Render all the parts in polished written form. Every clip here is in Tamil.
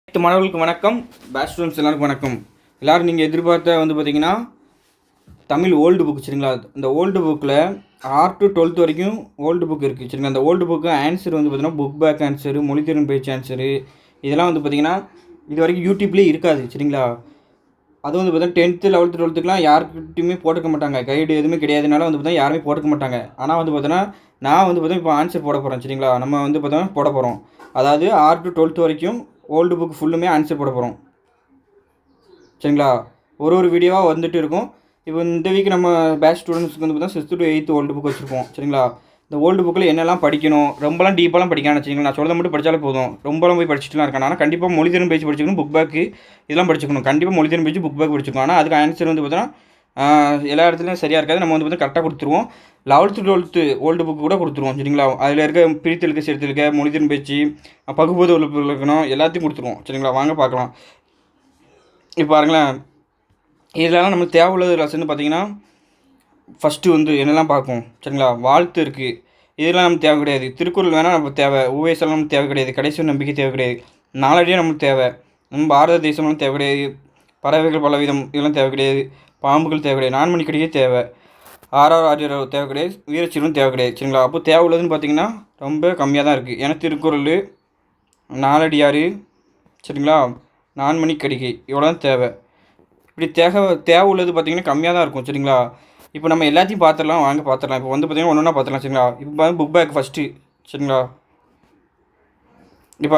அனைத்து மாணவர்களுக்கு வணக்கம். பேட்ச் ஸ்டூடெண்ட்ஸ் எல்லாருக்கும் வணக்கம். எல்லோரும் நீங்கள் எதிர்பார்த்த பார்த்தீங்கன்னா தமிழ் ஓல்டு புக் சரிங்களா. இந்த ஓல்டு புக்கில் 6 to 12 வரைக்கும் ஓல்டு புக் இருக்குது சரிங்களா. அந்த ஓல்டு புக்கு ஆன்சர் பார்த்தீங்கன்னா புக் பேக் ஆன்சரு, மொழித்திறன் பயிற்சி ஆன்சரு இதெல்லாம் பார்த்தீங்கன்னா இது வரைக்கும் யூடியூப்லேயே இருக்காது சரிங்களா. அது பார்த்தீங்கன்னா 10th 11th 12th யாருக்கிட்டையுமே போட்டுக்க மாட்டாங்க, கைடு எதுவுமே கிடையாதுனால பார்த்தீங்கன்னா யாருமே போட்டுக்க மாட்டாங்க. ஆனால் பார்த்தீங்கன்னா நான் பார்த்தீங்கன்னா இப்போ ஆன்சர் போட போகிறேன் சரிங்களா. நம்ம பார்த்தீங்கன்னா போட போகிறோம். அதாவது 6 to 12th வரைக்கும் ஓல்டு புக் ஃபுல்லுமே ஆன்சர் போட போகிறோம் சரிங்களா. ஒரு வீடியோவாக வந்துட்டு இருக்கும். இப்போ இந்த வீக் நம்ம பேட்ச் ஸ்டூடெண்ட்ஸ்க்கு பார்த்தீங்கன்னா 6th to 8th old book வச்சுருப்போம் சரிங்களா. இந்த ஓல்டு புக்கில் என்னெல்லாம் படிக்கணும், ரொம்பலாம் டீப்பாலாம் படிக்கணும் வச்சுக்கோங்களா. நான் சொல்கிறத மட்டும் படித்தாலே போதும், ரொம்பலாம் போய் படிச்சுட்டுலாம் இருக்கேன். ஆனால் கண்டிப்பாக மொழித்திறன் பேச்சு படிச்சுக்கணும், புக் பேக்கு இதெல்லாம் படிச்சுக்கணும். கண்டிப்பாக மொழித்திறன் பேச்சு புக் பேக் படிச்சுக்கணும். ஆனால் அதுக்கு ஆன்சர் பார்த்தீங்கன்னா எல்லா இடத்துலையும் சரியாக இருக்காது. நம்ம பார்த்தீங்கன்னா கரெக்டாக கொடுத்துருவோம். 11th 12th ஓல்டு புக்கு கூட கொடுத்துருவோம் சரிங்களா. அதில் இருக்க பிரித்தெழுக்க சேர்த்தெழுக்க மொழித்திறன் பேச்சு பகுபோது இலக்கணம் எல்லாத்தையும் கொடுத்துருவோம் சரிங்களா. வாங்க பார்க்கலாம். இப்போ பாருங்களேன், இதெல்லாம் நம்மளுக்கு தேவையுள்ளது லெசன் பார்த்தீங்கன்னா ஃபஸ்ட்டு என்னெல்லாம் பார்க்கும் சரிங்களா. வாழ்த்து இருக்குது, இதெல்லாம் நமக்கு தேவை கிடையாது. திருக்குறள் வேணால் நமக்கு தேவை, ஊவேசெல்லாம் நமக்கு தேவை கிடையாது. கடைசி நம்பிக்கை தேவை கிடையாது. நாளடியாக நமக்கு தேவை. நம்ம பாரத தேசம்லாம் தேவை கிடையாது. பறவைகள் பலவிதம் இதெல்லாம் தேவை கிடையாது. பாம்புகள் தேவை கிடையாது. 4 மணி கடிகை தேவை. ஆறாவது தேவை கிடையாது. வீரச்சிறுவன் தேவை கிடையாது சரிங்களா. அப்போ தேவை உள்ளதுன்னு பார்த்தீங்கன்னா ரொம்ப கம்மியாக தான் இருக்குது. ஏன்னா திருக்குறள், நாலடியார் சரிங்களா, 4 மணி கடிகை இவ்வளோ தான் தேவை. இப்படி தேவை உள்ளது பார்த்திங்கன்னா கம்மியாக தான் இருக்கும் சரிங்களா. இப்போ நம்ம எல்லாத்தையும் பார்த்துடலாம், வாங்க பார்த்துடலாம். இப்போ பார்த்திங்கன்னா ஒன்று ஒன்றா பார்த்துடலாம் சரிங்களா. இப்போ புக் பேக் ஃபஸ்ட்டு சரிங்களா. இப்போ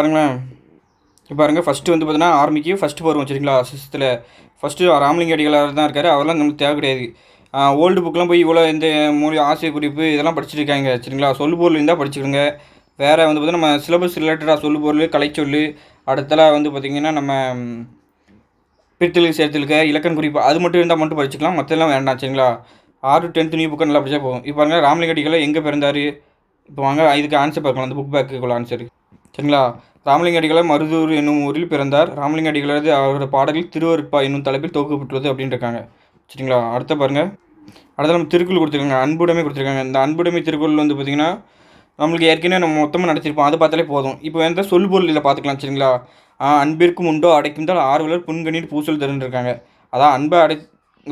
பாருங்கள் ஃபஸ்ட்டு பார்த்தீங்கன்னா ஆரம்பிக்கு ஃபஸ்ட்டு வருவோம் சரிங்களா. 6th ஃபஸ்ட்டு ராமலிங்க அடிகளார் தான் இருக்கார். அவரெல்லாம் நமக்கு தேவை கிடையாது. ஓல்டு புக்கெலாம் போய் இவ்வளோ இந்த மொழி ஆசிரியர் குறிப்பு இதெல்லாம் படிச்சுட்டு இருக்காங்க சரிங்களா. சொல்லுபொருள் இருந்தால் படிச்சுக்கிடுங்க. வேறு பார்த்தீங்கன்னா நம்ம சிலபஸ் ரிலேட்டடாக சொல்லுபொருள், கலைச்சொல், அடுத்தலாம் பார்த்திங்கன்னா நம்ம பிரித்தெழுக்க சேர்த்தெழுக்க இலக்கண குறிப்பு அது மட்டும் இருந்தால் மட்டும் படிச்சுக்கலாம், மற்றெல்லாம் வேண்டாம் சரிங்களா. 6 to 10th நியூ புக்கை நல்லா படித்தா போகும். இப்போ பாருங்கள் ராமலிங்க அடிகளார் எங்கே பிறந்தார். இப்போ வாங்க இதுக்கு ஆன்சர் பார்க்கலாம். அந்த புக் பேக்குள்ள ஆன்சர் சரிங்களா. ராமலிங்க அடிகளார் மருதூர் என்னும் ஊரில் பிறந்தார். ராமலிங்க அடிகளார் அவரோட பாடல்கள் திருவருட்பா என்னும் தலைப்பில் தொகுக்கப்பட்டுள்ளது அப்படின்னு இருக்காங்க சரிங்களா. அடுத்த பாருங்கள், அடுத்த நம்ம திருக்குறள் கொடுத்துருக்காங்க, அன்புடைமை கொடுத்துருக்காங்க. இந்த அன்புடைமை திருக்குறள் பார்த்திங்கன்னா நம்மளுக்கு ஏற்கனவே நம்ம மொத்தமாக நடத்திருப்போம், அது பார்த்தாலே போதும். இப்போ சொல்பொருள் இதில் பார்த்துக்கலாம் சரிங்களா. அன்பிற்கும் உண்டோ அடைக்கும் ஆர்வலர் புன்கண்ணீர் பூசல் தருன்ருக்காங்க. அதான் அன்பை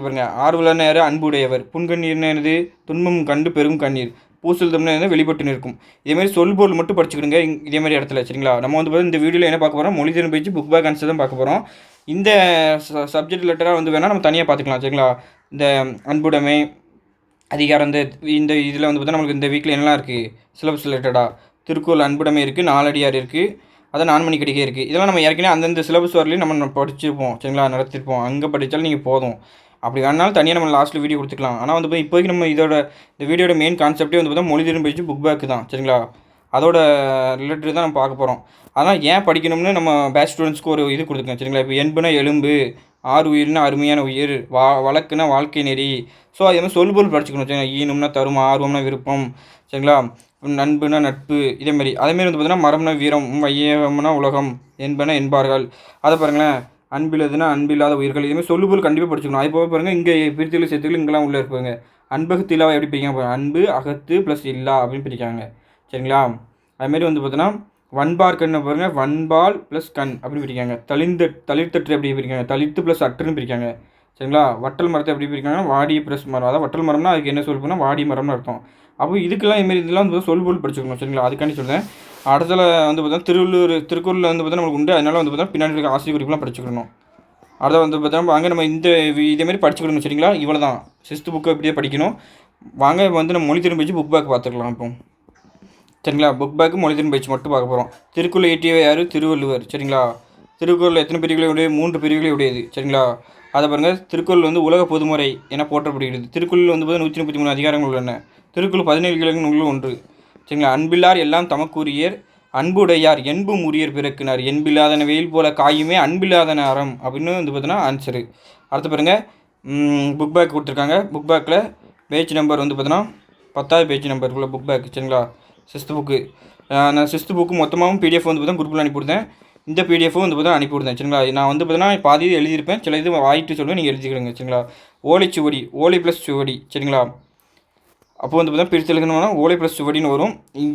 பாருங்க, ஆர்வலர்னு யார், அன்புடையவர். புன்கண்ணீர்னு என்னது, துன்பம் கண்டு பெரும் கண்ணீர். பூசல் தம்னு வெளிப்பட்டு நிற்கும். இதேமாதிரி சொல்பொருள் மட்டும் படிச்சுக்கிடுங்க இதேமாதிரி இடத்துல சரிங்களா. நம்ம பார்த்தீங்கன்னா இந்த வீடியோவில் என்ன பார்க்க போகிறோம், மொழித்திறன் பேச்சு புக் பேக் ஆன்சர் தான் பார்க்க போகிறோம். இந்த சப்ஜெக்ட் ரிலேட்டடாக வேணால் நம்ம தனியாக பார்த்துக்கலாம் சரிங்களா. இந்த அன்புடைமை அதிகாரம் இந்த இதில் பார்த்தீங்கன்னா நம்மளுக்கு இந்த வீக்கில் என்னெல்லாம் இருக்குது சிலபஸ் ரிலேட்டடாக. திருக்குறள் அன்புடைமை இருக்குது, நாலடியார் இருக்குது, அதான் 4 மணி கடிகை இருக்குது. இதெல்லாம் நம்ம ஏற்கனவே அந்தந்த சிலபஸ் வரலையும் நம்ம படிச்சிருப்போம் சரிங்களா, நடத்திருப்போம். அங்கே படித்தாலும் நீங்கள் போதும். அப்படி வேணாலும் தனியாக நம்ம லாஸ்ட்டில் வீடியோ கொடுத்துக்கலாம். ஆனால் இப்போதைக்கு நம்ம இந்த வீடியோட மெயின் கான்செப்டே பார்த்தா மொழித்திறன் பேச்சு புக் பேக்கு தான் சரிங்களா. அதோட ரிலேட்டட் தான் நம்ம பார்க்க போகிறோம். அதனால் ஏன் படிக்கணும்னு நம்ம பேட்ச் ஸ்டூடெண்ட்ஸ்க்கு ஒரு இது கொடுத்துருக்கேன் சரிங்களா. இப்போ என்புனா எலும்பு, ஆறு உயிர்னா அருமையான உயிர், வழக்குனா வாழ்க்கை நெறி. ஸோ அதே மாதிரி சொல்பொருள் படிச்சுக்கணும் சரிங்களா. ஈனும்னா தரும், ஆர்வம்னா விருப்பம் சரிங்களா, நண்புனா நட்பு, இதேமாரி. அதேமாரி பார்த்தீங்கன்னா மரம்னா வீரம், வையம்னா உலகம், என்பன என்பார்கள். அதை பாருங்களேன், அன்பில்லதுன்னா அன்பில்லாத உயிர்கள். இதுமாதிரி சொல்லுபொருள் கண்டிப்பாக படிச்சுக்கணும். அது போக பாருங்கள் இங்கே பிரித்தெழு சேர்த்துக்கள் இங்கெல்லாம் உள்ளே இருப்பாங்க. அன்பகத்து எப்படி பிரிக்காங்க, அன்பு அகத்து ப்ளஸ் இல்லா அப்படின்னு பிரிக்காங்க சரிங்களா. அதுமாரி பார்த்தீங்கன்னா வன்பார் கண்ணை பாருங்கள், வன்பால் ப்ளஸ் கண் அப்படின்னு பிரிக்காங்க. தளிர்த்தற்று எப்படி பிரிக்காங்க, தளிர்த்து ப்ளஸ் அற்றுன்னு பிரிக்காங்க சரிங்களா. வட்டல் மரத்தை எப்படி பிரிக்காங்கன்னா வாடி ப்ளஸ் மரம். அதாவது வட்டல் மரம்னா அதுக்கு என்ன சொல்லுன்னா வாடி மரம்னு அர்த்தம். அப்போ இதுக்கெல்லாம் இதுமாரி இதெல்லாம் சொல்பொருள் படிச்சுக்கணும் சரிங்களா. அதுக்காண்டி சொல்கிறேன். அடுத்தல பார்த்தீங்கன்னா திருக்குறளில் பார்த்தீங்கன்னா நம்மளுக்கு உண்டு. அதனால பார்த்தீங்கன்னா பின்னாடி இருக்க ஆசிரியர் குறிப்பெலாம் படிச்சுக்கணும். அதை பார்த்தீங்கன்னா வாங்க நம்ம இதேமாரி படிச்சுக்கணும் சரிங்களா. இவ்வளோ தான் 6th புக்கை இப்படியே படிக்கணும். வாங்க நம்ம மொழித்திறன் பேச்சு புக் பேக் பார்த்துக்கலாம் இப்போ சரிங்களா. புக் பேக்கு மொழித்திறன் பேச்சு மட்டும் பார்க்க போகிறோம். திருக்குறள் இயற்றியவை யார், திருவள்ளுவர் சரிங்களா. திருக்குறள் எத்தனை பிரிவுகளை உடைய, 3 பிரிவுகளை உடையது சரிங்களா. அதை பாருங்கள், திருக்குறள் உலக பொதுமுறை என போற்றப்படுகிறது. திருக்குறள் பார்த்தீங்கன்னா 133 அதிகாரங்கள் உள்ளன. திருக்குறள் 17 இலக்கணங்களுள் ஒன்று சரிங்களா. அன்பில்லார் எல்லாம் தமக்குரியர், அன்புடையார் என்பும் உரியர் பிறக்கினார், என்பில்லாதன வெயில் போல காயுமே அன்பில்லாதன அறம் அப்படின்னு பார்த்தீங்கன்னா ஆன்சரு. அடுத்து பாருங்கள், புக் பேக் கொடுத்துருக்காங்க. புக் பேக்கில் பேஜ் நம்பர் பார்த்தீங்கன்னா 10வது பேஜ் நம்பருக்குள்ள புக் பேக் சரிங்களா. 6th book. நான் 6th புக்கு மொத்தமாகவும் பிடிஎஃப் பார்த்தீங்கன்னா குரூப்பில் அனுப்பிவிடுதேன். இந்த பிடிஎஃப்பும் பார்த்தீங்கன்னா அனுப்பிவிடுதேன் சரிங்களா. நான் பார்த்தீங்கன்னா பாதி எழுதியிருப்பேன், சில இது வாயிட்டு சொல்லுவேன், நீங்கள் எழுதிக்கிடுங்க சரிங்களா. ஓலைச்சுவடி, ஓலை ப்ளஸ் சுவடி சரிங்களா. அப்போ பார்த்தீங்கன்னா பிரித்து எழுதணும்னா ஓலை ப்ளஸ் சுவடின்னு வரும்.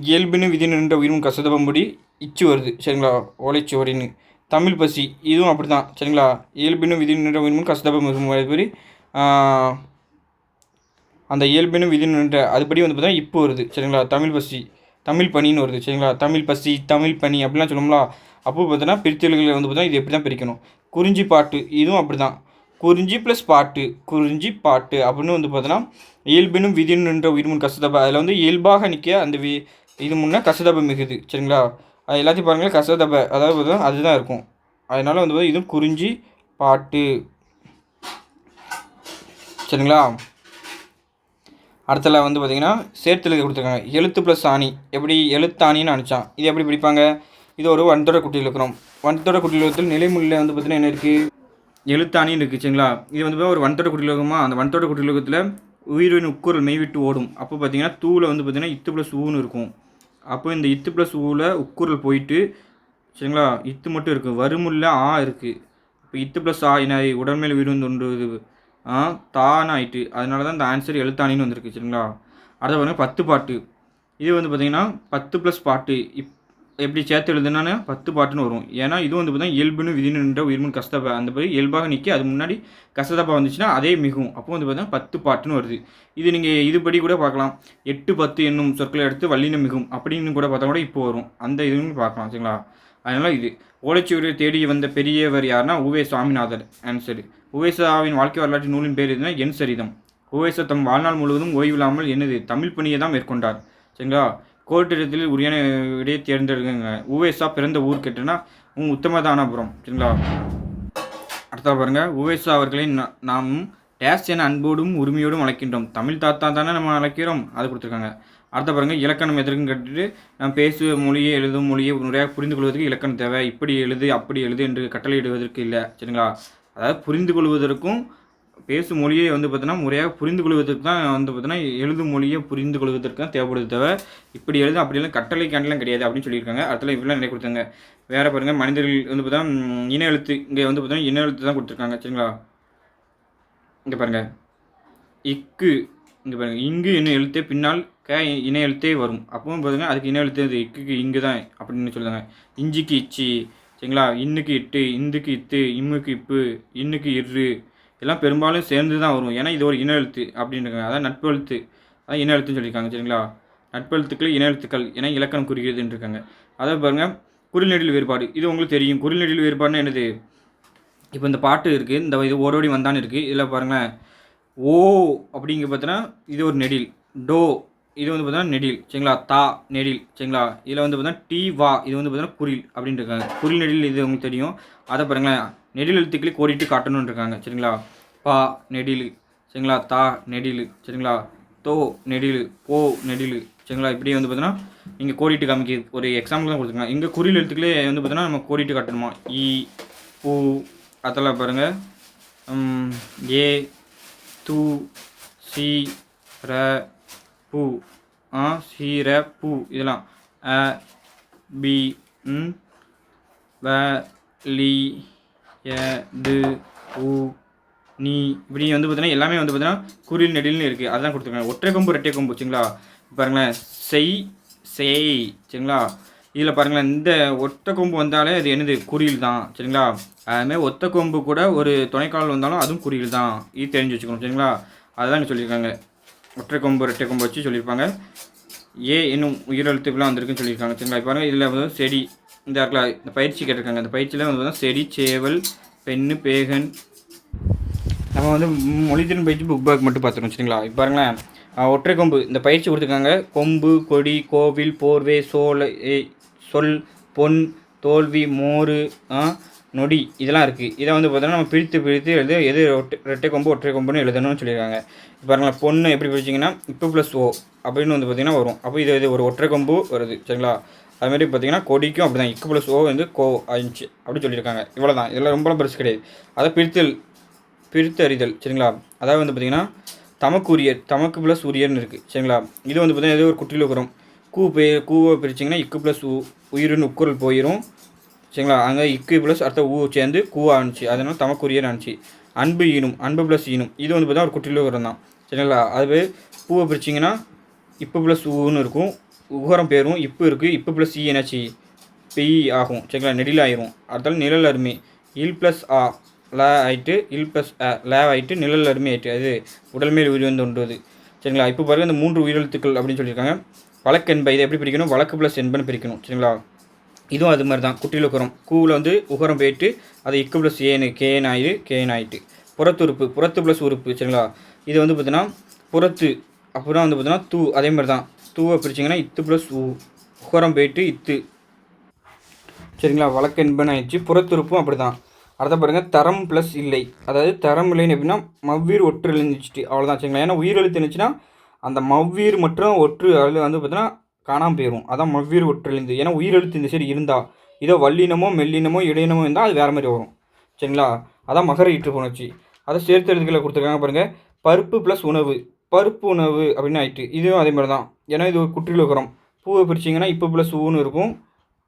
இயல்புன்னு விதி நின்ற உயிரும் கசதபம்படி இச்சு வருது சரிங்களா, ஓலைச்சுவடின்னு. தமிழ் பசி இதுவும் அப்படி தான் சரிங்களா. இயல்பினும் விதி நின்ற உயிர்முன் கசதப மிகும் அதுபடி அந்த இயல்பினும் விதி நின்ற அதுபடி வந்து பார்த்தீங்கன்னா இப்போ வருது சரிங்களா. தமிழ் பசி தமிழ் பனின்னு வருது சரிங்களா. தமிழ் பசி தமிழ் பனி அப்படிலாம் சொல்லுவோம்ல. அப்போ பார்த்தீங்கன்னா பிரித்தெழுகளை வந்து பார்த்தீங்கன்னா இது எப்படி தான் பிரிக்கணும். குறிஞ்சி பாட்டு இதுவும் அப்படி தான். குறிஞ்சி ப்ளஸ் பாட்டு குறிஞ்சி பாட்டு அப்படின்னு வந்து பார்த்தோன்னா இயல்பினும் விதின்னு நின்ற உயிர்முன் கசதப அதில் வந்து இயல்பாக நிற்க அந்த இது முன்னே கசதப மிகுது சரிங்களா. அது எல்லாத்தையும் பாருங்கள் கசதப அதாவது அதுதான் இருக்கும். அதனால் வந்து இதுவும் குறிஞ்சி பாட்டு சரிங்களா. அடுத்தல வந்து பார்த்திங்கன்னா சேர்த்தெழுதி கொடுத்துருக்காங்க. எழுத்து ப்ளஸ் ஆணி எப்படி எழுத்தாணின்னு அனுப்பிச்சான். இது எப்படி பிடிப்பாங்க. இது ஒரு வன்தொடர் குட்டியில் இருக்கிறோம். வன்தொடர் குட்டியில் நிலைமொழியில் வந்து பார்த்திங்கன்னா என்ன இருக்குது எழுத்தாணின்னு இருக்குது சரிங்களா. இது வந்து ஒரு வன்தொடர் குட்டிலோகமா. அந்த வன்தொடர் குட்டிலோகத்தில் உயிரின் உட்குரல் மெய்விட்டு ஓடும். அப்போ பார்த்தீங்கன்னா தூவில் வந்து பார்த்திங்கன்னா இத்து ப்ளஸ் ஊன்னு இருக்கும். அப்போ இந்த இத்து ப்ளஸ் ஊவில் உட்குரல் போயிட்டு சரிங்களா இத்து மட்டும் இருக்குது. வருமுல்ல ஆ இருக்குது. இப்போ இத்து ப்ளஸ் ஆ என்ன உடல்மேல் உயிர் வந்து ஒன்று தான்னு ஆயிட்டு. அதனால தான் இந்த ஆன்சர் எழுத்தாணின்னு வந்திருக்கு சரிங்களா. அடுத்த பாருங்கள் 10 பாட்டு. இது வந்து பார்த்திங்கன்னா 10 ப்ளஸ் பாட்டு எப்படி சேர்த்து எழுதுனா 10 பாட்டுன்னு வரும். ஏன்னா இது வந்து பார்த்தீங்கன்னா இயல்புன்னு விதின்னு நின்ற உயிர்முன் கசதப அந்த படி இயல்பாக நிற்க அது முன்னாடி கசதபா வந்துச்சுன்னா அதே மிகும். அப்போ வந்து பார்த்தீங்கன்னா 10 பாட்டுன்னு வருது. இது நீங்கள் இதுபடி கூட பார்க்கலாம். 8 10 என்னும் சொற்களை எடுத்து வல்லினம் மிகும் அப்படின்னு கூட பார்த்தா கூட இப்போ வரும். அந்த இதுன்னு பார்க்கலாம் சரிங்களா. அதனால் இது ஓலைச்சுவடியை தேடி வந்த பெரியவர் யாருன்னா உவே சுவாமிநாதர் ஆன்சரு. உவேசாவின் வாழ்க்கை வரலாற்று நூலின் பேர் எதுனா என் சரிதம். உவேசா தம் வாழ்நாள் முழுவதும் ஓய்வில்லாமல் என்னது தமிழ் பணியை தான் மேற்கொண்டார் சரிங்களா. கோட்டிடத்தில் உரியான விடையை தேர்ந்தெடுங்க. உவேசா பிறந்த ஊர் கேட்டுன்னா உத்தமதானபுரம் சரிங்களா. அடுத்த பாருங்கள் உவேசா அவர்களை நாம் டேஸ் என அன்போடும் உரிமையோடும் அழைக்கின்றோம். தமிழ் தாத்தா தானே நம்ம அழைக்கிறோம் அது கொடுத்துருக்காங்க. அடுத்த பாருங்கள் இலக்கணம் எதற்குன்னு கேட்டுட்டு நான் பேசுவ மொழியை எழுதும் மொழியை முறையாக புரிந்து கொள்வதற்கு இலக்கணம் தேவை. இப்படி எழுது அப்படி எழுது என்று கட்டளையிடுவதற்கு இல்லை சரிங்களா. அதாவது புரிந்து கொள்வதற்கும் பேசும் மொழியை வந்து பார்த்தோன்னா முறையாக புரிந்து கொள்வதற்கு தான் வந்து பார்த்தோன்னா எழுதும் மொழியை புரிந்து கொள்வதற்கு தான் தேவைப்படுது தவிர இப்படி எழுது அப்படி எல்லாம் கட்டளை கேண்டெல்லாம் கிடையாது அப்படின்னு சொல்லியிருக்காங்க. அடுத்த இப்படிலாம் நிறைய கொடுத்தாங்க. வேறு பாருங்கள் மனிதர்கள் வந்து பார்த்தா இன எழுத்து இங்கே வந்து பார்த்தோன்னா இன எழுத்து தான் கொடுத்துருக்காங்க சரிங்களா. இங்கே பாருங்கள் இக்கு இங்கே பாருங்கள் இங்கு இன எழுத்தே பின்னால் இன எழுத்தே வரும். அப்பவும் பார்த்தீங்கன்னா அதுக்கு இன எழுத்து இக்குக்கு இங்கு தான் அப்படின்னு சொல்லுவாங்க. இஞ்சிக்கு இச்சி சரிங்களா. இன்னுக்கு இட்டு இந்துக்கு இத்து இம்முக்கு இப்பு இன்னுக்கு இரு இதெல்லாம் பெரும்பாலும் சேர்ந்து தான் வரும். ஏன்னா இது ஒரு இன எழுத்து அப்படின்றாங்க. அதான் நட்பு எழுத்து அதான் இன எழுத்துன்னு சொல்லியிருக்காங்க சரிங்களா. நட்பு எழுத்துக்கள் இன எழுத்துக்கள் ஏன்னா இலக்கணம் குறிக்கிறதுன்னு இருக்காங்க. அதை பாருங்கள் குறில் நெடில் வேறுபாடு. இது உங்களுக்கு தெரியும். குறில் நெடில் வேறுபாடுன்னா என்னது. இப்போ இந்த பாட்டு இருக்குது. இந்த இது ஓடோடி வந்தான்னு இருக்குது. இதில் பாருங்களேன் ஓ அப்படிங்க பார்த்தோன்னா இது ஒரு நெடில். டோ இது வந்து பார்த்தீங்கன்னா நெடில் சரிங்களா. தா நெடில் சரிங்களா. இதில் வந்து பார்த்தீங்கன்னா டி வா இது வந்து பார்த்தீங்கன்னா குறில் அப்படின்னு இருக்காங்க. குறில் நெடில் இது உங்களுக்கு தெரியும். அதை பாருங்களேன் நெடில் எழுத்துக்களை கோடிட்டு காட்டணும்னு இருக்காங்க சரிங்களா. பா நெடில் சரிங்களா. தா நெடில் சரிங்களா. தோ நெடில் போ நெடில் சரிங்களா. இப்படி வந்து பார்த்தீங்கன்னா இங்கே கோடிட்டு காமிக்க ஒரு எக்ஸாம்பிள் தான் கொடுத்துருக்காங்க. இங்கே குறில் எழுத்துக்களே வந்து பார்த்தீங்கன்னா நம்ம கோடிட்டு காட்டணுமா. இ பூ அதெல்லாம் பாருங்கள் ஏ து சி ர பூ சி ர பூ இதெல்லாம் அ பி வ லி ய டு உ நீ இப்படி வந்து பார்த்தீங்கன்னா எல்லாமே வந்து பார்த்தீங்கன்னா குறில் நெடில்னு இருக்குது. அதுதான் கொடுத்துருக்காங்க. ஒற்றை கொம்பு ரெட்டை கொம்பு சரிங்களா. பாருங்களேன் செய் செய் சரிங்களா. இதில் பாருங்களேன் இந்த ஒற்றை கொம்பு வந்தாலே அது என்னது குறில் தான் சரிங்களா. அதுமாதிரி ஒத்த கொம்பு கூட ஒரு துணைக்கால் வந்தாலும் அதுவும் குறில் தான். இது தெரிஞ்சு வச்சுக்கணும் சரிங்களா. அதுதான் சொல்லியிருக்காங்க. ஒற்றை கொம்பு ரெட்டை கொம்பு வச்சு சொல்லியிருப்பாங்க. ஏ இன்னும் உயிரெழுத்துக்கெல்லாம் வந்திருக்குன்னு சொல்லியிருக்காங்க சரிங்களா. இப்போ பாருங்கள் இதில் வந்து செடி இந்த இடத்துல இந்த பயிற்சி கேட்டிருக்காங்க. அந்த பயிற்சியில் வந்து செடி சேவல் பெண்ணு பேகன் நம்ம வந்து மொழித்திறன் பயிற்சி புக் பேக் மட்டும் பார்த்துருக்கோம் சரிங்களா. இப்போ பாருங்களேன் ஒற்றை கொம்பு இந்த பயிற்சி கொடுத்துருக்காங்க. கொம்பு கொடி கோவில் போர்வை சோலை சொல் பொன் தோல்வி மோறு நொடி இதெல்லாம் இருக்குது. இதை வந்து பார்த்தோன்னா நம்ம பிரித்து எழுது எது ரெட்டை கொம்பு ஒற்றை கொம்புன்னு எழுதணும்னு சொல்லியிருக்காங்க. இப்போ பாருங்களேன் பொண்ணு எப்படி பிடிச்சிங்கன்னா இப்போ ப்ளஸ் ஓ அப்படின்னு வந்து பார்த்திங்கன்னா வரும். அப்போ இது ஒரு ஒற்றை கொம்பு வருது சரிங்களா. அதுமாதிரி பார்த்திங்கன்னா கொடிக்கும் அப்படி தான் இக்கு ப்ளஸ் ஓ வந்து கோ ஆயிடுச்சு அப்படி சொல்லியிருக்காங்க. இவ்வளோ தான். இதெல்லாம் ரொம்ப பெருசு கிடையாது. அதை பிரித்து அறிதல் சரிங்களா. அதாவது வந்து பார்த்திங்கன்னா தமக்கு ப்ளஸ் உரியர்னு இருக்குது சரிங்களா. இது வந்து பார்த்திங்கன்னா ஏதோ ஒரு குற்றியில் இருக்கிறோம். கூவை பிரிச்சிங்கன்னா இக்கு ப்ளஸ் உயிரின் உட்குரல் போயிடும் சரிங்களா. அங்கே இக்கு ப்ளஸ் அடுத்த ஊ சேர்ந்து கூவா ஆணுச்சு. அதனால தமக்குரியர் ஆணுச்சு. அன்பு ஈனும் அன்பு ப்ளஸ் ஈனும் இது வந்து பார்த்தா ஒரு குற்றியில் உரம் தான் சரிங்களா. அதுவே பூவை பிரிச்சிங்கன்னா இப்போ ப்ளஸ் ஊன்னு இருக்கும். உகரம் பேரும் இப்போ இருக்குது. இப்போ ப்ளஸ் ஈ என்னாச்சு பெய் ஆகும் சரிங்களா, நெடில் ஆயிரும். அடுத்தாலும் நிழல் அருமை இல் ப்ளஸ் ஆ ல ஆயிட்டு இல் ப்ளஸ் ல ஆயிட்டு நிழல் அருமை ஆயிட்டு அது உடல் மேல் உயிர் வந்து ஒன்றுவது சரிங்களா. இப்போ பாருங்கள் இந்த 3 உயிரெழுத்துக்கள் அப்படின்னு சொல்லியிருக்காங்க. வழக்கு என்ப இதை எப்படி பிரிக்கணும், வழக்கு ப்ளஸ் என்பன்னு பிரிக்கணும் சரிங்களா. இதுவும் அது மாதிரி தான். குட்டியில் உகரம் கூவில் வந்து உகரம் போயிட்டு அது இக்கு ப்ளஸ் ஏனு கேன் ஆயிடு கேன் ஆயிட்டு. புறத்து உறுப்பு புறத்து ப்ளஸ் உறுப்பு சரிங்களா. இது வந்து பார்த்தீங்கன்னா புறத்து அப்புறம் வந்து பார்த்தீங்கன்னா தூ அதே மாதிரி தான். தூவை பிரிச்சிங்கன்னா இத்து ப்ளஸ் உகரம் போயிட்டு இத்து சரிங்களா. வழக்கு என்பன்னு ஆயிடுச்சு. புறத்துறுப்பும் அப்படி தான். அடுத்த பாருங்கள் தரம் ப்ளஸ் இல்லை, அதாவது தரம் இல்லைன்னு எப்படின்னா மவ்வீர் ஒற்று எழுந்துச்சு அவ்வளோதான் சரிங்களா. ஏன்னா உயிரெழுத்து இருந்துச்சுன்னா அந்த மவ்வீர் மற்றும் ஒற்று அதில் வந்து பார்த்தீங்கன்னா காணாமல் போயிடும். அதான் மவ்வீர் ஒற்று எழுந்து. ஏன்னா உயிரெழுத்து இந்த சரி இருந்தால் இதோ வல்லினமோ மெல்லினமோ இடையினமோ இருந்தால் அது வேறு மாதிரி வரும் சரிங்களா. அதான் மகர ஈற்று புணர்ச்சி. அதை சேர்த்து எழுத்துக்களை கொடுத்துருக்காங்க பாருங்கள். பருப்பு ப்ளஸ் உணவு பருப்பு உணவு அப்படின்னு ஆயிட்டு. இதுவும் அதே மாதிரி தான். ஏன்னா இது ஒரு குற்றில் உகரம். பூவை பிரிச்சிங்கன்னா இப்போ ப்ளஸ் ஊன்னு இருக்கும்,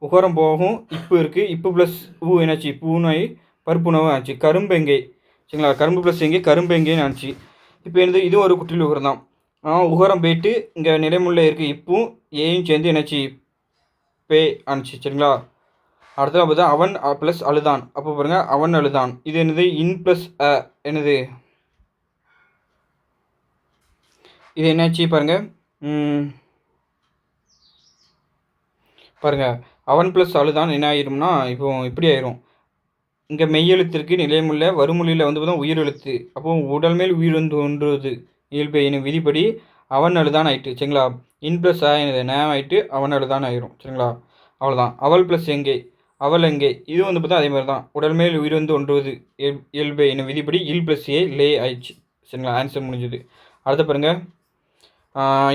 உகரம் போகும், இப்போ இருக்குது, இப்போ ப்ளஸ் ஊ என்னாச்சு பூன்னு ஆகி பருப்பு உணவு ஆச்சு. கரும்பெங்கை சரிங்களா, கரும்பு ப்ளஸ் எங்கே கரும்பெங்கைன்னு ஆச்சு. இப்போ என்னது இதுவும் ஒரு குற்றில் உகரம் தான். உகரம் போயிட்டு இங்கே நிலைமுள்ள இருக்குது இப்பவும் ஏயும் சேர்ந்து என்னாச்சு பே ஆனிச்சு சரிங்களா. அடுத்தது பார்த்தா அவன் ப்ளஸ் அழுதான். அப்போ பாருங்கள் அவன் அழுதான். இது என்னது இன் ப்ளஸ் என்னது இது என்னாச்சு பாருங்கள். பாருங்கள் அவன் ப்ளஸ் அழுதான் என்ன ஆயிரும்னா இப்போ இப்படி ஆயிரும். இங்கே மெய்யெழுத்திற்கு நிலையமுள்ள வறுமொழியில் வந்து பார்த்தா உயிரெழுத்து. அப்போ உடல் மேல் உயிர் வந்து ஒன்றுவது இயல்பு விதிப்படி அவன் அழுதான் ஆயிட்டு சரிங்களா. இன் ப்ளஸ் ஆயினது நேம் ஆயிட்டு அவன் அழுதான் ஆயிரும் சரிங்களா. அவ்வளோதான். அவள் ப்ளஸ் எங்கே அவள் எங்கே இது வந்து பார்த்தா அதே மாதிரி தான். உடல் மேல் உயிர் வந்து ஒன்றுவது இயல்பு விதிப்படி இல் ப்ளஸ் ஏ லே ஆயிடுச்சு சரிங்களா. ஆன்சர் முடிஞ்சது. அடுத்த பாருங்கள்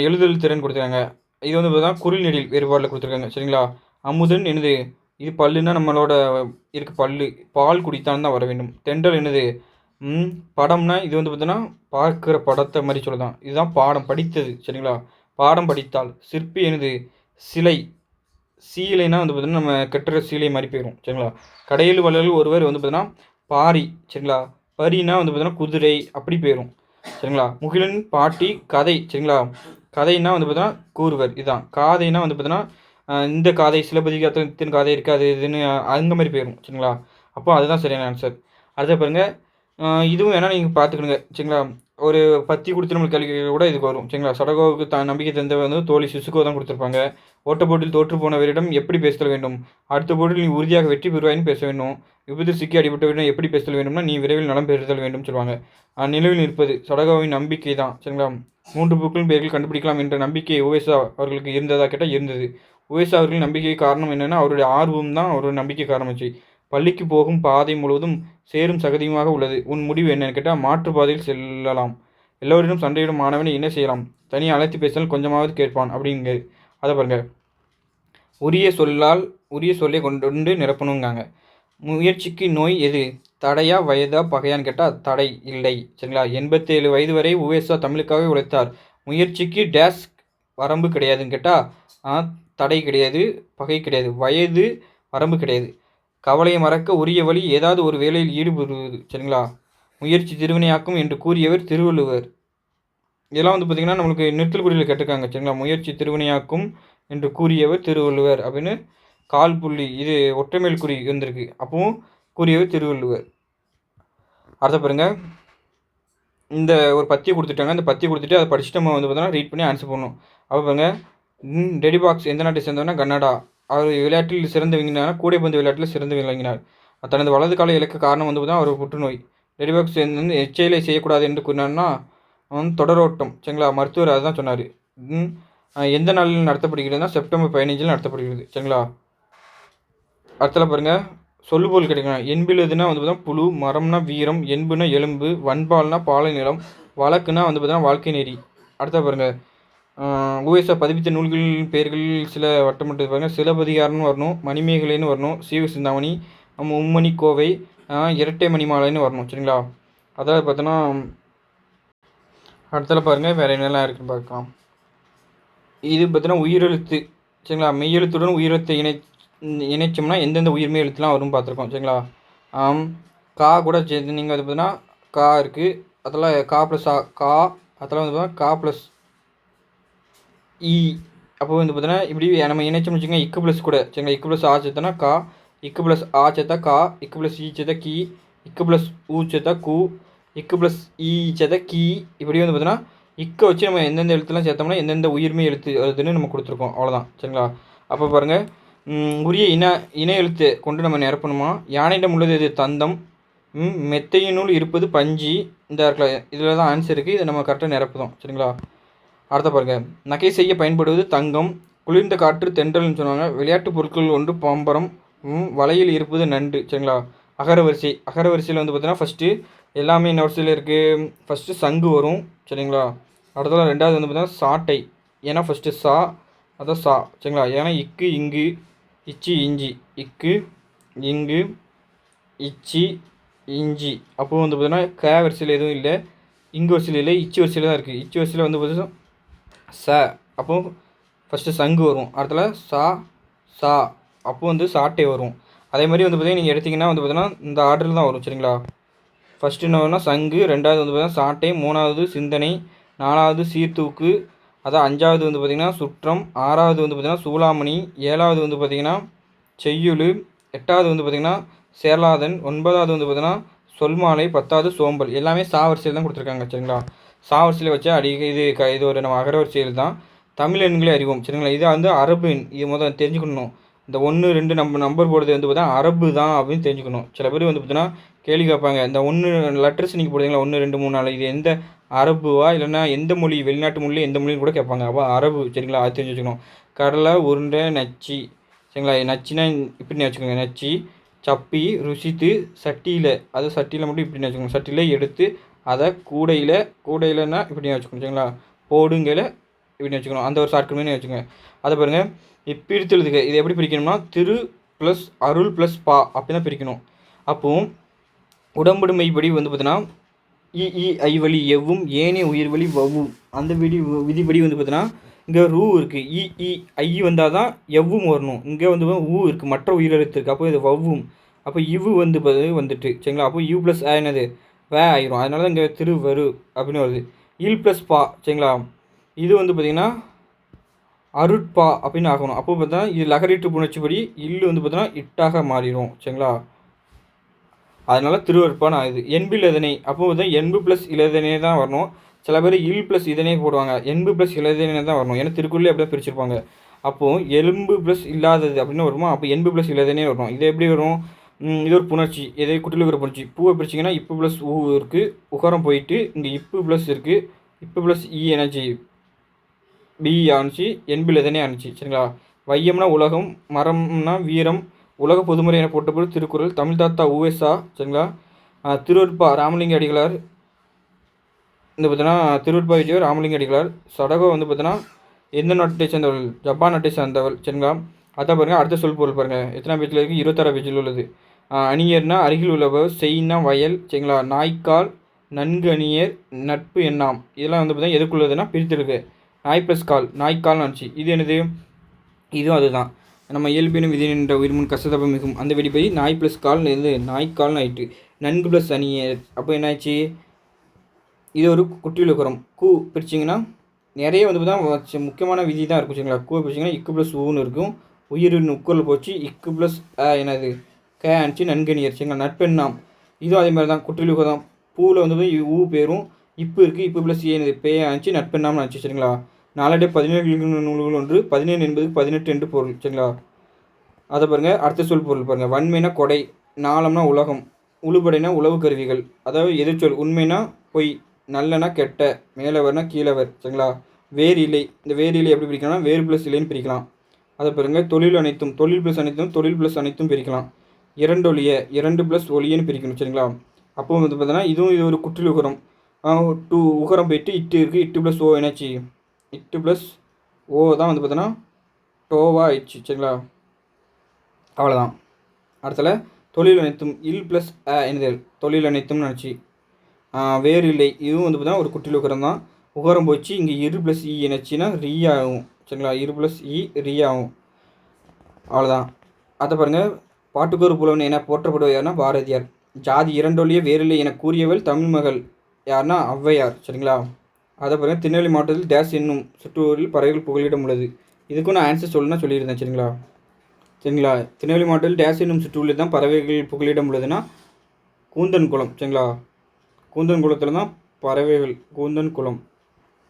எழுதல் திறன் கொடுத்துருக்காங்க. இது வந்து பார்த்தா குரில் நெடில் வேறுபாடில் கொடுத்துருக்காங்க சரிங்களா. அமுதன் என்னது இது பல்லுன்னா நம்மளோட இருக்க பல்லு பால் குடித்தான் தான் வர வேண்டும். தென்றல் என்னது படம்னா இது வந்து பார்த்தோன்னா பார்க்குற படத்தை மாதிரி சொல்லலாம். இதுதான் பாடம் படித்தது சரிங்களா. பாடம் படித்தால். சிற்பி என்னது சிலை சீலைனா வந்து பார்த்தீங்கன்னா நம்ம கட்டுற சீலை மாதிரி போயிடும் சரிங்களா. கடையில் வள்ளல் ஒருவர் வந்து பார்த்தீங்கன்னா பாரி சரிங்களா. பரினா வந்து பார்த்தீங்கன்னா குதிரை அப்படி போயிடும் சரிங்களா. முகிலன் பாட்டி கதை சரிங்களா. கதைன்னா வந்து பார்த்தீங்கன்னா கூறுவர். இதுதான் காதைனா வந்து பார்த்தீங்கன்னா இந்த காதை சிலப்பதிகாரத்தின் காதை இருக்காது இதுன்னு அந்த மாதிரி போயிடும் சரிங்களா. அப்போ அதுதான் சரியான ஆன்சர். அடுத்த பாருங்கள் இதுவும் வேணால் நீங்கள் பார்த்துக்கணுங்க சரிங்களா. ஒரு பத்தி கொடுத்து நம்மளுக்கு கல்வி கூட இதுக்கு வரும் சரிங்களா. சடகோவுக்கு நம்பிக்கை தந்த வந்து தோழி சிசுக்கோ தான் கொடுத்துருப்பாங்க. ஓட்ட போட்டியில் தோற்று போனவரிடம் எப்படி பேசல் வேண்டும், அடுத்த போட்டியில் நீ உறுதியாக வெற்றி பெறுவாயின்னு பேச வேண்டும். விபத்தில் சிக்கி அடிபட்டவரிடம் எப்படி பேசல் வேண்டும்னா நீ விரைவில் நலம் பெறுதல் வேண்டும் சொல்லுவாங்க. நிலவில் நிற்பது சடகோவின் நம்பிக்கை தான் சரிங்களா. 3 பூக்களின் பெயர்கள் கண்டுபிடிக்கலாம் என்ற நம்பிக்கை உவேசா அவர்களுக்கு இருந்ததா கேட்டால் இருந்தது. உவேசா அவர்களின் நம்பிக்கை காரணம் என்னென்னா அவருடைய ஆர்வம் தான் அவருடைய நம்பிக்கை காரணமாச்சு. பள்ளிக்கு போகும் பாதை முழுவதும் சேரும் சகதியுமாக உள்ளது. உன் முடிவு என்னன்னு கேட்டால் மாற்று பாதையில் செல்லலாம். எல்லோரிடம் சண்டையிடும் மாணவனை என்ன செய்யலாம், தனியாக அழைத்து பேசினால் கொஞ்சமாவது கேட்பான் அப்படிங்க. அதை பாருங்கள். உரிய சொல்லை கொண்டு நிரப்பணுங்காங்க. முயற்சிக்கு நோய் எது, தடையா வயதா பகையான்னு கேட்டால் தடை இல்லை சரிங்களா. 87 வயது வரை உவேசா தமிழுக்காகவே உழைத்தார். முயற்சிக்கு டேஸ் வரம்பு கிடையாதுன்னு கேட்டால் தடை கிடையாது பகை கிடையாது வயது வரம்பு கிடையாது. கவலையை மறக்க உரிய வழி ஏதாவது ஒரு வேலையில் ஈடுபடுவது சரிங்களா. முயற்சி திருவினையாக்கும் என்று கூறியவர் திருவள்ளுவர். இதெல்லாம் வந்து பார்த்திங்கன்னா நம்மளுக்கு நிறுத்தல் குறியில் கேட்டிருக்காங்க சரிங்களா. முயற்சி திருவினையாக்கும் என்று கூறியவர் திருவள்ளுவர் அப்படின்னு கால் புள்ளி இது ஒற்றைமேல் குறி வந்திருக்கு. அப்பவும் கூறியவர் திருவள்ளுவர். அடுத்த பாருங்கள் இந்த ஒரு பத்தியை கொடுத்துட்டாங்க. அந்த பத்தியை கொடுத்துட்டு அதை படிச்சுட்டு நம்ம வந்து பார்த்தோன்னா ரீட் பண்ணி ஆன்சர் பண்ணணும். அப்போ பாருங்கள் டெடி பாக்ஸ் எந்த நாட்டை சேர்ந்தவனா கன்னடா. அவர் விளையாட்டில் சிறந்து விளங்கினார். கூடைப்பந்து விளையாட்டில் சிறந்து விளங்கினார். தனது வலது கால இலக்கு காரணம் வந்து பார்த்தா அவர் புற்றுநோய். டெடி பாக்ஸ் வந்து எச்செயலை செய்யக்கூடாது என்று கூறினார்னா தொடரோட்டம் சரிங்களா. மருத்துவர் அதுதான் சொன்னார். எந்த நாளில் நடத்தப்படுகிறதுனா செப்டம்பர் 15 நடத்தப்படுகிறது சரிங்களா. அடுத்தல பாருங்கள் சொல்லுபோல் கிடைக்கும். என்பிலுதுனா வந்து பார்த்தா புழு, மரம்னா வீரம், என்புனா எலும்பு, வன்பால்னா பாலை நிலம், வழக்குனா வந்து பார்த்தா வாழ்க்கை நெறி. அடுத்த பாருங்கள் உவேசா பதிப்பித்த நூல்களின் பெயர்கள் சில வட்டமிட்டு பாருங்கள். சிலப்பதிகாரம்னு வரணும், மணிமேகலைன்னு வரணும், சீவ சிந்தாமணி, மும்மணி கோவை, இரட்டை மணிமாலைன்னு வரணும் சரிங்களா. அதாவது பார்த்தோன்னா அடுத்தல பாருங்கள் வேறு என்னெல்லாம் இருக்குதுன்னு பார்க்கலாம். இது பார்த்தீங்கன்னா உயிரெழுத்து சரிங்களா. மெய்யெழுத்துடன் உயிரெழுத்தை இணைச்சோம்னா எந்தெந்த உயிர்மெய் எழுத்துலாம் வரும்னு பார்த்துருக்கோம் சரிங்களா. கா கூட சேர்த்து நீங்கள் வந்து பார்த்தீங்கன்னா கா இருக்குது, அதில் கா ப்ளஸ் கா, அதில் வந்து பார்த்தீங்கன்னா கா ப்ளஸ் இ அப்போ வந்து பார்த்தீங்கன்னா இப்படி நம்ம இணைச்சோம்னு வச்சுக்கோங்க இக்கு ப்ளஸ் கூட சரிங்களா. இக்கு ப்ளஸ் ஆ சேர்த்தனா கா, இக்கு ப்ளஸ் ஆ சேர்த்தா கா, இக்கு ப்ளஸ் ஈ சேர்த்தா கி, இக்கு ப்ளஸ் ஊ சேர்த்தா கு, இக்கு ப்ளஸ் ஈ சேர்த்தா கி. இப்படி வந்து பார்த்தீங்கன்னா இக்கை வச்சு நம்ம எந்தெந்த எழுத்துலாம் சேர்த்தோம்னா எந்தெந்த உயிர்மை எழுத்து அதுன்னு நம்ம கொடுத்துருக்கோம் அவ்வளோதான் சரிங்களா. அப்போ பாருங்கள் உரிய இன எழுத்து கொண்டு நம்ம நிரப்பணுமா. யானையிடம் உள்ளது எது தந்தம், மெத்தையினுள் இருப்பது பஞ்சு. இந்த இருக்கல இதில் தான் ஆன்சர் இருக்குது. இதை நம்ம கரெக்டாக நிரப்புதோம் சரிங்களா. அடுத்த பாருங்க நகை செய்ய பயன்படுவது தங்கம், குளிர்ந்த காற்று தென்றல்னு சொன்னாங்க. விளையாட்டு பொருட்கள் ஒன்று பம்பரம், வலையில் இருப்பது நண்டு சரிங்களா. அகரவரிசை அகரவரிசையில் வந்து பார்த்தீங்கன்னா ஃபஸ்ட்டு எல்லாமே என்ன வரிசையில் இருக்குது. ஃபஸ்ட்டு சங்கு வரும் சரிங்களா. அடுத்தது ரெண்டாவது வந்து பார்த்தீங்கன்னா சாட்டை, ஏன்னா ஃபஸ்ட்டு சா அதான் சா சரிங்களா. ஏன்னா இக்கு இங்கு, இச்சி இஞ்சி, இக்கு இங்கு இச்சி இஞ்சி. அப்போது வந்து பார்த்தீங்கன்னா க வரிசையில் எதுவும் இல்லை, இங்கு வரிசையில் இல்லை, இச்சி வரிசையில் தான் இருக்குது. இச்சி வரிசையில் வந்து பார்த்தீங்கன்னா ச, அப்போது ஃபஸ்ட்டு சங்கு வரும். அடுத்தல சா சா, அப்போது வந்து சாட்டை வரும். அதே மாதிரி வந்து பார்த்தீங்கன்னா நீங்கள் எடுத்திங்கன்னா வந்து பார்த்தீங்கன்னா இந்த ஆர்டரில் தான் வரும் சரிங்களா. ஃபஸ்ட்டு என்ன வரும்னா சங்கு, ரெண்டாவது வந்து பார்த்தீங்கன்னா சாட்டை, மூணாவது சிந்தனை, நாலாவது சீர்தூக்கு, அதான் அஞ்சாவது வந்து பார்த்திங்கன்னா சுற்றம், ஆறாவது வந்து பார்த்திங்கன்னா சூளாமணி, ஏழாவது வந்து பார்த்திங்கன்னா செய்யுள், எட்டாவது வந்து பார்த்திங்கன்னா சேரலாதன், ஒன்பதாவது வந்து பார்த்திங்கன்னா சொல்மாலை, பத்தாவது சோம்பல். எல்லாமே சாவரிசையில் தான் கொடுத்துருக்காங்க சரிங்களா. சாவரிசையில் வச்சா இது ஒரு நம்ம அகரவரிசையில் தான். தமிழ் எண்களை அறிவோம் சரிங்களா. இது வந்து அரபு எண், இது முதல்ல தெரிஞ்சுக்கணும். இந்த 1 2 நம்பர் போடுறது வந்து பார்த்தா அரபு தான் அப்படின்னு தெரிஞ்சுக்கணும். சில பேர் வந்து பார்த்தீங்கன்னா கேள்வி கேட்பாங்க, இந்த 1 லெட்டர்ஸ் நீங்கள் போடுறீங்களா 1 2 3 4 இது எந்த அரபுவா இல்லைன்னா எந்த மொழி வெளிநாட்டு மொழி எந்த மொழின்னு கூட கேட்பாங்க. அப்போ அரபு சரிங்களா, அது தெரிஞ்சு வச்சுக்கணும். கடலை உருண்டை நச்சி சரிங்களா. நச்சினா இப்படி வச்சுக்கோங்க, நச்சி சப்பி ருசித்து சட்டியில், அது சட்டியில் மட்டும் இப்படி வச்சுக்கோங்க. சட்டியில் எடுத்து அதை கூடையிலன்னா இப்படி வச்சுக்கணும் சரிங்களா. போடுங்கையில் இப்படின்னு வச்சுக்கணும். அந்த ஒரு ஷார்ட்கட் வச்சுக்கோங்க. அதை பாருங்கள் பிரித்து எழுதுக. இது எப்படி பிரிக்கணும்னா திரு ப்ளஸ் அருள் ப்ளஸ் பா அப்படி தான் பிரிக்கணும். அப்போது உடம்புடைமைப்படி வந்து பார்த்தீங்கன்னா இ ஐ வழி எவ்வும் ஏனே உயிர் வழி வவ்வும் அந்த விதிப்படி வந்து பார்த்தீங்கன்னா இங்கே ரூ இருக்குது. ஐ வந்தால் தான் எவ்வும் வரணும். இங்கே வந்து ஊ இருக்குது, மற்ற உயிரெழுத்து இருக்குது. அப்போ இது வவ்வும். அப்போ இவ்வு வந்து வந்துட்டு சரிங்களா. அப்போ யூ ப்ளஸ் என்னது வே ஆயிரும். அதனால தான் இங்கே திருவரு அப்படின்னு வருது. இல் ப்ளஸ் பா சரிங்களா. இது வந்து பார்த்திங்கன்னா அருட்பா அப்படின்னு ஆகணும். அப்போ பார்த்தா இது லகரிட்டு புணர்ச்சிப்படி இல்லு வந்து பார்த்தோன்னா இட்டாக மாறிடும் சரிங்களா. அதனால் திருவருட்பான்னு ஆகுது. என்பில் இதனை அப்போ வந்து என்பு ப்ளஸ் இலதனே தான் வரணும். சில பேர் இல் ப்ளஸ் இதனே போடுவாங்க, என்பு ப்ளஸ் இலதனே தான் வரணும். ஏன்னா திருக்குறளே அப்படியே பிரிச்சிருப்பாங்க. அப்போது எலும்பு ப்ளஸ் இல்லாதது அப்படின்னு வருமா, அப்போ என்பு ப்ளஸ் இலதனே வரணும். இது எப்படி வரும், இது ஒரு புணர்ச்சி, எதை குட்டில் இருக்கிற புணர்ச்சி. பூவை பிரிச்சிங்கன்னா இப்பு ப்ளஸ் ஊ இருக்குது, உகரம் போயிட்டு இங்கே இப்பு ப்ளஸ் இருக்குது, இப்பு ப்ளஸ் இ எனர்ஜி பி ஆணுச்சு, என்பில் எதனே ஆணுச்சு சரிங்களா. வையம்னா உலகம், மரம்னா வீரம், உலக பொதுமுறை என போட்டபோது திருக்குறள், தமிழ் தாத்தா ஊஎஸ்ஆ சரிங்களா. திருவருட்பா ராமலிங்க அடிகளார், இந்த பார்த்தீங்கன்னா திருவருட்பா விஜயர் ராமலிங்க அடிகளார். சடகோ வந்து பார்த்தீங்கன்னா எந்த நாட்டை சேர்ந்தவர்கள், ஜப்பான் நாட்டை சேர்ந்தவள் சரிங்களா. அதான் பாருங்கள் அடுத்த சொல் பொருள் பாருங்கள் எத்தனை பேஜில் இருக்குது, 26 பேஜில் உள்ளது. அணியர்னா அருகில் உள்ளவர், செய்னா வயல் சரிங்களா. நாய்க்கால், நன்கு அணியர், நட்பு எண்ணாம். இதெல்லாம் வந்து பார்த்தீங்கன்னா எதுக்குள்ளதுன்னா பிரித்திருக்கு. நாய் ப்ளஸ் கால், நாய்க்கால்னு ஆச்சு. இது என்னது, இதுவும் அதுதான். நம்ம இயல்பினும் விதி நின்ற உயிர்முன் கசதப்ப மிகும் அந்த வெடிப்பை நாய் ப்ளஸ் கால்னு இருந்து நாய்க்கால்னு ஆயிட்டு. நன்கு ப்ளஸ் அணியர், அப்போ என்னாச்சு, இது ஒரு குற்றிலுக்கரம். கூ பிரிச்சிங்கன்னா நிறைய வந்து பார்த்தா முக்கியமான விதி தான் இருக்கும் சரிங்களா. கூ பிரிச்சிங்கன்னா இக்கு ப்ளஸ் ஊன்னு இருக்கும். உயிரின் உக்குரில் போச்சு, இக்கு ப்ளஸ் என்னது கே ஆனிச்சு நன்கணியர் சரிங்களா. நட்பெண்ணாம் இதுவும் அதே மாதிரி தான் குற்றிலுக்கரம். பூவில் வந்து ஊ பேரும் இப்பு இருக்குது, இப்பு ப்ளஸ் ஏனது பே ஆனிச்சு நட்பெண்ணாம்னு ஆச்சு சரிங்களா. நாளடைய 17 நூல்கள் ஒன்று, 17 என்பது 18 என்று பொருள் சரிங்களா. அதை பாருங்கள் அடுத்த சொல் பொருள் பாருங்கள். வன்மைனா கொடை, நாளம்னா உலகம், உழுபடைனா உழவு கருவிகள். அதாவது எதிர்ச்சொல், உண்மைனா பொய், நல்லனா கெட்ட, மேலவர்னா கீழவர் சரிங்களா. வேறு இல்லை, இந்த வேறு இல்லை எப்படி பிரிக்கலாம்னா வேறு ப்ளஸ் இல்லைன்னு பிரிக்கலாம். அதை பாருங்கள் தொழில் அனைத்தும், தொழில் ப்ளஸ் அனைத்தும், தொழில் ப்ளஸ் அனைத்தும் பிரிக்கலாம். இரண்டொழிய, 2 ப்ளஸ் ஒளியன்னு பிரிக்கணும் சரிங்களா. அப்போ வந்து பார்த்தீங்கன்னா இது ஒரு குற்றில் உகரம். உகரம் போயிட்டு இட்டு இருக்குது, இட்டு ப்ளஸ் ஓ என்னாச்சு, இட்டு ப்ளஸ் ஓ தான் வந்து பார்த்தோன்னா டோவா ஆயிடுச்சு சரிங்களா. அவ்வளோதான். அடுத்தல தொழில் அனைத்தும், இல் ப்ளஸ் என்னது தொழில் அனைத்தும்னு நினச்சி. வேறு இல்லை, இதுவும் வந்து பார்த்தா ஒரு குட்டில் உகரம் தான். உகரம் போச்சு, இங்கே இரு ப்ளஸ் இ என்னச்சுன்னா ரீ ஆகும் சரிங்களா. இரு ப்ளஸ் இ ரீ ஆகும். அவ்வளோதான். அதை பாருங்கள் பாட்டுக்கொரு புலவன் என போற்றப்படுவது யாருன்னா பாரதியார். ஜாதி இரண்டொழிய வேறில்லை என கூறியவள் தமிழ் மகள் யாருன்னா ஔவையார் சரிங்களா. அதை பாருங்கள் திருநெல்வேலி மாவட்டத்தில் டேஸ் என்னும் சுற்றூரில் பறவைகள் புகலிடம் உள்ளது. இதுக்கும் நான் ஆன்சர் சொல்லணும்னா சொல்லியிருந்தேன். சரிங்களா? சரிங்களா? திருநெல்வேலி மாவட்டத்தில் டேஸ் என்னும் சிற்றூரில் தான் பறவைகள் புகலிடம் உள்ளதுன்னா கூந்தன் குளம். சரிங்களா? கூந்தன் குளத்தில் தான் பறவைகள் கூந்தன் குளம்.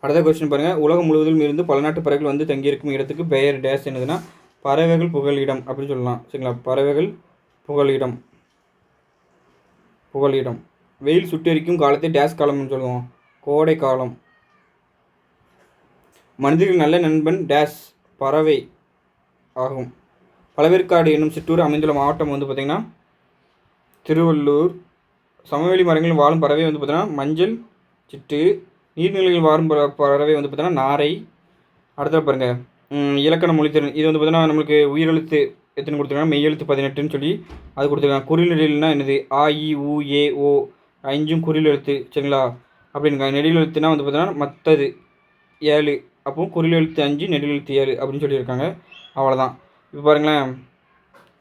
அடுத்த கொஸ்டின் பாருங்கள். உலகம் முழுவதும் இருந்து பல நாட்டு பறவைகள் வந்து தங்கியிருக்கும் இடத்துக்கு பெயர் டேஸ் என்னதுன்னா பறவைகள் புகலிடம் அப்படின்னு சொல்லலாம். சரிங்களா? பறவைகள் புகலிடம். புகலிடம். வெயில் சுட்டெரிக்கும் காலத்தை டேஸ் காலம்னு சொல்லுவோம். கோடை காலம். மனிதர்கள் நல்ல நண்பன் டேஸ் பறவை ஆகும். பழவேற்காடு என்னும் சிற்றூர் அமைந்துள்ள மாவட்டம் வந்து பார்த்திங்கன்னா திருவள்ளூர். சமவெளி மரங்களில் வாழும் பறவை வந்து பார்த்திங்கன்னா மஞ்சள் சிட்டு. நீர்நிலைகளில் வாழும் பறவை வந்து பார்த்திங்கன்னா நாரை. அடுத்த பாருங்கள் இலக்கண மொழித்திறன். இது வந்து பார்த்திங்கன்னா நம்மளுக்கு உயிரெழுத்து எத்தனை கொடுத்துருக்காங்க, மெய்யெழுத்து 18ன்னு சொல்லி அது கொடுத்துருக்காங்க. குறில் நெடில்னா என்னது, ஆ இ உ ஏ ஓ 5 குறில் எழுத்து. சரிங்களா? அப்படிங்க. நெடில் எழுத்துனா வந்து பார்த்திங்கன்னா மற்றது 7. அப்போது குறில் எழுத்து 5 நெடில் எழுத்து 7 அப்படின்னு சொல்லியிருக்காங்க. அவ்வளோதான். இப்போ பாருங்களேன்,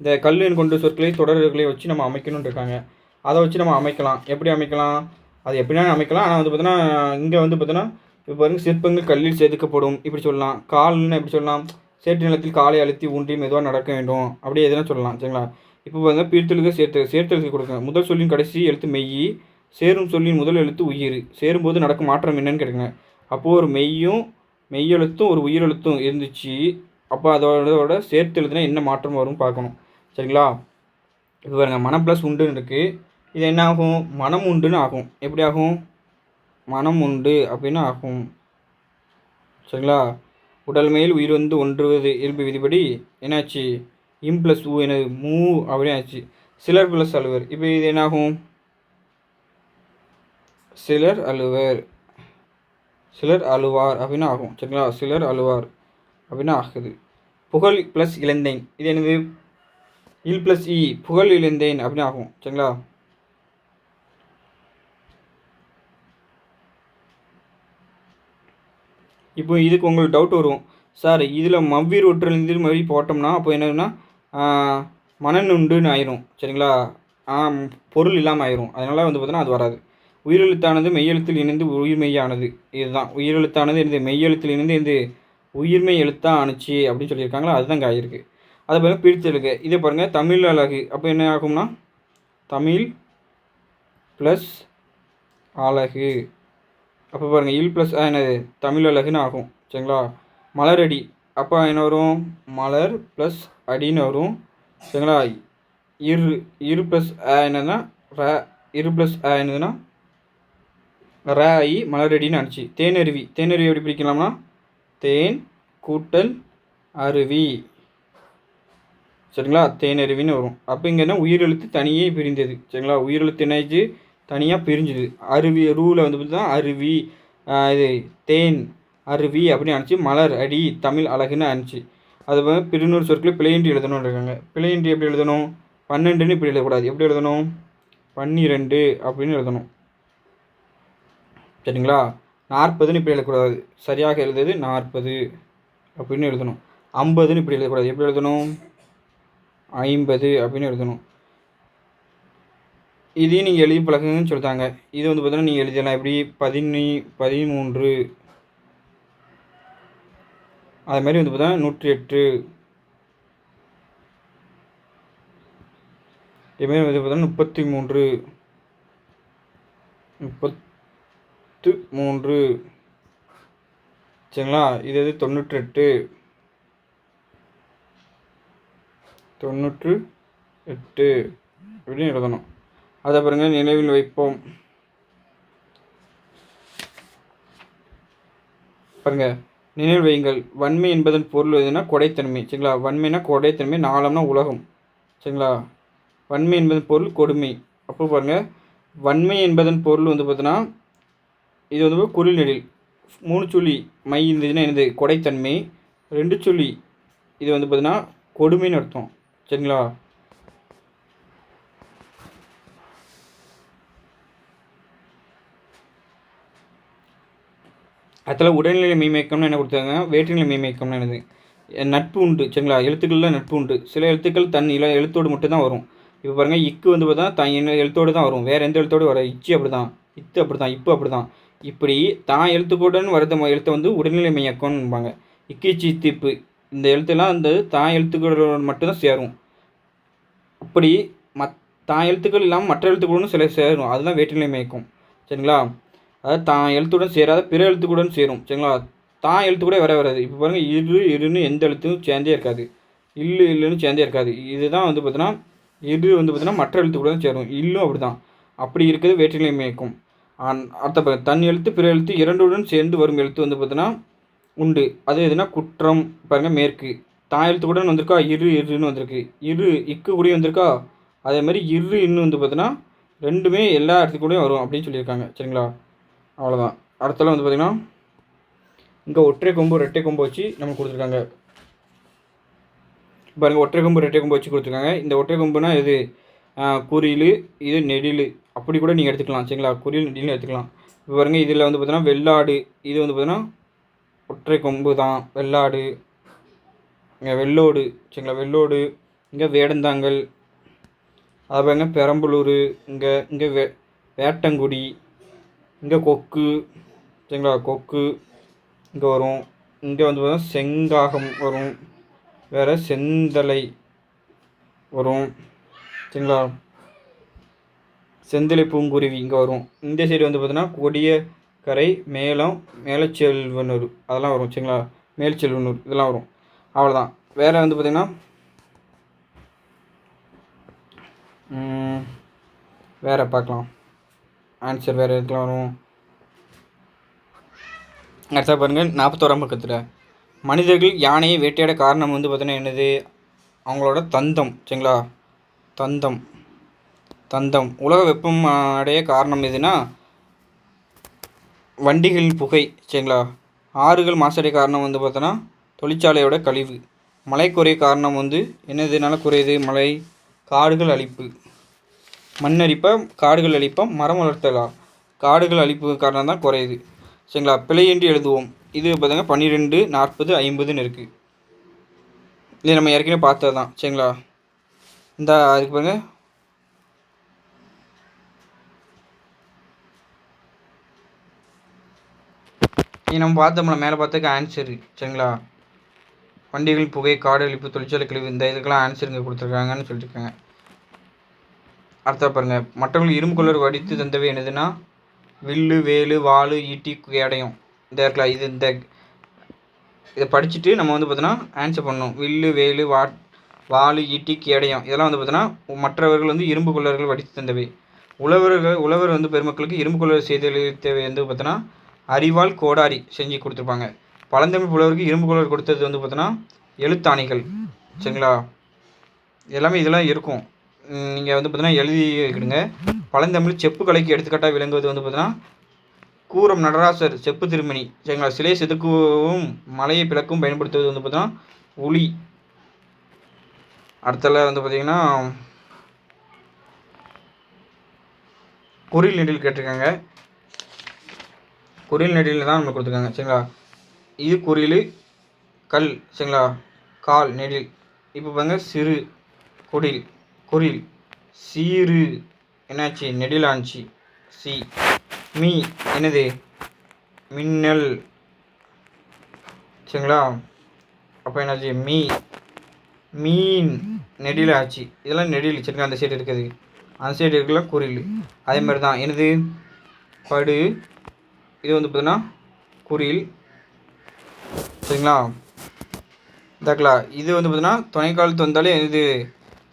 இந்த கல்லுன்னு கொண்டு சொற்களை தொடர்களை வச்சு நம்ம அமைக்கணும்னு இருக்காங்க. அதை வச்சு நம்ம அமைக்கலாம். எப்படி அமைக்கலாம், அது எப்படின்னா அமைக்கலாம். ஆனால் வந்து பார்த்தோன்னா இங்கே வந்து பார்த்தோன்னா இப்போ பாருங்கள், சிற்பங்கள் கல்லில் செதுக்கப்படும் இப்படி சொல்லலாம். கால்னு எப்படி சொல்லலாம், சேற்று நிலத்தில் காலை அழுத்தி ஊன்றி மெதுவாக நடக்க வேண்டும் அப்படி எதுனா சொல்லலாம். சரிங்களா? இப்போ பாருங்கள், பிரித்தெழுக சேர்த்தெழுத்து கொடுங்க. முதல் சொல்லின் கடைசி எழுத்து மெய், சேரும் சொல்லின் முதல் எழுத்து உயிர். சேரும்போது நடக்கும் மாற்றம் என்னன்னு கேட்குங்க. அப்போது ஒரு மெய்யெழுத்தும் ஒரு உயிரெழுத்தும் இருந்துச்சு. அப்போ அதோட சேர்த்து எழுதுனா என்ன மாற்றம் வரும்னு பார்க்கணும். சரிங்களா? இப்போ பாருங்கள், மனம் ப்ளஸ் உண்டுன்னு இருக்குது. இது என்ன ஆகும், மனம் உண்டுன்னு ஆகும். எப்படி ஆகும், மனம் உண்டு அப்படின்னு ஆகும். சரிங்களா? உடல் மேல் உயிர் வந்து ஒன்றுவது இயல்பு விதிப்படி என்னாச்சு, இம் ப்ளஸ் ஊ எனது மூ அப்படின்னு ஆச்சு. சிலர் ப்ளஸ் அலுவர். இப்போ இது என்னாகும், சிலர் அலுவர், சிலர் அழுவார் அப்படின்னு ஆகும். சரிங்களா? சிலர் அழுவார் அப்படின்னு ஆகுது. புகழ் ப்ளஸ் இழந்தேன். இது என்னது, இல் ப்ளஸ் இ புகழ் இழந்தேன் அப்படின்னு ஆகும். சரிங்களா? இப்போ இதுக்கு உங்களுக்கு டவுட் வரும், சார் இதில் மவ்வீர் ஒற்றெழுந்திர் மொழி போட்டோம்னா அப்போ என்னதுன்னா மனநுண்டுன்னு ஆயிரும். சரிங்களா? பொருள் இல்லாமல் ஆயிரும். அதனால் வந்து பார்த்தோன்னா அது வராது. உயிரெழுத்தானது மெய்யெழுத்தில் இணைந்து உயிர்மெய்யானது. இதுதான் உயிரெழுத்தானது இந்த மெய்யெழுத்தில் இணைந்து இந்த உயிர்மெய் எழுத்தாக ஆணுச்சு அப்படின்னு சொல்லியிருக்காங்களா, அதுதான் இங்கே ஆகிருக்கு. அதை பாருங்கள், பிரித்தெழுக. இதை பாருங்கள், தமிழ் அழகு. அப்போ என்ன ஆகும்னா தமிழ் ப்ளஸ் அழகு. அப்போ பாருங்கள், இல் ப்ளஸ் என்னது தமிழ் அழகுன்னு ஆகும். சரிங்களா? மலரடி. அப்போ என்ன வரும், மலர் ப்ளஸ் அடின்னு வரும். சரிங்களா? இரு ப்ளஸ் என்னதுன்னா இரு ப்ளஸ் என்னதுன்னா ஆகி மலரடின்னு ஆச்சு. தேனருவி. தேனருவி எப்படி பிரிக்கலாம்னா தேன் கூட்டல் அருவி. சரிங்களா? தேனருவின்னு வரும். அப்போ இங்கே என்ன உயிரெழுத்து தனியே பிரிந்தது. சரிங்களா? உயிரெழுத்து என்னாச்சு, தனியாக பிரிஞ்சுது. அருவி ரூவில் வந்து பார்த்தா அருவி, இது தேன் அருவி அப்படின்னு ஆனிச்சு. மலர் அடி தமிழ் அழகுன்னு ஆனிச்சு. அது வந்து பிரிநூறு சொற்களை பிழையின்றி எழுதணும்னு இருக்காங்க. பிழையின்றி எப்படி எழுதணும், 12ன்னு இப்படி எழுதக்கூடாது. எப்படி எழுதணும், 12 அப்படின்னு எழுதணும். சரிங்களா? 40ன்னு இப்படி எழுதக்கூடாது. சரியாக எழுதுது 40 அப்படின்னு எழுதணும். 50ன்னு இப்படி எழுதக்கூடாது. எப்படி எழுதணும், 50 அப்படின்னு எழுதணும். இதையும் நீங்கள் எழுதி பழகுங்கன்னு சொல்லிட்டாங்க. இது வந்து பார்த்தீங்கன்னா நீங்கள் எழுதிடலாம். எப்படி 13 அது மாதிரி வந்து பார்த்தீங்கன்னா 108 இதுமாரி வந்து பார்த்தீங்கன்னா 33 சரிங்களா? இது 98 அப்படின்னு எழுதணும். அதை பாருங்கள், நினைவில் வைப்போம். பாருங்கள், நினைவில் வையுங்கள். வன்மை என்பதன் பொருள் எதுனா கொடைத்தன்மை. சரிங்களா? வன்மைனா கொடைத்தன்மை, நாளம்னா உலகம். சரிங்களா? வன்மை என்பதன் பொருள் கொடுமை. அப்போ பாருங்கள், வன்மை என்பதன் பொருள் வந்து பார்த்தோன்னா இது வந்து குறில் நெடில். 3 சொல்லி மை இருந்ததுன்னா என்னது கொடைத்தன்மை. 2 சொல்லி இது வந்து பார்த்தீங்கன்னா கொடுமைன்னு அர்த்தம். சரிங்களா? அதில் உடல்நிலை மெய்மயக்கம்னு என்ன கொடுத்தாங்க, வேற்றுநிலை மெய்மயக்கம்னு என்னது, நட்பு உண்டு. சரிங்களா? எழுத்துக்களில் நட்பு உண்டு. சில எழுத்துக்கள் தன் எழுத்தோடு மட்டும்தான் வரும். இப்போ பாருங்கள், இக்கு வந்து பார்த்தா தன் எழுத்தோடு தான் வரும், வேறு எந்த எழுத்தோடு வர. இச்சி அப்படி தான், இத்து அப்படி தான், இப்போ அப்படி தான். இப்படி தான் எழுத்துக்கூடன் வரத எழுத்தை வந்து உடல்நிலை மெய்யக்கம்னுபாங்க. இக்கு இச்சி திப்பு இந்த எழுத்துலாம் வந்து தான் எழுத்துக்களோட மட்டும்தான் சேரும். அப்படி தான் எழுத்துக்கள் இல்லாமல் மற்ற எழுத்துக்களுடன் சில சேரும். அதுதான் வேற்றுநிலை இயக்கம். சரிங்களா? அதாவது தான் எழுத்துடன் சேராத பிற எழுத்துக்களுடன் சேரும். சரிங்களா? தான் எழுத்து கூட வராது. இப்போ பாருங்கள், இருன்னு எந்த எழுத்தும் சேர்ந்தே இருக்காது. இல்லுன்னு சேர்ந்தே இருக்காது. இதுதான் வந்து பார்த்தீங்கன்னா, வந்து பார்த்தீங்கன்னா மற்ற எழுத்துக்களுடன் சேரும். இல்லும் அப்படி தான். அப்படி இருக்கிறது வேற்றுநிலை இயக்கம். அடுத்த தன் எழுத்து பிற எழுத்து இரண்டுடன் சேர்ந்து வரும் எழுத்து வந்து பார்த்தீங்கன்னா உண்டு. அது எதுனா குற்றம். பாருங்கள், மேற்கு தான் எழுத்து கூட வந்திருக்கா, இருன்னு வந்திருக்கு. இக்கு கூடயும் வந்திருக்கா. அதே மாதிரி இன்னும் வந்து பார்த்தீங்கன்னா ரெண்டுமே எல்லா இடத்துக்கூடயும் வரும் அப்படின்னு சொல்லியிருக்காங்க. சரிங்களா? அவ்வளோதான். அடுத்தலாம் வந்து பார்த்திங்கன்னா இங்கே ஒற்றை கொம்பு ரெட்டை கொம்பு வச்சு நமக்கு கொடுத்துருக்காங்க. பாருங்கள், ஒற்றை கொம்பு ரெட்டை கொம்பு வச்சு கொடுத்துருக்காங்க. இந்த ஒற்றை கொம்புனா இது குறியில், இது நெடில், அப்படி கூட நீங்கள் எடுத்துக்கலாம். சரிங்களா? குறியில் நெடில்னு எடுத்துக்கலாம். இப்போ பாருங்கள், இதில் வந்து பார்த்தீங்கன்னா வெள்ளாடு, இது வந்து பார்த்தீங்கன்னா ஒற்றை கொம்பு தான். வெள்ளாடு, இங்கே வெள்ளோடு. சரிங்களா? வெள்ளோடு. இங்கே வேடந்தாங்கல். அது பாருங்க பெரம்பலூர். இங்கே வேட்டங்குடி. இங்கே கொக்கு. சரிங்களா? கொக்கு இங்கே வரும். இங்கே வந்து பார்த்தீங்கன்னா செங்காகம் வரும். வேறு செந்தலை வரும். சரிங்களா? செந்தலை பூங்குருவி இங்கே வரும். இந்த சைடு வந்து பார்த்தீங்கன்னா கொடிய கரை, மேலச்செல்வனூர் அதெல்லாம் வரும். சரிங்களா? மேல்செல்வனூர் இதெல்லாம் வரும். அவ்வளோதான். வேறு வந்து பார்த்திங்கன்னா வேறு பார்க்கலாம். ஆன்சர் வேறு எதுக்கெலாம் வரும். அடுத்தா பாருங்கள், 41ஆம் பக்கத்தில் மனிதர்கள் யானையை வேட்டையாட காரணம் வந்து பார்த்தீங்கன்னா என்னது? அவங்களோட தந்தம். சரிங்களா? தந்தம். உலக வெப்பம் அடைய காரணம் எதுனா வண்டிகளின் புகை. சரிங்களா? ஆறுகள் மாசடைய காரணம் வந்து பார்த்தோன்னா தொழிற்சாலையோட கழிவு. மழை குறைய காரணம் வந்து என்னதுனால குறையுது? மழை. காடுகள் அழிப்பு. மண்ணரிப்பை காடுகள் அழிப்போம். மரம் வளர்த்தலா காடுகள் அழிப்பு காரணம் தான் குறையுது. சரிங்களா? பிழையின்றி எழுதுவோம். இது பார்த்திங்க 12, 40, 50ன்னு இருக்குது. இது நம்ம ஏற்கனவே பார்த்தது தான். சரிங்களா? இந்த அதுக்கு பாருங்க, இது நம்ம பார்த்தோம்னா மேலே பார்த்ததுக்கு ஆன்சரு. சரிங்களா? வண்டிகள் புகை, காடு அழிப்பு, தொழிற்சாலை கழிவு, இந்த இதுக்கெல்லாம் ஆன்சர் இங்கே கொடுத்துருக்காங்கன்னு சொல்லியிருக்காங்க. அடுத்த பாருங்கள், மற்றவர்கள் இரும்பு கொள்ளர் வடித்து தந்தவை என்னதுன்னா வில்லு, வேலு, வாளு, ஈட்டி, கேடயம். இந்த இருக்கலாம். இதை படிச்சுட்டு நம்ம வந்து பார்த்தோன்னா ஆன்சர் பண்ணணும். வில்லு, வேலு, வாளு, ஈட்டி, கேடயம் இதெல்லாம் வந்து பார்த்தோன்னா மற்றவர்கள் வந்து இரும்பு கொள்ளர்கள் வடித்து தந்தவை. உழவர் வந்து பெருமக்களுக்கு இரும்பு கொள்ளர் செய்த தேவை வந்து பார்த்தோன்னா அறிவால் கோடாரி செஞ்சு கொடுத்துருப்பாங்க. பழந்தமிழ் புலவருக்கு இரும்பு கொள்ளர் கொடுத்தது வந்து பார்த்தோன்னா எழுத்தாணிகள். சரிங்களா? எல்லாமே இதெல்லாம் இருக்கும். நீங்கள் வந்து பார்த்தீங்கன்னா எழுதிக்கிடுங்க. பழந்தமிழ் செப்பு கலைக்கு எடுத்துக்காட்டாக விளங்குவது வந்து பார்த்தீங்கன்னா கூரம் நடராசர் செப்பு திருமணி. சரிங்களா? சிலை செதுக்கவும் மலையை பிளக்கவும் பயன்படுத்துவது வந்து பார்த்தீங்கன்னா உளி. அடுத்தல வந்து பார்த்திங்கன்னா குறில் நெடில் கேட்டிருக்காங்க. குறில் நெடில் தான் நம்ம கொடுத்துருக்காங்க. சரிங்களா? இது குறில் கல். சரிங்களா? கால் நெடில். இப்போ பாருங்க, சிறு குறில் சீரு என்னாச்சு? நெடிலான்ச்சு. சி. மீ என்னது? மின்னல். சரிங்களா? அப்போ என்னாச்சு? மீன் நெடில் ஆச்சு. இதெல்லாம் நெடில். சரிங்களா? அந்த சைடு இருக்குது, அந்த சைடு இருக்கலாம் குறில். அதே மாதிரி தான் என்னது? படு. இது வந்து பார்த்தீங்கன்னா குறில். சரிங்களா? இதாக்கலாம். இது வந்து பார்த்தீங்கன்னா துணைக்காலத்து வந்தாலே இது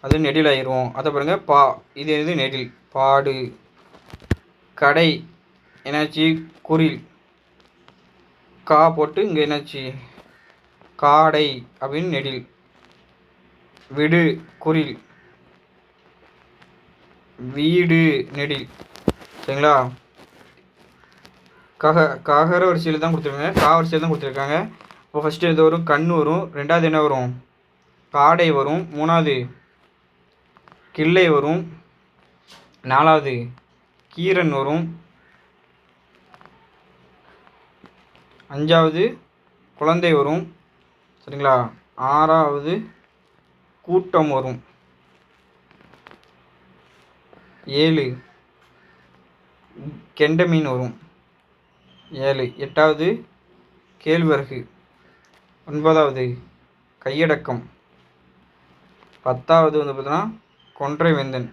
அது நெடில் ஆயிரும். அதை பாருங்கள், இது எது? நெடில். பாடு. கடை என்னாச்சு? குறில். கா போட்டு இங்கே என்னாச்சு? காடை அப்படின்னு நெடில். விடு குறில். வீடு நெடில். சரிங்களா? ககர வரிசையில் தான் கொடுத்துருக்காங்க. கா வரிசையில் தான் கொடுத்துருக்காங்க. இப்போ ஃபஸ்ட்டு எது வரும்? கண் வரும். ரெண்டாவது என்ன வரும்? காடை வரும். மூணாவது கிள்ளை வரும். நாலாவது கீரன் வரும். அஞ்சாவது குழந்தை வரும். சரிங்களா? ஆறாவது கூட்டம் வரும். 7 கெண்டை மீன் வரும். 7. 8வது கேழ்வரகு. 9வது கையடக்கம். 10வது வந்து பார்த்தீங்கன்னா கொன்றை வேந்தன்.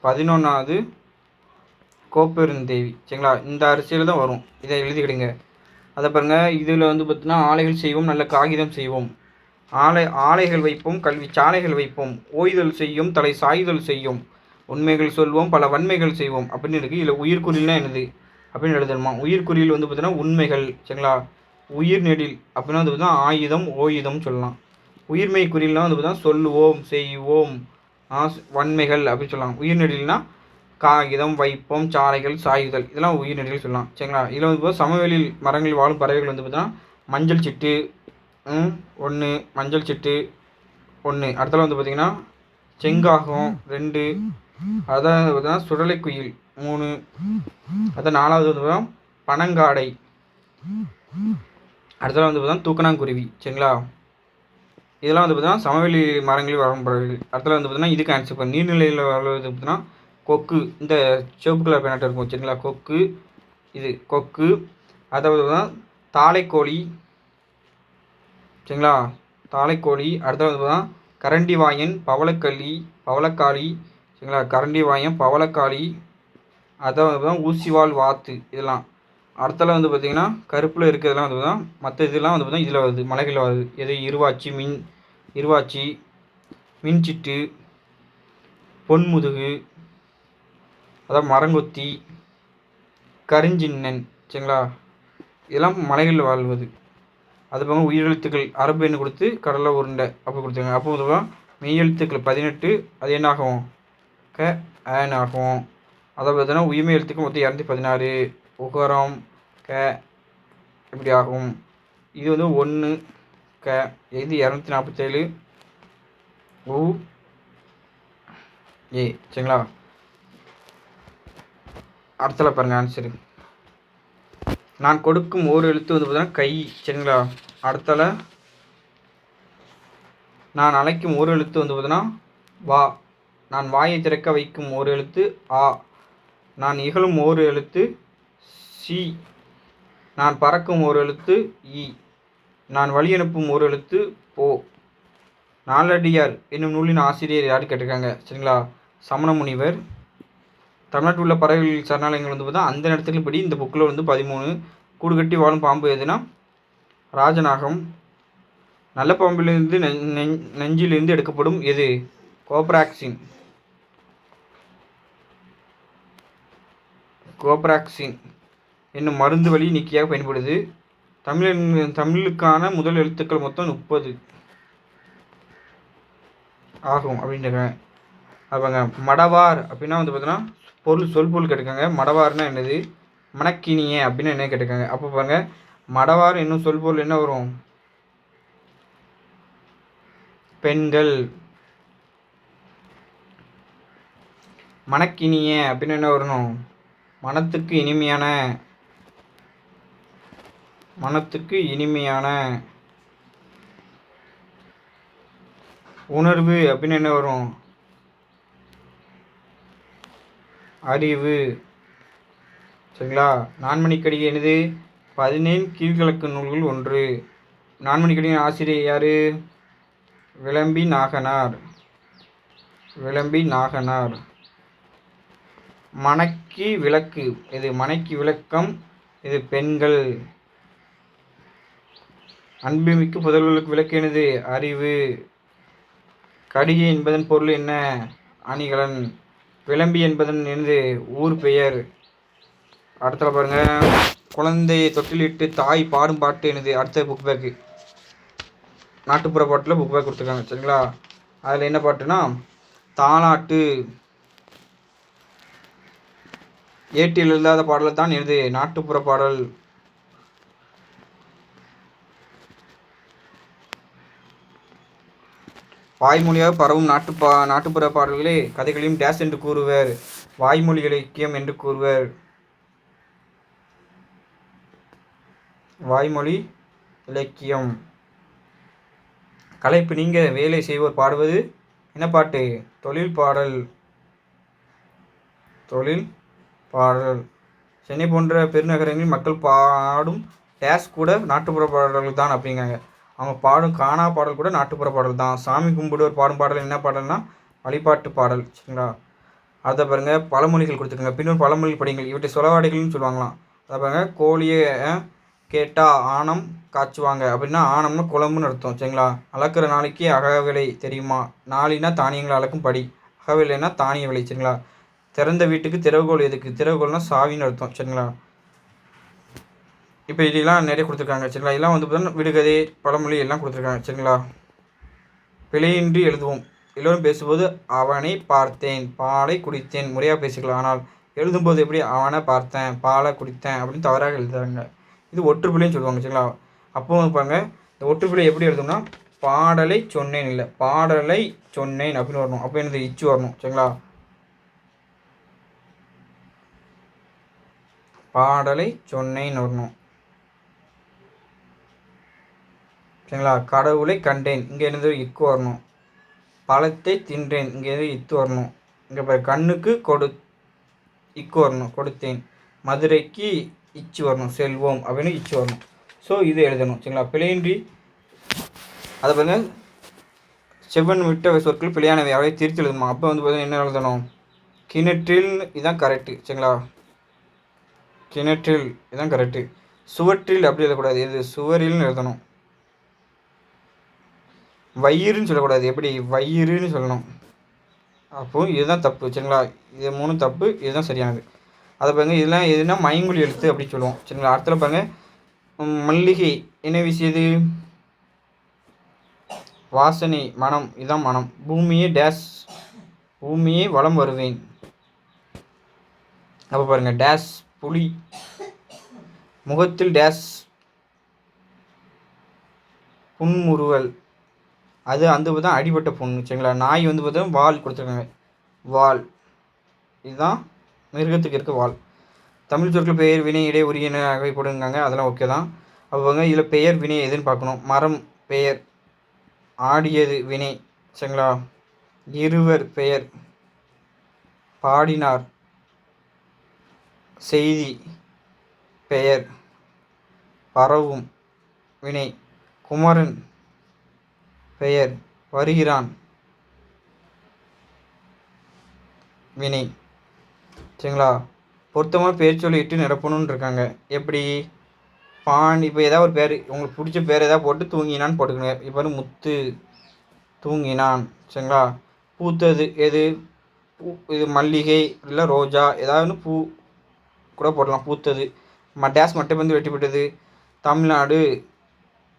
11வது கோப்பெருந்தேவி. சரிங்களா, இந்த அரிசியில் தான் வரும். இதை எழுதிக்கிடுங்க. அதை பாருங்கள். இதில் வந்து பார்த்தீங்கன்னா ஆலைகள் செய்வோம், நல்ல காகிதம் செய்வோம், ஆலைகள் வைப்போம், கல்வி சாலைகள் வைப்போம், ஓய்தல் செய்யும், தலை சாய்தல் செய்யும், உண்மைகள் சொல்வோம், பல வன்மைகள் செய்வோம் அப்படின்னு இருக்குது. இதில் உயிர்குறில்னா என்னது அப்படின்னு எழுதணுமா? உயிர்குறியில் வந்து பார்த்தீங்கன்னா உண்மைகள். சரிங்களா, உயிர் நெடில் அப்படின்னா வந்து பார்த்தீங்கன்னா ஆயுதம், ஓயுதம் சொல்லலாம். உயிர்மை குறில்னா வந்து பார்த்தீங்கன்னா சொல்லுவோம், செய்வோம், வன்மைகள் அப்படின்னு சொல்லலாம். உயிர் நெடில்னா காகிதம், வைப்போம், சாலைகள், சாயுதல், இதெல்லாம் உயிர் நெடில் சொல்லலாம். சரிங்களா, இதில் வந்து சமவெளியில் மரங்களில் வாழும் பறவைகள் வந்து பார்த்தீங்கன்னா மஞ்சள் சிட்டு 1, மஞ்சள் சிட்டு 1. அடுத்தது வந்து பார்த்திங்கன்னா செங்காகம் 2, அதான் வந்து பார்த்தீங்கன்னா சுடலை குயில் 3, அதான் 4வது வந்து பார்த்தீங்கன்னா பனங்காடை, அடுத்தது வந்து பார்த்தீங்கன்னா தூக்கணாங்குருவி. சரிங்களா, இதெல்லாம் வந்து பார்த்தீங்கன்னா சமவெளி மரங்களில் வரும் பறவைகள். அடுத்தது வந்து பார்த்தீங்கன்னா இதுக்கு ஆன்சர் பண்ண நீர்நிலையில் வாழ்வது பார்த்தீங்கன்னா கொக்கு. இந்த சிவப்பு கலர் பேனாட்டை இருக்கும். சரிங்களா, கொக்கு, இது கொக்கு. அதாவது தான் தாளைக்கோழி. சரிங்களா, தாளைக்கோழி. அடுத்தது வந்து பார்த்தீங்கன்னா கரண்டி வாயன், பவளக்காளி. சரிங்களா, கரண்டி வாயன், பவளக்காளி. அதான் வந்து பார்த்தீங்கன்னா ஊசிவால் வாத்து. இதெல்லாம் அடுத்தல வந்து பார்த்திங்கன்னா கருப்பில் இருக்கிறதுலாம் வந்து பார்த்தீங்கன்னா மற்ற இதெல்லாம் வந்து பார்த்தீங்கன்னா இதில் வருது, மலைகளில் வருது. எது? இருவாச்சி, மின்சிட்டு, பொன்முதுகு, அதாவது மரங்கொத்தி, கருஞ்சின்னன். சரிங்களா, இதெல்லாம் மலைகளில் வாழ்வது. அது போக உயிரெழுத்துக்கள் அரபு எண்ணு கொடுத்து கடலை உருண்டை அப்போ கொடுத்துருங்க. அப்போ வந்து மெய்யெழுத்துக்கள் 18, அது என்ன ஆகும்? ஆன் ஆகும். அதை பார்த்தீங்கன்னா உயிர்மை எழுத்துக்கள் மொத்தம் 216, உகரம் இப்படி ஆகும். இது வந்து 1 இது 247 சரிங்களா. அடுத்தல பாருங்கள் ஆன்சரு. நான் கொடுக்கும் ஒரு எழுத்து வந்து பார்த்தீங்கன்னா கை. சரிங்களா, அடுத்தல நான் அழைக்கும் ஒரு எழுத்து வந்து பார்த்தீங்கன்னா வா. நான் வாயை திறக்க வைக்கும் ஒரு எழுத்து ஆ. நான் இகழும் ஒரு எழுத்து சி. நான் பறக்கும் ஒரு எழுத்து இ. நான் வழி அனுப்பும் ஒரு எழுத்து போ. நாலடியார் என்னும் நூலின் ஆசிரியர் யார் கேட்டிருக்காங்க? சரிங்களா, சமண முனிவர். தமிழ்நாட்டில் உள்ள பறவைகள் சரணாலயங்கள் வந்து பார்த்தா அந்த இடத்துக்கு படி இந்த புக்கில் வந்து 13. கூடு கட்டி வாழும் பாம்பு எதுனா ராஜநாகம். நல்ல பாம்பிலிருந்து நெஞ்சிலிருந்து எடுக்கப்படும் எது? கோப்ராக்சின் என்னும் மருந்து வழி நீக்கியாக பயன்படுது. தமிழுக்கான முதல் எழுத்துக்கள் மொத்தம் 30 ஆகும் அப்படின்றாங்க. அவங்க மடவார் அப்படின்னா வந்து பார்த்தீங்கன்னா சொல் பொருள் கேட்டிருக்காங்க. மடவார்னா என்னது? மணக்கினிய அப்படின்னு என்ன கேட்டிருக்காங்க. அப்போ பாருங்க, மடவார் என்னும் சொல் பொருள் என்ன வரும்? பெண்கள். மணக்கினிய அப்படின்னு என்ன வரணும்? மனத்துக்கு இனிமையான. உணர்வு அப்படின்னு என்ன வரும்? அறிவு. சரிங்களா, நான்மணிக்கடிகை என்னது? 17 கீழ்கணக்கு நூல்கள் 1. நான்மணிக்கடிகையின் ஆசிரியர் யார்? விளம்பி நாகனார். மனைக்கு விளக்கு. இது மனைக்கு விளக்கம். இது பெண்கள். அன்புமிக்கு புதல்வர்களுக்கு விளக்கு என்னது? அறிவு. கடிகை என்பதன் பொருள் என்ன? அணிகலன். விளம்பி என்பதன் என்னது? ஊர் பெயர். அடுத்த பாருங்க, குழந்தையை தொட்டிலிட்டு தாய் பாடும் பாட்டு என்னது? அடுத்த புக் பேக்கு, நாட்டுப்புற பாட்டில் புக் பேக் கொடுத்துருக்காங்க. சரிங்களா, அதில் என்ன பாட்டுனா தாலாட்டு. ஏட்டில் இல்லாத பாடல் தான் எனது நாட்டுப்புற பாடல். வாய்மொழியாக பரவும் நாட்டுப்புற பாடல்களே கதைகளையும் டேஸ் என்று கூறுவர். வாய்மொழி இலக்கியம் என்று கூறுவர். வாய்மொழி இலக்கியம். களைப்பு நீங்க வேலை செய்வோர் பாடுவது என்ன பாட்டு? தொழில் பாடல். சென்னை போன்ற பெருநகரங்களில் மக்கள் பாடும் டேஸ் கூட நாட்டுப்புற பாடல்கள் தான் அப்படிங்காங்க. அவங்க பாடும் காணா பாடல் கூட நாட்டுப்புற பாடல் தான். சாமி கும்பிடுவோர் பாடும் பாடல் என்ன பாடல்னா வழிபாட்டு பாடல். சரிங்களா? அதை பாருங்கள், பழமொழிகள் கொடுத்துருங்க. பின்னர் பழமொழி படிங்கள். இவற்றை சொலவாடைகள்னு சொல்லுவாங்களாம். அதை பாருங்கள், கோழியை கேட்டால் ஆணம் காய்ச்சுவாங்க அப்படின்னா ஆணம்னா குழம்புன்னு அர்த்தம். சரிங்களா? அளக்கிற நாளைக்கு அகவிலை தெரியுமா? நாளினா தானியங்களை அளக்கும் படி, அகவிலைனா தானிய விலை. சரிங்களா? திறந்த வீட்டுக்கு திறவுகோல் எதுக்கு? திறவுகோல்னா சாவின்னு அர்த்தம். சரிங்களா? இப்போ இதெல்லாம் நிறைய கொடுத்துருக்காங்க. சரிங்களா? இதெல்லாம் வந்து பார்த்தீங்கன்னா விடுகதை, பழமொழி எல்லாம் கொடுத்துருக்காங்க. சரிங்களா? பிழையின்றி எழுதுவோம். எல்லோரும் பேசும்போது அவனை பார்த்தேன், பாலை குடித்தேன் முறையாக பேசிக்கலாம். ஆனால் எழுதும்போது எப்படி அவனை பார்த்தேன், பாலை குடித்தேன் அப்படின்னு தவறாக எழுதுறாங்க. இது ஒற்றுப்பிழைன்னு சொல்லுவாங்க. சரிங்களா? அப்போ பாருங்க, இந்த ஒற்றுப்பிழை எப்படி எழுதும்னா பாடலை சொன்னேன் இல்லை, பாடலை சொன்னேன் அப்படின்னு வரணும். அப்போ எனக்கு இச்சு வரணும். சரிங்களா? பாடலை சொன்னேன்னு வரணும். சரிங்களா? கடவுளை கண்டேன், இங்கே இருந்து இக்கு வரணும். பழத்தை தின்றேன், இங்கே இத்து வரணும். இங்கே பாரு, கண்ணுக்கு இக்கு வரணும், கொடுத்தேன். மதுரைக்கு இச்சு வரணும், செல்வோம் அப்படின்னு இச்சு வரணும். ஸோ இது எழுதணும். சரிங்களா? பிழையின்றி அதை பாருங்க, செவ்வன் விட்ட சொற்கள் பிழையானவை அவை திருத்தி எழுதணுமா. அப்போ வந்து பார்த்தீங்கன்னா என்ன எழுதணும்? கிணற்றில் இதுதான் கரெக்டு. சரிங்களா? கிணற்றில் இதுதான் கரெக்டு. சுவற்றில் அப்படி எழுதக்கூடாது, இது சுவரில்னு எழுதணும். வயிறுன்னு சொல்லக்கூடாது, எப்படி வயிறுன்னு சொல்லணும். அப்போது இதுதான் தப்பு. சரிங்களா? இது 3 தப்பு, இதுதான் சரியானது. அதை பாருங்கள், இதெல்லாம் எதுனா மயங்கொலி எழுத்து அப்படின்னு சொல்லுவோம். சரிங்களா? அடுத்த பாருங்கள், மல்லிகை என்ன வீசியது? வாசனை, மனம், இதுதான் மனம். பூமியே டேஷ், பூமியே வலம் வருவேன். அப்போ பாருங்கள், டேஷ் புலி, முகத்தில் டேஷ் புன்முறுவல், அது அந்த தான் அடிபட்ட புண்ணு. சரிங்களா? நாய் வந்து பார்த்தா வால் கொடுத்துருக்காங்க, வால், இதுதான் மிருகத்துக்கு இருக்க வால். தமிழ் சொற்கள் பெயர் வினை இடை உரியன வகைப்படுங்காங்க, அதெல்லாம் ஓகே தான். அப்போங்க இதில் பெயர் வினை எதுன்னு பார்க்கணும். மரம் பெயர், ஆடியது வினை. சரிங்களா? இருவர் பெயர், பாடினார் செய்தி பெயர், பரவும் வினை, குமரன் பெயர், வருகிறான் வினை. சரிங்களா? பொருத்தமாக பேர் சொல்லி இட்டு நிரப்பணும்னு இருக்காங்க. எப்படி இப்போ ஏதாவது ஒரு பேர் உங்களுக்கு பிடிச்ச பேர் ஏதாவது போட்டு தூங்கினான்னு போட்டுக்கோங்க. இப்போ முத்து, தூங்கினான். சரிங்களா? பூத்தது எது? இது மல்லிகை இல்லை ரோஜா, ஏதாவது பூ கூட போடலாம். பூத்தது. டேஸ் மட்டைப்பந்து வெட்டிப்பட்டது. தமிழ்நாடு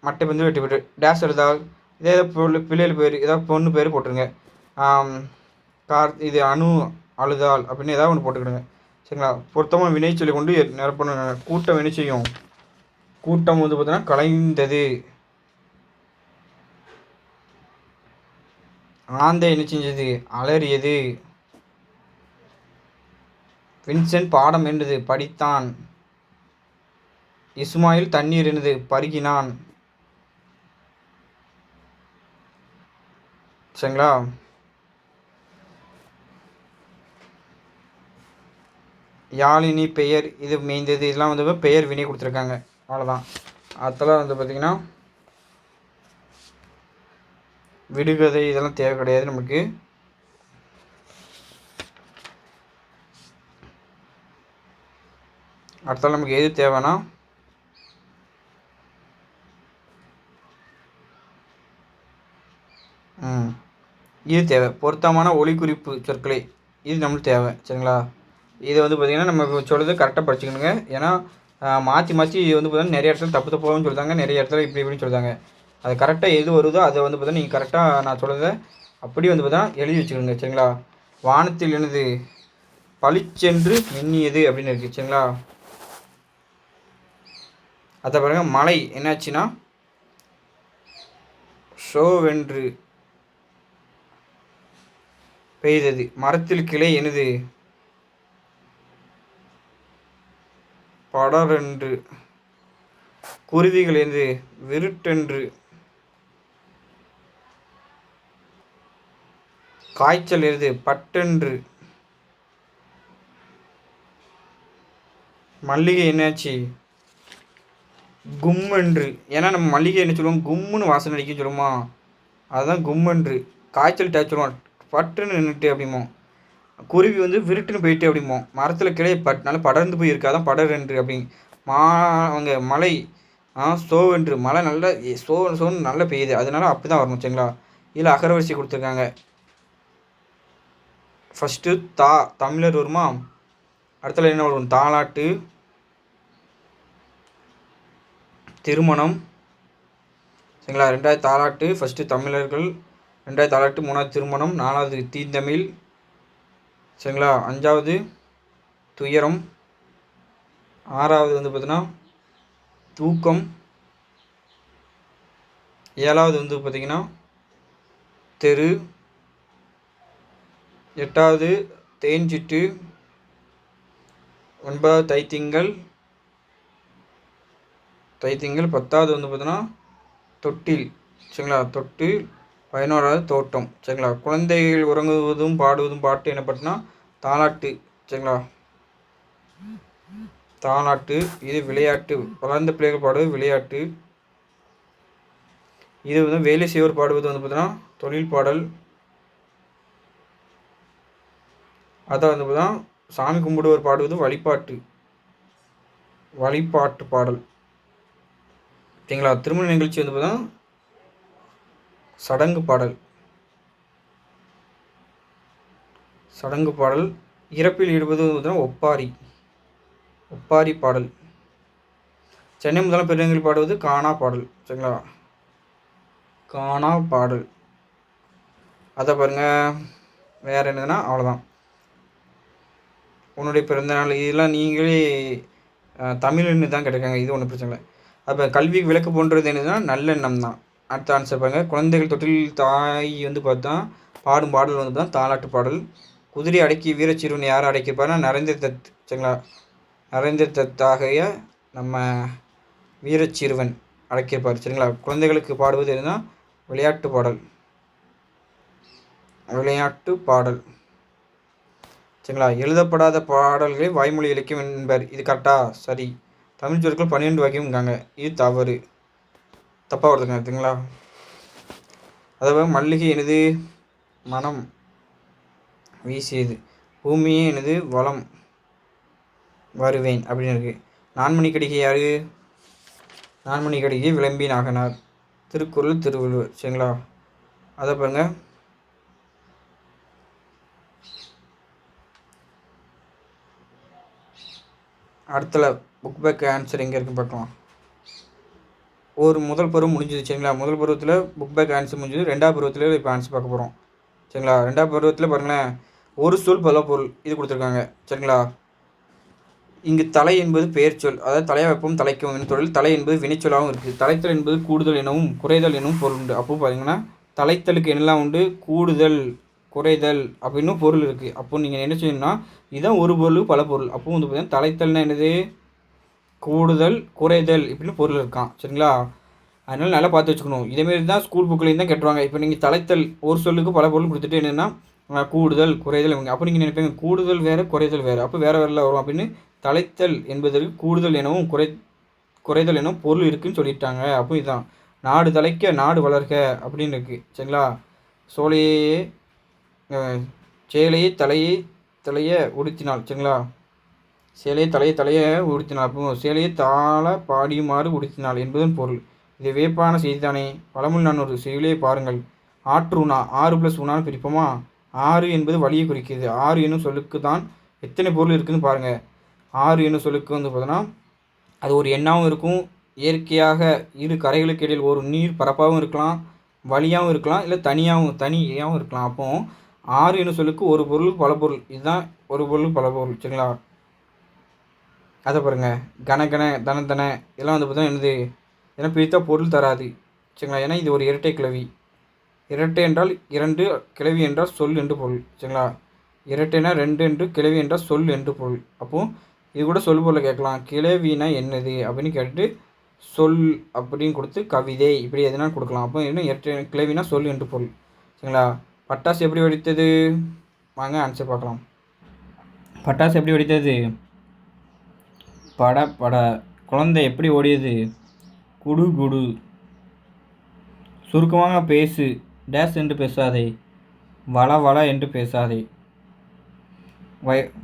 மட்டைப்பந்து வெட்டிப்பட்டு டேஸ் எழுதால் இதே பிள்ளைகள் பேர், ஏதாவது பொண்ணு பேர் போட்டுருங்க. இது அணு அழுதால் அப்படின்னு ஏதாவது ஒன்று போட்டுக்கிடுங்க. சரிங்களா? பொருத்தமாக வினை சொல்லி கொண்டு நிரப்பணுங்க. கூட்டம் வினை செய்யும். கூட்டம் வந்து பார்த்தீங்கன்னா கலைந்தது. ஆந்தை என்ன செஞ்சது? அலறியது. வின்சென்ட் பாடம் என்னது? படித்தான். இஸ்மாயில் தண்ணீர் என்னது? பருகினான். சரிங்களா? யாழினி பெயர், இது மேய்ந்தது. இதெல்லாம் வந்து பெயர் வினை கொடுத்துருக்காங்க. அவ்வளோதான். அதெல்லாம் வந்து பார்த்திங்கன்னா விடுகதை இதெல்லாம் தேவை கிடையாது நமக்கு. அடுத்தால நமக்கு எது தேவைன்னா இது தேவை. பொருத்தமான ஒலிக்குறிப்பு சொற்களை, இது நம்மளுக்கு தேவை. சரிங்களா? இதை வந்து பார்த்திங்கன்னா நம்ம சொல்கிறது கரெக்டாக படிச்சுக்கணுங்க. ஏன்னா மாற்றி மாற்றி இது வந்து பார்த்திங்கன்னா நிறைய இடத்துல தப்பு தப்பாகவும் சொல்லுறாங்க, நிறைய இடத்துல இப்படி இப்படின்னு சொல்லுறாங்க. அது கரெக்டாக எது வருதோ அதை வந்து பார்த்தீங்கன்னா நீங்கள் கரெக்டாக நான் சொல்கிறத அப்படி வந்து பார்த்தா எழுதி வச்சுக்கோங்க. சரிங்களா? வானத்தில் என்னது? பளிச்சென்று மின்னியது அப்படின்னு இருக்குது. சரிங்களா? அதை பாருங்க, மழை என்னாச்சுன்னா ஷோவென்று பெய்தது. மரத்தில் கிளை என்னது? படரென்று. குருவிகள் என்னது? விருட்டென்று. காய்ச்சல் எது? பட்டென்று. மல்லிகை என்னாச்சு? கும்மென்று. ஏன்னா நம்ம மல்லிகை என்ன சொல்லுவோம், கும்முன்னு வாசனை அடிக்க சொல்லுவோமா, அதுதான் கும்மென்று. காய்ச்சல் சொல்லுவோம், பட்டுன்னு நின்றுட்டு அப்படிமோ. குருவி வந்து விருட்டுன்னு போயிட்டு அப்படிமோ. மரத்தில் கிளைய நல்லா படர்ந்து போய் இருக்காதான் படரென்று அப்படி. அவங்க மலை சோவென்று மழை நல்லா சோன்னு நல்லா பெய்யுது, அதனால அப்படி தான் வரணும் சரிங்களா. இதில் அகரவரிசை கொடுத்துருக்காங்க. ஃபஸ்ட்டு தமிழர் வருமா, அடுத்தல என்ன வரும், தாலாட்டு, திருமணம் சரிங்களா. 2வது தாலாட்டு, ஃபஸ்ட்டு தமிழர்கள், 2வது தாலாட்டு, 3வது திருமணம், 4வது தீந்தமிழ் சரிங்களா. 5வது துயரம், 6வது வந்து பார்த்தீங்கன்னா தூக்கம், 7வது வந்து பார்த்திங்கன்னா தெரு, 8வது தேஞ்சிட்டு, 9வது தைத்திங்கள், 10வது வந்து பார்த்தீங்கன்னா தொட்டில் சரிங்களா. தொட்டில், 11வது தோட்டம் சரிங்களா. குழந்தைகள் உறங்குவதும் பாடுவதும் பாட்டு என்னப்பட்டுனா தாலாட்டு சரிங்களா. தாலாட்டு. இது விளையாட்டு, வளர்ந்த பிள்ளைகள் பாடுவது விளையாட்டு. இது வந்து வேலை செய்வோர் பாடுவது வந்து பார்த்தீங்கன்னா தொழில் பாடல். அதை வந்து பார்த்தீங்கன்னா சாமி கும்பிடுவோர் பாடுவது வழிபாட்டு பாடல் சரிங்களா. திருமண நிகழ்ச்சி வந்து பார்த்தீங்கன்னா சடங்கு பாடல். இறப்பில் ஈடுபது வந்து பார்த்தீங்கன்னா ஒப்பாரி பாடல். சென்னை முதலாம் பெருநகரில் பாடுவது காணா பாடல் சரிங்களா. காணா பாடல். அதை பாருங்கள். வேறு என்னதுன்னா அவ்வளோதான். உன்னுடைய பிறந்தநாள் இதெல்லாம் நீங்களே தமிழ்னு தான் கேட்டிருக்காங்க, இது ஒன்றும் பிரச்சனை இல்லை. அப்போ கல்விக்கு விளக்கு போன்றது என்னதுன்னா நல்லெண்ணம் தான். அடுத்த ஆன்சர் பாருங்கள். குழந்தைகள் தொட்டில் தாய் வந்து பார்த்தா பாடும் பாடல் வந்து தான் தாலாட்டு பாடல். குதிரை அடக்கி வீரச்சிறுவன் யாரை அடக்கியிருப்பாருன்னா நரேந்திர தத் சரிங்களா. நரேந்திர தத்தாகிய நம்ம வீரச்சிறுவன் அடக்கியிருப்பார் சரிங்களா. குழந்தைகளுக்கு பாடுவது என்னன்னா விளையாட்டு பாடல் சரிங்களா. எழுதப்படாத பாடல்களை வாய்மொழி இலக்கியம் என்பார். இது கரெக்டாக சரி. தமிழ் சொற்கள் 12 வகையும்காங்க, இது தவறு, தப்பாக வருதுங்க சரிங்களா. அதாவது மல்லிகை எனது மனம் வீசியது, பூமியே எனது வளம் வருவேன் அப்படின்னு இருக்குது. நான்மணி கடிகை யார், நான்மணி கடிகை விளம்பி நாகனார். திருக்குறள் திருவள்ளுவர் சரிங்களா. அதை பாருங்க. அடுத்தல புக் பேக் ஆன்சர் எங்கே இருக்குன்னு பார்க்கலாம். ஒரு முதல் பருவம் முடிஞ்சது சரிங்களா. முதல் பருவத்தில் புக் பேக் ஆன்சர் முடிஞ்சது. 2வது பருவத்தில் இப்போ ஆன்சர் பார்க்க போகிறோம் சரிங்களா. 2வது பருவத்தில் பாருங்களேன், ஒரு சொல் பல பொருள் இது கொடுத்துருக்காங்க சரிங்களா. இங்கு தலை என்பது பெயர் சொல், அதாவது தலையை வைப்போம் தலைக்கும் தொழில். தலை என்பது வினைச்சொல்லாகவும் இருக்குது. தலைத்தல் என்பது கூடுதல் எனவும் குறைதல் எனவும் பொருள் உண்டு. அப்போ பார்த்தீங்கன்னா தலைத்தலுக்கு என்னெல்லாம் உண்டு, கூடுதல் குறைதல் அப்படின்னு பொருள் இருக்குது. அப்போ நீங்கள் என்ன செய்யணும்னா இதுதான் ஒரு பொருள் பல பொருள். அப்போ வந்து பார்த்தீங்கன்னா தலைத்தல்னா என்னது, கூடுதல் குறைதல் இப்படின்னு பொருள் இருக்கான் சரிங்களா. அதனால் நல்லா பார்த்து வச்சுக்கணும். இதேமாரி தான் ஸ்கூல் புக்கிலையும் தான் கேட்டுருவாங்க. இப்போ நீங்கள் தலைத்தல் ஒரு சொல்லுக்கு பல பொருள் கொடுத்துட்டு என்னென்னா கூடுதல் குறைதல் இவங்க. அப்போ நீங்கள் நினைப்பீங்க கூடுதல் வேறு குறைதல் வேறு, அப்போ வேறு வரும் அப்படின்னு. தலைத்தல் என்பதற்கு கூடுதல் எனவும் குறைதல் எனவும் பொருள் இருக்குதுன்னு சொல்லிட்டாங்க. அப்போ இதுதான் நாடு தலைக்க நாடு வளர்க அப்படின்னு இருக்குது சரிங்களா. சேலையை தலையை உடுத்தினாள் சரிங்களா. சேலையை தலையை உடுத்தினாள். அப்போ சேலையை தாள பாடியுமாறு உடுத்தினாள் என்பதன் பொருள். இது வியப்பான செய்திதானே. பழமொழி நான் ஒரு செய்தியை பாருங்கள். ஆற்று உணா 6 + உணான்னு பிரிப்போமா. 6 என்பது வழியை குறிக்கிறது. 6 என்னும் சொல்லுக்கு தான் எத்தனை பொருள் இருக்குதுன்னு பாருங்கள். 6 என்னும் சொல்லுக்கு வந்து பார்த்தோன்னா அது ஒரு எண்ணாகவும் இருக்கும். இயற்கையாக இரு கரைகளுக்கு இடையில் ஒரு நீர் பரப்பாகவும் இருக்கலாம், வழியாகவும் இருக்கலாம், இல்லை தனியாகவும் இருக்கலாம். அப்போ 6 என்னும் சொல்லுக்கு ஒரு பொருள் பல பொருள், இதுதான் ஒரு பொருள் பல பொருள் சரிங்களா. அதை பாருங்கள். கன தன இதெல்லாம் வந்து பார்த்தீங்கன்னா என்னது, ஏன்னா பிரித்தா பொருள் தராது சரிங்களா. ஏன்னா இது ஒரு இரட்டை கிளவி. இரட்டை என்றால் 2, கிளவி என்றால் சொல் என்று பொருள் சரிங்களா. இரட்டைனா 2 என்று, கிளவி என்றால் சொல் என்று பொருள். அப்போது இது கூட சொல் பொருளை கேட்கலாம். கிளவினா என்னது அப்படின்னு கேட்டுட்டு சொல் அப்படின்னு கொடுத்து கவிதை இப்படி எதுனாலும் கொடுக்கலாம். அப்போ என்ன இரட்டை கிளவினா சொல் என்று பொருள் சரிங்களா. பட்டாசு எப்படி வெடித்தது, வாங்க ஆன்சர் பார்க்கலாம். பட்டாசு எப்படி வெடித்தது, பட. குழந்தை எப்படி ஓடியது, குடு குடு. சுருக்கமாக பேசு, டேஸ் என்று பேசாதே, வள வள என்று பேசாதே.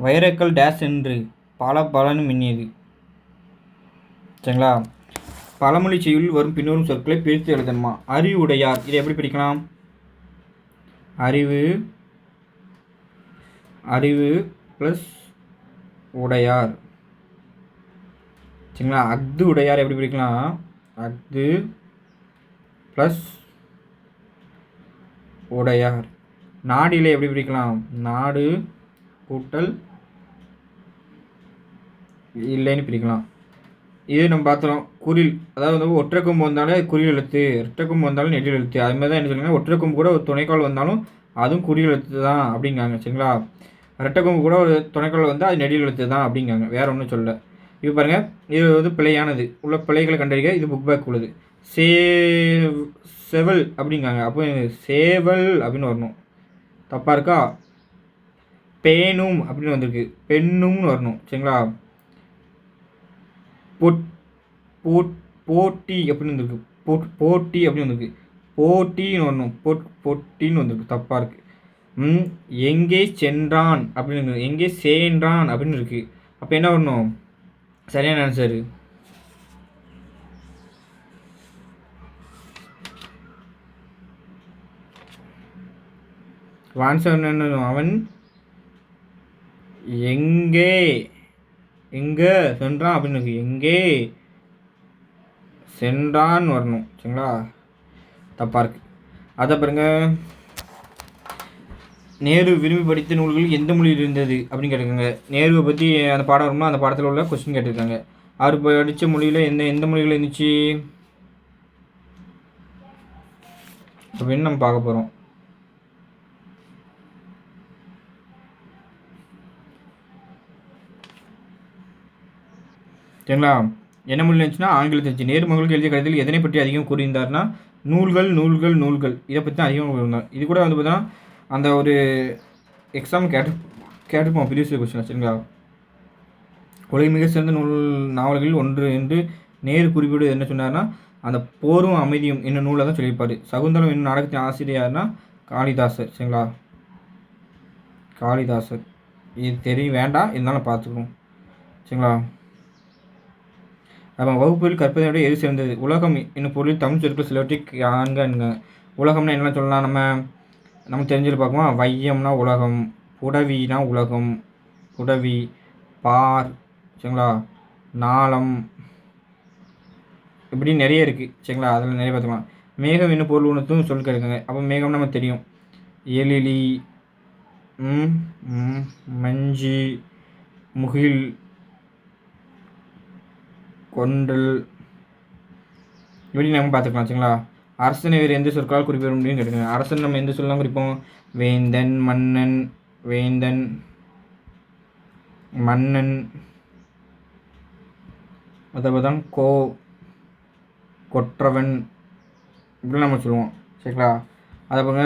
வைரக்கல் டேஸ் என்று பல பலன்னு மின்னியது. சரிங்களா? பழமொழி செய்யுள் வரும் பின்வரும் சொற்களை பிரித்து எழுதணுமா. அறிவுடையார், இதை எப்படி பிரிக்கலாம்? அறிவு அறிவு ப்ளஸ் உடையார். சரிங்களா? அஃது உடையார் எப்படி பிரிக்கலாம்? அஃது ப்ளஸ் உடையார். நாடிலே எப்படி பிரிக்கலாம்? நாடு கூட்டல் இல்லைன்னு பிரிக்கலாம். இது நம்ம பார்த்தோம். குறில், அதாவது ஒற்றை கொம்பு வந்தாலே குறில் எழுத்து, இரட்டை கொம்பு வந்தாலும் நெடில் எழுத்து. அது மாதிரி தான் என்ன சொல்லுங்க, ஒற்றை கொம்பு கூட ஒரு துணைக்கால் வந்தாலும் அதுவும் குறில் எழுத்து தான் அப்படிங்காங்க. சரிங்களா? இரட்டை கொம்பு கூட ஒரு துணைக்கால் வந்தால் அது நெடில் எழுத்து தான் அப்படிங்காங்க, வேற ஒன்றும் சொல்ல. இப்போ பாருங்கள், இது பிழையானது. உள்ள பிழைகளை கண்டறிக. இது புக் பேக் உள்ளது. செவல் அப்படிங்காங்க. அப்போ சேவல் அப்படின்னு வரணும். தப்பாக இருக்கா? பேணும் அப்படின்னு வந்திருக்கு, பெண்ணும்னு வரணும். சரிங்களா? போட்டி அப்படின்னு வந்திருக்கு, போட்டி அப்படின்னு வந்திருக்கு, போட்டின்னு வரணும். பொட்டின்னு வந்திருக்கு, தப்பாக இருக்குது. எங்கே சென்றான் அப்படின்னு, எங்கே சேர்ந்தான் அப்படின்னு இருக்குது. அப்போ என்ன வரணும்? சரியான ஆன்சரு ஆன்சர் என்ன? அவன் எங்கே சென்றான் அப்படின்னு இருக்கு, எங்கே சென்றான் வரணும். சரிங்களா? தப்பாக இருக்கு. அதை பாருங்க, நேரு விரும்பி படித்த நூல்கள் எந்த மொழியில் இருந்தது அப்படின்னு கேட்டிருக்காங்க. நேருவை பற்றி அந்த பாடம் வரும்னா அந்த பாடத்தில் உள்ள கொஸ்டின் கேட்டிருக்காங்க. அவர் படித்த மொழியில் எந்த மொழியில் இருந்துச்சு அப்படின்னு நம்ம பார்க்க போகிறோம். சரிங்களா? என்ன மொழியில் இருந்துச்சுன்னா ஆங்கிலத்தில் இருந்துச்சு. நேரு மகளுக்கு எழுதிய கடிதத்தில் எதனை பற்றி அதிகம் கூறியிருந்தார்னா நூல்கள் நூல்கள் நூல்கள் இதை பற்றி தான் அதிகமாக கூறியிருந்தார். இது கூட வந்து பார்த்தீங்கன்னா அந்த ஒரு எக்ஸாம் கேட்டுப்போம் ப்ரீவியஸ் கொஸ்டின். சரிங்களா? உலகின் மிக சிறந்த நாவல்களில் ஒன்று என்று நேரு குறிப்பிடு என்ன சொன்னார்னா அந்த போரும் அமைதியும் என்னும் நூலை தான் சொல்லியிருப்பார். சகுந்தலம் என்னும் நாடகத்தின் ஆசிரியர்னா காளிதாசர். சரிங்களா? காளிதாசர். இது தெரிய வேண்டாம், இருந்தாலும் பார்த்துக்கணும். சரிங்களா? அப்போ வகுப்பில் கற்பதை விட எது சிறந்தது? உலகம் என்னும் பொருளில் தமிழ் சொற்கள் சிலவற்றை காண்க. உலகம்னா என்ன சொல்லலாம்? நம்ம தெரிஞ்சுட்டு பார்க்குமா? வையம்னா உலகம், புடவினா உலகம், புடவி, பார். சரிங்களா? நாளம், இப்படி நிறைய இருக்குது. சரிங்களா? அதில் நிறைய பார்த்துக்கலாம். மேகம் என்னும் பொருள் உணர்த்தும் சொல் கிடைக்குங்க. அப்போ மேகம்னா நமக்கு தெரியும், எழிலி, மஞ்சி, முகில், கொண்டல், இப்படி நம்ம பார்த்துக்கலாம். சரிங்களா? அரசனை வேறு எந்த சொற்களால் குறிப்பிட முடியும்னு கேட்டுக்கோங்க. அரசன் நம்ம எந்த சொல்லலாம் குறிப்போம்? வேந்தன், மன்னன், வேந்தன், மன்னன், அதான் கொற்றவன், இப்படி நம்ம சொல்லுவோம். சரிங்களா? அதை பாருங்க,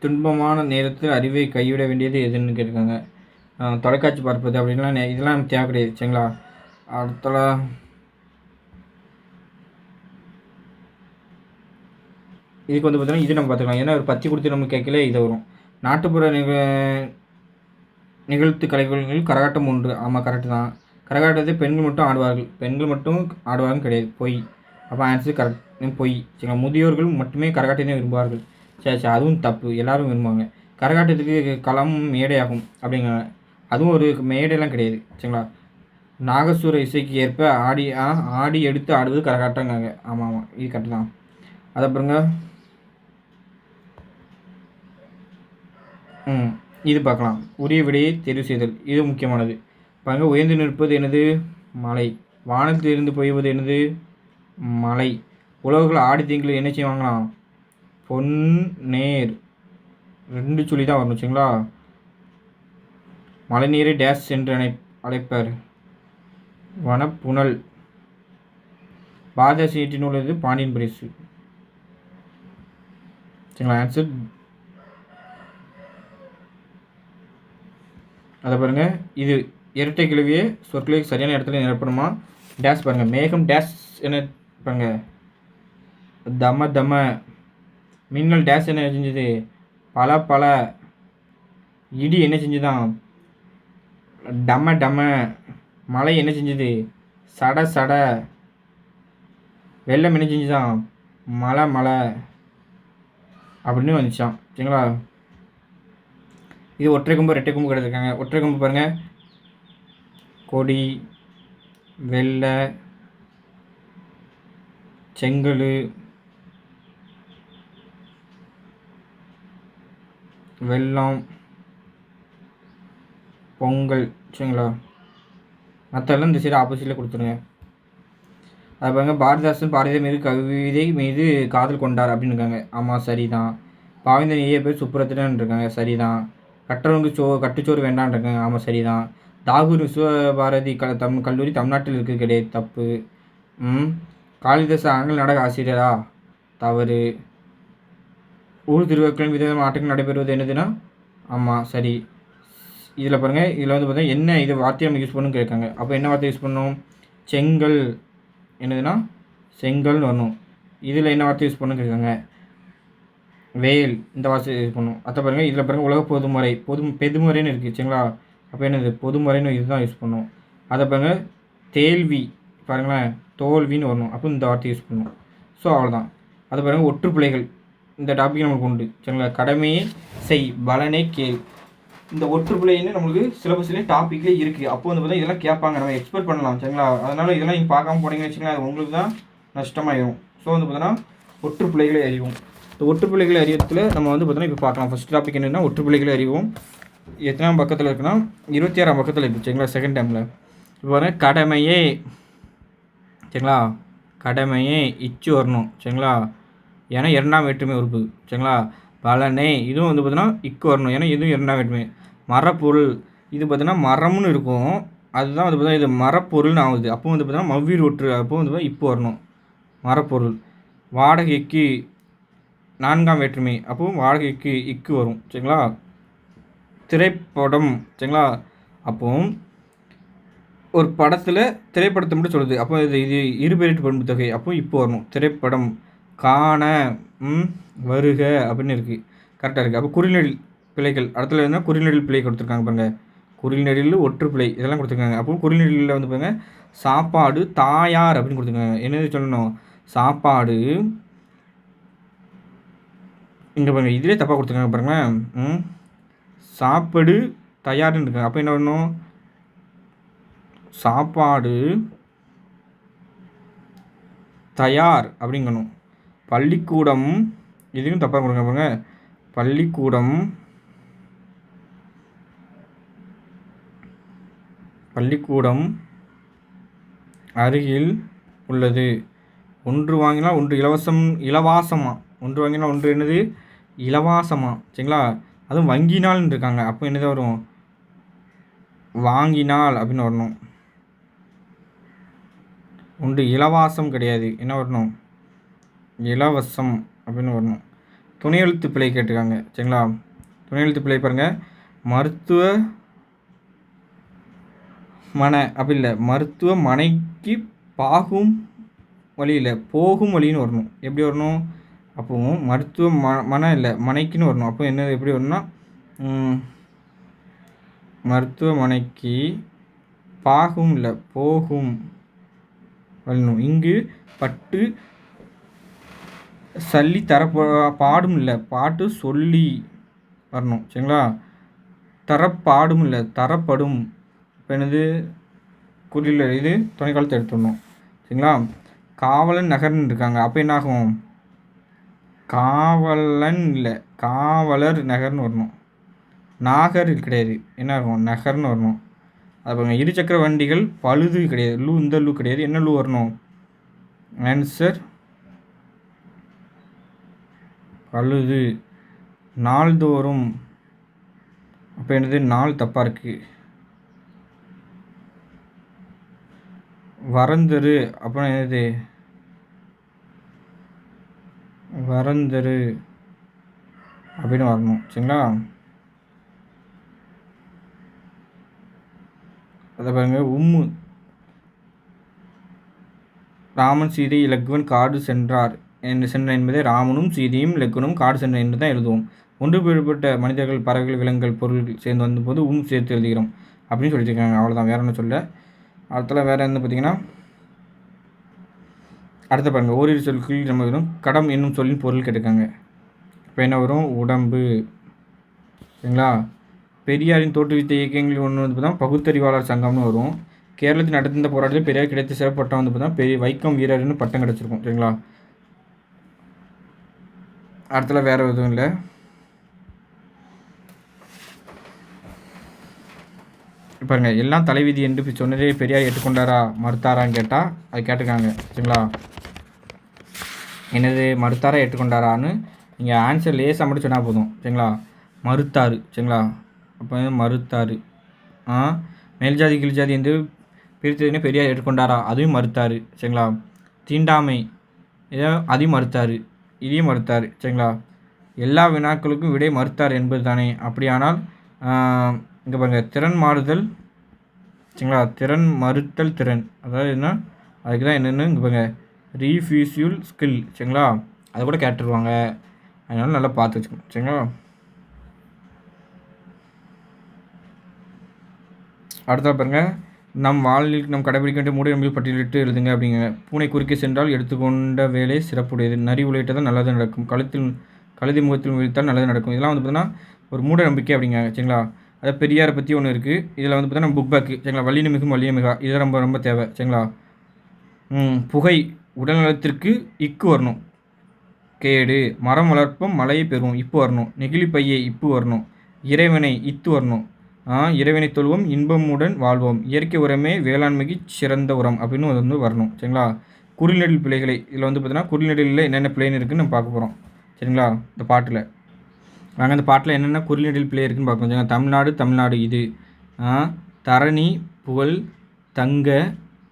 துன்பமான நேரத்தில் அறிவை கைவிட வேண்டியது எதுன்னு கேட்டிருக்காங்க. தொலைக்காட்சி பார்ப்பது அப்படின்லாம் இதெல்லாம் நமக்கு தேவை கிடையாது. சரிங்களா? அடுத்த இதுக்கு வந்து பார்த்தீங்கன்னா இது நம்ம பார்த்துக்கலாம். ஏன்னா ஒரு பத்தி கொடுத்து நம்ம கேட்கல இதை வரும். நாட்டுப்புற நிகழ்த்து கலைகளில் கரகாட்டம் ஒன்று. ஆமாம், கரெக்டு தான். கரகாட்டத்தை பெண்கள் மட்டும் ஆடுவார்கள். பெண்கள் மட்டும் ஆடுவார்கள் கிடையாது, பொய். அப்போ ஆன்சர் கரெக்ட், பொய். சரிங்களா? முதியோர்கள் மட்டுமே கரகாட்டத்தை விரும்புவார்கள். சரி, அதுவும் தப்பு. எல்லோரும் விரும்புவாங்க. கரகாட்டத்துக்கு களம் மேடையாகும் அப்படிங்கிறாங்க. அதுவும் ஒரு மேடையெல்லாம் கிடையாது. சரிங்களா? நாகசூர இசைக்கு ஏற்ப ஆடி எடுத்து ஆடுவது கரகாட்டங்காங்க. ஆமாம், இது கரெக்டு தான். அதை பாருங்க, இது பார்க்கலாம். உரிய விடையை தெரிவு செய்தல், இது முக்கியமானது. பாருங்க, உயர்ந்து நிற்பது என்னது? மலை. வானத்தில் இருந்து பொய்வது என்னது? மலை. உழவர்கள் ஆடி திங்களில் என்ன செய்வாங்களாம்? பொன் நேர், 2 சொல்லி தான் வரணும். சரிங்களா? மழை நீரை டேஷ் என்று அழைப்பர், வனப்புனல். பாரதிதாசன் இயற்றிய நூல் எது? பாண்டியன் பரிசு. சரிங்களா? ஆன்சர் அதை பாருங்கள். இது இரட்டை கிழவியே சொற்களை சரியான இடத்துல நிரப்பணுமா. டேஷ் பாருங்கள். மேகம் டேஷ் என்ன பாருங்க, தம தம. மின்னல் டேஷ் என்ன செஞ்சது, பல பல. இடி என்ன செஞ்சுதான், டம டம. மழை என்ன செஞ்சது, சட சட. வெள்ளம் என்ன செஞ்சுதான், மழை மழை அப்படின்னு வந்துச்சான். சரிங்களா. இது ஒற்றை கொம்பு ரெட்டை கொம்பு கிடைச்சிருக்காங்க. ஒற்றை கொம்பு பாருங்கள், கொடி, வெள்ளை, செங்கல், வெள்ளம், பொங்கல். சரிங்களா. மற்றெல்லாம் இந்த சைடு ஆப்போசிட்டில் கொடுத்துருங்க. அது பாருங்கள், பாரதிதாசன் பாரதியார் மீது கவிதை மீது காதல் கொண்டார் அப்படின்னு இருக்காங்க. ஆமாம், சரிதான். பாவேந்தர் நிறைய பேர் சுப்புரத்தினன் இருக்காங்க. சரிதான். கட்டுச்சோறு வேண்டான்னு இருக்காங்க. ஆமாம், சரிதான். தாகூர் விஸ்வபாரதி கல்லூரி தமிழ்நாட்டில் இருக்குது, கிடையாது, தப்பு. காளிதாஸ் ஆங்கில நாடக ஆசிரியரா, தவறு. ஊர் திருவிழாக்களின் விதமான ஆட்டங்கள் நடைபெறுவது என்னதுன்னா, ஆமாம், சரி. இதில் பாருங்கள், இதில் வந்து பார்த்தீங்கன்னா என்ன இது வார்த்தையை நம்ம யூஸ் பண்ணணும்னு கேட்காங்க. அப்போ என்ன வார்த்தை யூஸ் பண்ணணும், செங்கல் என்னதுன்னா செங்கல்னு வரணும். இதில் என்ன வார்த்தை யூஸ் பண்ணணும்னு கேட்காங்க, வேல், இந்த வார்த்தை யூஸ் பண்ணணும். அதை பாருங்கள், இதில் பாருங்கள் உலக பொதுமுறை பெதுமுறைன்னு இருக்குது. சரிங்களா. அப்போ என்னது, பொதுமுறைன்னு இதுதான் யூஸ் பண்ணணும். அதை பாருங்கள், தேல்வி பாருங்களேன், தோல்வின்னு வரணும். அப்போ இந்த வார்த்தை யூஸ் பண்ணணும். ஸோ அவ்வளோதான். அதை பாருங்கள், ஒற்றுப்பிள்ளைகள் இந்த டாபிக் நம்மளுக்கு உண்டு. சரிங்களா. கடமையை செய், பலனை கேள். இந்த ஒற்றுப்பிள்ளைன்னு நம்மளுக்கு சிலபஸ்லேயே டாப்பிக்லேயே இருக்குது. அப்போ வந்து பார்த்தா இதெல்லாம் கேட்பாங்க, நம்ம எக்ஸ்பெக்ட் பண்ணலாம். சரிங்களா. அதனால் இதெல்லாம் நீங்கள் பார்க்காம போனீங்கன்னு வச்சுங்களா, அது உங்களுக்கு தான் நஷ்டமாயிடும். ஸோ வந்து பார்த்தோன்னா ஒற்றுப்பிள்ளைகளை அறிவோம். இந்த ஒற்றுப்பிள்ளைகளை அறிவத்தில் நம்ம வந்து பார்த்தோன்னா இப்போ பார்க்கலாம். ஃபஸ்ட் டாபிக் என்னென்னா ஒற்றுப்பிள்ளைகளை அறிவோம். எத்தனாம் பக்கத்தில் இருக்குன்னா 26ஆம் பக்கத்தில் இருக்குது. சரிங்களா. செகண்ட் டைமில் இப்போ பாருங்கள், கடமையே. சரிங்களா. கடமையே இச்சு வரணும். சரிங்களா. ஏன்னா இரண்டாம் வேற்றுமை உறுப்பு. சரிங்களா. பலனே இதுவும் வந்து பார்த்தீங்கன்னா இக்கு வரணும், ஏன்னா இதுவும் இரண்டாம் வேற்றுமை. மரப்பொருள் இது பார்த்தீங்கன்னா மரம்னு இருக்கும், அதுதான் வந்து பார்த்தீங்கன்னா இது மரப்பொருள்னு ஆகுது. அப்போ வந்து பார்த்தீங்கன்னா மவ்வீர் ஒற்று, அப்போ வந்து பார்த்தீங்கன்னா இப்போ வரணும் மரப்பொருள். வாடகைக்கு நான்காம் வேற்றுமை, அப்போது வாடகைக்கு இக்கு வரும். சரிங்களா. திரைப்படம். சரிங்களா. அப்போ ஒரு படத்தில் திரைப்படத்தை மட்டும் சொல்லுது, அப்போ இது இருபெயரிட்டு பண்பு தொகை, அப்போ இப்போ வரணும் திரைப்படம். காண, வருக அப்படின்னு இருக்குது, கரெக்டாக இருக்குது. அப்போ குறிநெடில் பிழைகள் இடத்துல இருந்தால் குறிநெடில் பிழை கொடுத்துருக்காங்க பாருங்கள். குறிநெடில் ஒற்றுப்பிழை இதெல்லாம் கொடுத்துருக்காங்க. அப்போ குறிநெடிலில் வந்து பாருங்கள், சாப்பாடு தாயார் அப்படின்னு கொடுத்துருக்காங்க. என்னது சொல்லணும், சாப்பாடு. இங்கே பாருங்கள், இதிலே தப்பாக கொடுத்துருக்காங்க பாருங்களேன். சாப்பாடு தயார்னு இருக்காங்க. அப்போ என்ன பண்ணணும், சாப்பாடு தயார் அப்படிங்கணும். பள்ளிக்கூடம் இதுவும் தப்பாக கொடுங்க பாருங்க. பள்ளிக்கூடம் அருகில் உள்ளது. ஒன்று வாங்கினா ஒன்று இலவாசமா. ஒன்று வாங்கினா ஒன்று என்னது, இலவாசமா. சரிங்களா. அதுவும் வங்கினால்னு இருக்காங்க. அப்போ என்னதான் வரும், வாங்கினால் அப்படின்னு வரணும். ஒன்று இலவாசம் கிடையாது, என்ன வரணும், இலவசம் அப்படின்னு வரணும். துணை எழுத்து பிழை கேட்டிருக்காங்க. சரிங்களா. துணை எழுத்து பிழை பாருங்கள், மருத்துவமனை அப்படி இல்லை, மருத்துவமனைக்கு போகும் வழின்னு வரணும். எப்படி வரணும், அப்போவும் மருத்துவமனை இல்லை மனைக்குன்னு வரணும். அப்போ என்ன எப்படி வரணும்னா, மருத்துவமனைக்கு பாகும் இல்லை போகும் வரணும். இங்கு பட்டு சல்லி பாடும் இல்லை பாட்டு சொல்லி வரணும். சரிங்களா. தரப்பாடும் இல்லை தரப்படும். இப்போ என்னது, குறியில் இது துணை காலத்தை எடுத்துடணும். சரிங்களா. காவலன் நகர்னு இருக்காங்க. அப்போ என்ன ஆகும், காவலன் இல்லை காவலர் நகர்னு வரணும். நாகர் கிடையாது, என்ன ஆகும், நகர்னு வரணும். அது இருசக்கர வண்டிகள் பழுது கிடையாது, இந்த லூ கிடையாது, என்ன லூ வரணும், ஆன்சர் பழுது. நாள்தோறும், அப்போ என்னது, நாள் தப்பாக இருக்குது. வரந்தரு அப்புறம் என்னது, வரந்தரு அப்படின்னு வரணும். சரிங்களா. அதை பாருங்கள். ராமன் சீதை இலக்குவன் காடு சென்றார் என்பதை ராமனும் சீதையும் இலக்குவனும் காடு சென்றார் என்று தான் எழுதுவோம். ஒன்று மேற்பட்ட மனிதர்கள், பறவைகள், விலங்குகள், பொருள்கள் சேர்ந்து வந்தபோது சேர்த்து எழுதுகிறோம் அப்படின்னு சொல்லியிருக்காங்க. அவ்வளோதான், வேற ஒன்றும் சொல்ல. அடுத்தல வேறு என்ன பார்த்தீங்கன்னா, அடுத்த பாருங்கள். ஓரிரு சொற்கள் நம்ம வரும். கடம் என்னும் சொல்லின் பொருள் கேட்டிருக்காங்க. இப்போ என்ன வரும்? உடம்பு. சரிங்களா? பெரியாரின் தோற்றுவித்த இயக்கங்கள் ஒன்று வந்து பார்த்தா பகுத்தறிவாளர் சங்கம்னு வரும். கேரளத்தில் நடந்த போராட்டத்தில் பெரியார் கிடைத்த சிறப்பு பட்டம் வந்து பார்த்தா பெரிய வைக்கம் வீரர்னு பட்டம் கிடச்சிருக்கும். சரிங்களா? அடுத்தல வேறு எதுவும் இல்லை. பாருங்க, எல்லாம் தலைவிதி என்று சொன்னதே பெரியார் ஏற்றுக்கொண்டாரா மறுத்தாரான்னு கேட்டால் அது கேட்டிருக்காங்க. சரிங்களா? என்னது மறுத்தாரா ஏற்றுக்கொண்டாரான்னு நீங்கள் ஆன்சர் லேசாக மட்டும் சொன்னால் போதும். சரிங்களா? மறுத்தாரு. சரிங்களா? அப்போ மறுத்தாரு. மேல்ஜாதி கீழ்ஜாதி என்று பிரித்ததுன்னு பெரியார் ஏற்றுக்கொண்டாரா? அதையும் மறுத்தார். சரிங்களா? தீண்டாமை இதை அதையும் மறுத்தார். இதையும் மறுத்தார். சரிங்களா? எல்லா வினாக்களுக்கும் விடை மறுத்தார் என்பது தானே. அப்படியானால் இங்கே பாருங்கள், திறன் மாறுதல். சரிங்களா? திறன் மறுத்தல் திறன், அதாவது என்ன, அதுக்கு தான் என்னென்னு இங்கே பாருங்கள், ரீஃப்யூசியூல் ஸ்கில். சரிங்களா? அதை கூட கேட்டுருவாங்க, அதனால நல்லா பார்த்து வச்சுக்கணும். சரிங்களா? அடுத்த பாருங்கள், நம் வாழ்வில் நம் கடைபிடிக்க வேண்டிய மூட நம்பிக்கை பட்டியலிட்டு எழுதுங்க அப்படிங்க. பூனை குறுக்கே சென்றால் எடுத்துக்கொண்ட வேலை சிறப்புடையது. நரி உழைத்தால் நல்லது நடக்கும். கழுதி முகத்தில் உழைத்தால் நல்லது நடக்கும். இதெல்லாம் வந்து பார்த்தீங்கன்னா ஒரு மூட நம்பிக்கை அப்படிங்க. சரிங்களா? அதை பெரியாரை பற்றி ஒன்று இருக்குது. இதில் வந்து பார்த்தீங்கன்னா புக் பேக்கு. சரிங்களா? வள்ளின மிகும் வள்ளிய மிகா, இது ரொம்ப ரொம்ப தேவை. சரிங்களா? புகை உடல்நலத்திற்கு இக்கு வரணும், கேடு. மரம் வளர்ப்போம் மழையை பெறுவோம், இப்பு வரணும். நெகிழி பையை இப்பு வரணும். இறைவனை இத்து வரணும். இறைவனை தொழுவோம் இன்பமுடன் வாழ்வோம். இயற்கை உரமே வேளாண்மைக்கு சிறந்த உரம் அப்படின்னு வந்து வரணும். சரிங்களா? குறிநெடில் பிள்ளைகளை இதில் வந்து பார்த்தீங்கன்னா குறிநெடிலில் என்னென்ன பிள்ளைன்னு இருக்குன்னு நம்ம பார்க்க போகிறோம். சரிங்களா? இந்த பாட்டில் நாங்கள் அந்த பாட்டில் என்னென்ன குறிநெடில் பிள்ளை இருக்குன்னு பார்க்கணும். சரிங்களா? தமிழ்நாடு தமிழ்நாடு இது. தரணி புகழ் தங்க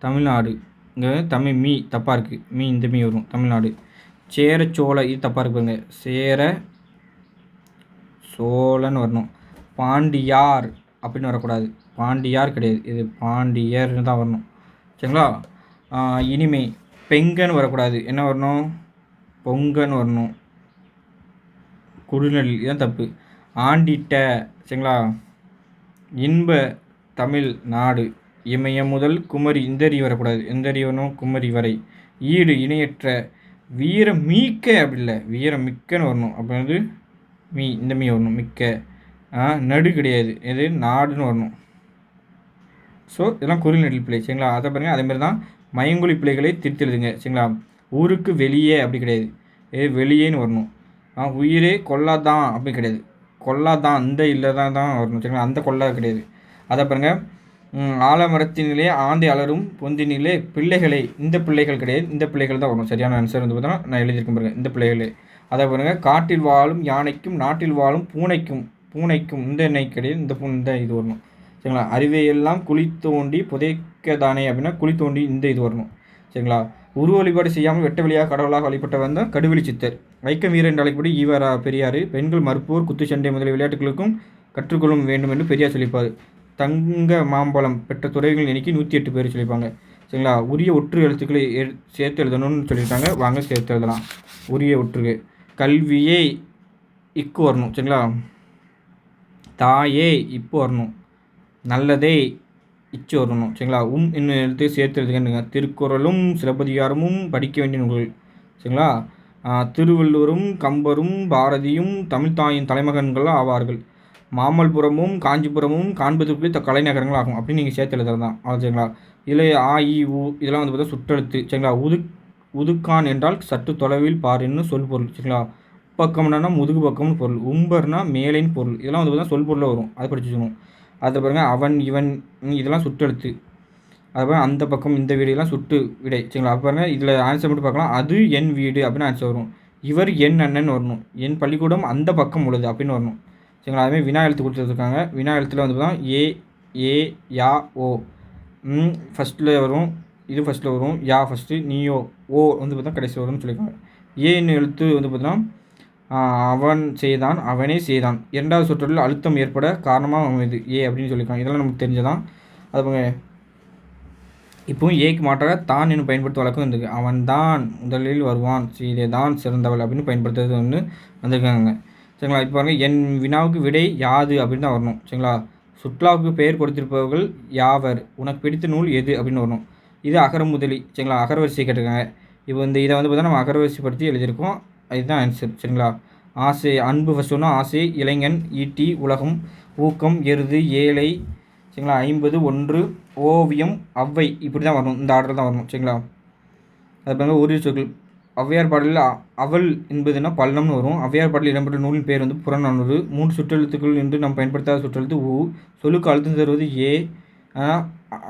தமிழ்நாடு. இங்கே தமிழ் மீ தப்பாக இருக்குது. இந்த மீ வரும். தமிழ்நாடு. சேர சோழ இது தப்பாக இருக்குங்க. சேர சோழன்னு வரணும். பாண்டியார் அப்படின்னு வரக்கூடாது. பாண்டியார் கிடையாது, இது பாண்டியர்னு தான் வரணும். சரிங்களா? இனிமே பெங்கன்னு வரக்கூடாது. என்ன வரணும்? பொங்கன்னு வரணும். குறுநெல் இதுதான் தப்பு. ஆண்டிட்ட. சரிங்களா? இன்ப தமிழ் நாடு. இமயம் முதல் குமரி இந்தரி வரக்கூடாது. எந்தரி வரணும்? குமரி வரை. ஈடு இணையற்ற. வீர மீக்க அப்படி இல்லை, வீர மிக்கன்னு வரணும். அப்போ வந்து இந்த மீ வரணும். மிக்க. நடு கிடையாது, எது நாடுன்னு வரணும். ஸோ இதெல்லாம் குறிநெடில் பிள்ளை. சரிங்களா? அதை பாருங்கள். அதேமாதிரி தான் மயங்கொழி பிள்ளைகளை திருத்தி எழுதுங்க. சரிங்களா? ஊருக்கு வெளியே அப்படி கிடையாது, வெளியேன்னு வரணும். உயிரே கொல்லாதான் அப்படி கிடையாது, கொல்லாதான் இந்த இல்லை தான் வரணும். சரிங்களா? அந்த கொல்லா கிடையாது. அதை பாருங்கள். ஆலமரத்தினிலே ஆந்தை அலரும் பொந்தினிலே பிள்ளைகளை, இந்த பிள்ளைகள் கிடையாது, இந்த பிள்ளைகள் தான் வரணும். சரியான ஆன்சர் வந்து பார்த்தோன்னா நான் எழுதியிருக்கேன் பாருங்கள், இந்த பிள்ளைகளே. அதை பாருங்கள். காட்டில் வாழும் யானைக்கும் நாட்டில் வாழும் பூனைக்கும் இந்த எண்ணெய் கிடையாது, இந்த இது வரணும். சரிங்களா? அறிவையெல்லாம் குழி தோண்டி புதைக்கதானே அப்படின்னா குழி தோண்டி இந்த இது வரணும். சரிங்களா? உருவ வழிபாடு செய்யாமல் வெட்ட வழியாக கடவுளாக வழிபட்ட வந்த கடுவெளி சித்தர். வைக்கம் வீரர் என்று அழைக்கப்படி ஈவரா பெரியார். பெண்கள் மறுப்போர் குத்துச்சண்டை முதலிய விளையாட்டுகளுக்கும் கற்றுக்கொள்ளும் வேண்டும் என்று பெரியார் சொல்லிப்பார். தங்க மாம்பழம் பெற்ற துறைகள் எண்ணிக்கை 108 பேர் சொல்லியிருப்பாங்க. சரிங்களா? உரிய ஒற்று எழுத்துக்களை சேர்த்து எழுதணும்னு சொல்லியிருக்காங்க. வாங்க சேர்த்து எழுதலாம். உரிய ஒற்றுகு. கல்வியே இக்கு வரணும். சரிங்களா? தாயே இப்போ வரணும். நல்லதே இச்சு வரணும். சரிங்களா? இன்னும் எழுத்து சேர்த்து எழுதுங்க. திருக்குறளும் சிலப்பதிகாரமும் படிக்க வேண்டிய நூல்கள். சரிங்களா? திருவள்ளுவரும் கம்பரும் பாரதியும் தமிழ்தாயின் தலைமகன்கள் ஆவார்கள். மாமல்லபுரமும் காஞ்சிபுரமும் காண்பதற்குள்ளே கலைநகரங்கள் ஆகும் அப்படின்னு நீங்கள் சேர்த்து எழுதுறது தான். சரிங்களா? இதில் ஆ இ உ இதெல்லாம் வந்து பார்த்தா சுற்றெழுத்து. சரிங்களா? உதுக்கான் என்றால் சற்று தொலைவில் பாருன்னு சொல் பொருள். சரிங்களா? பக்கம்னா முதுகு பக்கம்னு பொருள். உம்பர்னா மேலைன்னு பொருள். இதெல்லாம் வந்து பார்த்தா சொல் பொருளில் வரும், அதை படிச்சுக்கணும். அதை பாருங்கள். அவன் இவன் இதெல்லாம் சுற்றெழுத்து. அதுபோல் அந்த பக்கம் இந்த வீடுலாம் சுட்டு விடை. சரிங்களா? அப்போ பாருங்கள், இதில் ஆன்சர் மட்டும் பார்க்கலாம். அது என் வீடு அப்படின்னு ஆன்சர் வரும். இவர் என் அண்ணன் வரணும். என் பள்ளிக்கூடம் அந்த பக்கம் உள்ளது அப்படின்னு வரணும். சரிங்களா? அதுமாதிரி வினா எழுத்து கொடுத்துருக்காங்க. வினா எழுத்தில் வந்து பார்த்தா ஏ யா ஓ ஃபஸ்ட்டில் வரும், இது ஃபஸ்ட்டில் வரும். யா ஃபஸ்ட்டு, நீயோ ஓ வந்து பார்த்தா கடைசி வரும்னு சொல்லியிருக்காங்க. ஏன்னு எழுத்து வந்து பார்த்தோன்னா அவன் செய்தான், அவனே செய்தான். இரண்டாவது சொற்றொடரில் அழுத்தம் ஏற்பட காரணமாக அமைது ஏ அப்படின்னு சொல்லியிருக்காங்க. இதெல்லாம் நமக்கு தெரிஞ்சதான். அது இப்போவும் ஏக்கு மாற்றாக தான் என்னும் பயன்படுத்த வழக்கம் இருந்திருக்கு. அவன் தான் முதலில் வருவான், சீதை தான் சிறந்தவள் அப்படின்னு பயன்படுத்துறது வந்திருக்காங்க. சரிங்களா? இப்போ பாருங்கள், என் வினாவுக்கு விடை யாது அப்படின்னு தான் வரணும். சரிங்களா? சுற்றுலாவுக்கு பெயர் கொடுத்திருப்பவர்கள் யாவர், உனக்கு பிடித்த நூல் எது அப்படின்னு வரணும். இது அகர முதலி. சரிங்களா? அகரவரிசை கேட்டிருக்காங்க. இப்போ இதை பார்த்தா நம்ம அகரவரிசைப்படுத்தி எழுதியிருக்கோம். இதுதான் ஆன்சர். சரிங்களா? ஆசை, அன்பு ஃபஸ்ட் ஒன்று, ஆசை, இளைஞன், ஈட்டி, உலகம், ஊக்கம், எருது, ஏழை, சரிங்களா? 50, 1, ஓவியம், அவ்வை, இப்படி தான் வரணும். இந்த ஆர்டர் தான் வரணும். சரிங்களா? அது பாருங்கள், ஒரு சொற்கள். ஔவையார் பாடலில் அவள் என்பதுன்னா பள்ளம்னு வரும். ஔவையார் பாடலில் இடம்பெற்ற நூலின் பேர் புறநானூறு. 3 சுற்றெழுத்துக்கள் என்று நம்ம பயன்படுத்தாத சுற்றெழுத்து ஊ. சொல்லுக்கு அழுத்தம் தருவது ஏ.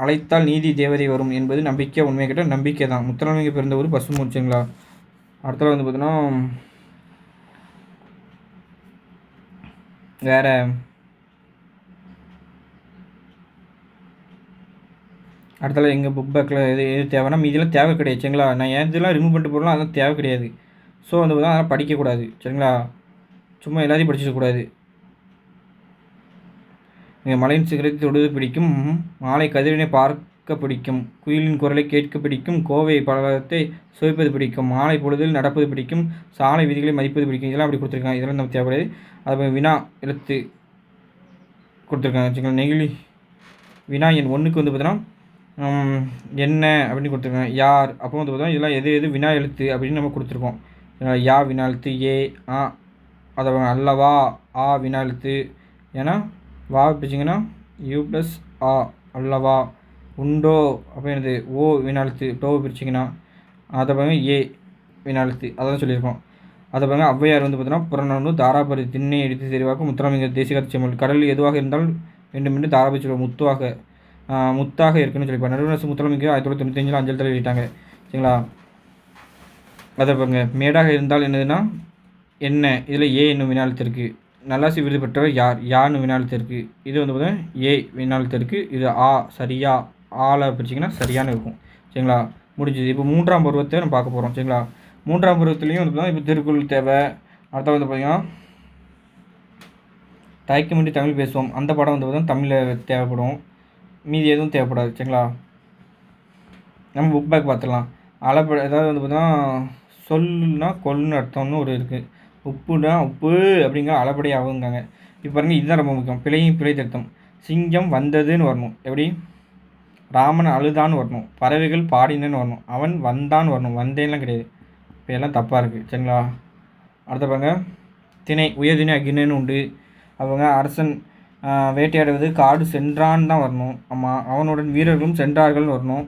அழைத்தால் நீதி தேவதை வரும் என்பது நம்பிக்கை. உண்மை கேட்டால் நம்பிக்கை தான். முத்துராமலிங்க பிறந்த ஊர் பசும்பொன். சரிங்களா? அடுத்தது பார்த்தீங்கன்னா வேறு அடுத்தால எங்கள் புக் பேக்கில் எது தேவைன்னா இதெல்லாம் தேவை கிடையாது. சரிங்களா? நான் இதெல்லாம் ரிமூவ் பண்ணிட்டு போகிறோம், அதெல்லாம் தேவை கிடையாது. ஸோ அதெல்லாம் படிக்கக்கூடாது. சரிங்களா? சும்மா எல்லாத்தையும் படிச்சிடக்கூடாது. நீங்கள் மலையின் சிகரத்தை தொடுவது பிடிக்கும், மாலை கதிரினை பார்க்க பிடிக்கும், குயிலின் குரலை கேட்க பிடிக்கும், கோவை பழத்தை சுவைப்பது பிடிக்கும், மாலை பொழுதில் நடப்பது பிடிக்கும், சாலை விதிகளை மதிப்பது பிடிக்கும். இதெல்லாம் அப்படி கொடுத்துருக்காங்க. இதெல்லாம் நம்ம தேவைப்படுது. அது வினா எழுத்து கொடுத்துருக்காங்க. சரிங்களா? நெகிழி வினா எண் 1க்கு பார்த்தீங்கன்னா என்ன அப்படின்னு கொடுத்துருக்காங்க. யார் அப்போ பார்த்தா இதெல்லாம் எது வினா எழுத்து அப்படின்னு நம்ம கொடுத்துருக்கோம். யா வினா எழுத்து, ஏ ஆ அதை அல்லவா, ஆ வினா எழுத்து, ஏன்னா வா பிடிச்சிங்கன்னா யூ ப்ளஸ் ஆ, அல்லவா. உண்டோ அப்போ என்னது ஓ வினா எழுத்து, டோவை பிரிச்சிங்கன்னா அதை பாருங்க ஏ வினா எழுத்து, அதான் சொல்லியிருக்கோம். அதை பாருங்க ஔவையார் பார்த்தோன்னா புறநானூறு, தாராபரி திண்ணை எடுத்து தெரிவாக்க, முத்துராமலிங்க தேசிய கருச்செம்மல், கடல் எதுவாக இருந்தால் வேண்டுமென்று தாராபரி சொல்லுவோம், முத்தாக இருக்குன்னு சொல்லியிருப்பாங்க. நடுவரசு முத்துராமலிங்க 1995 அஞ்சல் தலை வெளியிட்டாங்க. சரிங்களா? அதை பாருங்க, மேடாக இருந்தால் என்னதுன்னா என்ன, இதில் ஏ என்னும் வினாழ்த்து இருக்குது. நல்லாசி விருது பெற்றவர் யார், யான்னு வினாழ்த்து இருக்குது. இது பார்த்தீங்கன்னா ஏ வினாழ்த்து இருக்குது. இது ஆ சரியா, ஆளை பிடிச்சிங்கன்னா சரியானு இருக்கும். சரிங்களா? முடிஞ்சுது. இப்போ 3ஆம் பருவத்தை நம்ம பார்க்க போகிறோம். சரிங்களா? 3ஆம் பருவத்துலேயும் பார்த்தீங்கன்னா இப்போ திருக்குறள் தேவை. அடுத்த பார்த்தீங்கன்னா தயக்கமின்றி தமிழ் பேசுவோம், அந்த படம் பார்த்தீங்கன்னா தமிழில் தேவைப்படும். மீதி எதுவும் தேவைப்படாது. சரிங்களா? நம்ம புக் பேக் பார்த்துடலாம். ஏதாவது பார்த்தீங்கன்னா சொல்லுன்னா கொல்லுன்னு அர்த்தம்னு ஒரு இருக்குது. உப்புனா உப்பு அப்படிங்கிற அளபடி ஆகுங்காங்க. இப்போ பாருங்கள், இதுதான் ரொம்ப முக்கியம். பிழையும் பிழை திருத்தம். சிங்கம் வந்ததுன்னு வரணும். எப்படி? ராமன் அழுதான்னு வரணும். பறவைகள் பாடினன்னு வரணும். அவன் வந்தான்னு வரணும். வந்தேன்லாம் கிடையாது. இப்போ எல்லாம் தப்பாக இருக்குது. சரிங்களா? அடுத்த பாருங்க, திணை உயர்திணை அக்னின்னு உண்டு. அவங்க அரசன் வேட்டையாடுவது காடு சென்றான்னு தான் வரணும். ஆமாம். அவனுடன் வீரர்களும் சென்றார்கள்னு வரணும்.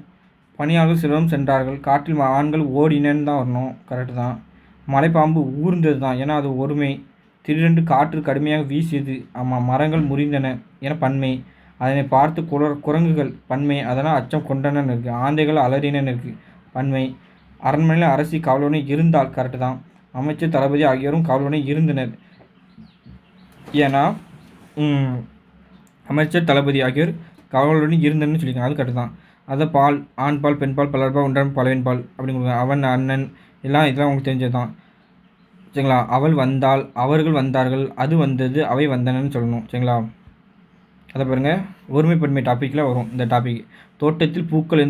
பணியாளர்கள் சிலரும் சென்றார்கள். காட்டில் ஆண்கள் ஓடினன்னு தான் வரணும். கரெக்டு தான். மலைப்பாம்பு ஊர்ந்தது தான், ஏன்னா அது ஒருமை. திடீரென்று காற்று கடுமையாக வீசியது. ஆமாம். மரங்கள் முறிந்தன என பன்மை. அதனை பார்த்து குரங்குகள் பன்மை, அதனால் அச்சம் கொண்டனன்னு இருக்குது. ஆந்தைகள் அலறினன்னு இருக்குது பன்மை. அரண்மனையில் அரசி காவலுடன் இருந்தால், கரெக்டு தான். அமைச்சர் தளபதி ஆகியோரும் காவலுடன் இருந்தனர், ஏன்னா அமைச்சர் தளபதி ஆகியோர் காவலுடன் இருந்தன்னு சொல்லியிருக்காங்க. அது கரெக்டு தான். அதை பால், ஆண் பால், பெண் பால், பலர்பால், ஒன்றன் பலவின் பால் அப்படிங்கிறாங்க. அவன் அண்ணன் இதெல்லாம் உங்களுக்கு தெரிஞ்சது தான். சரிங்களா? அவள் வந்தாள், அவர்கள் வந்தார்கள், அது வந்தது, அவை வந்தனன்னு சொல்லணும். சரிங்களா? அதை பாருங்கள், ஒருமைப்பன்மை டாப்பிக்கில் வரும் இந்த டாபிக். தோட்டத்தில் பூக்கள்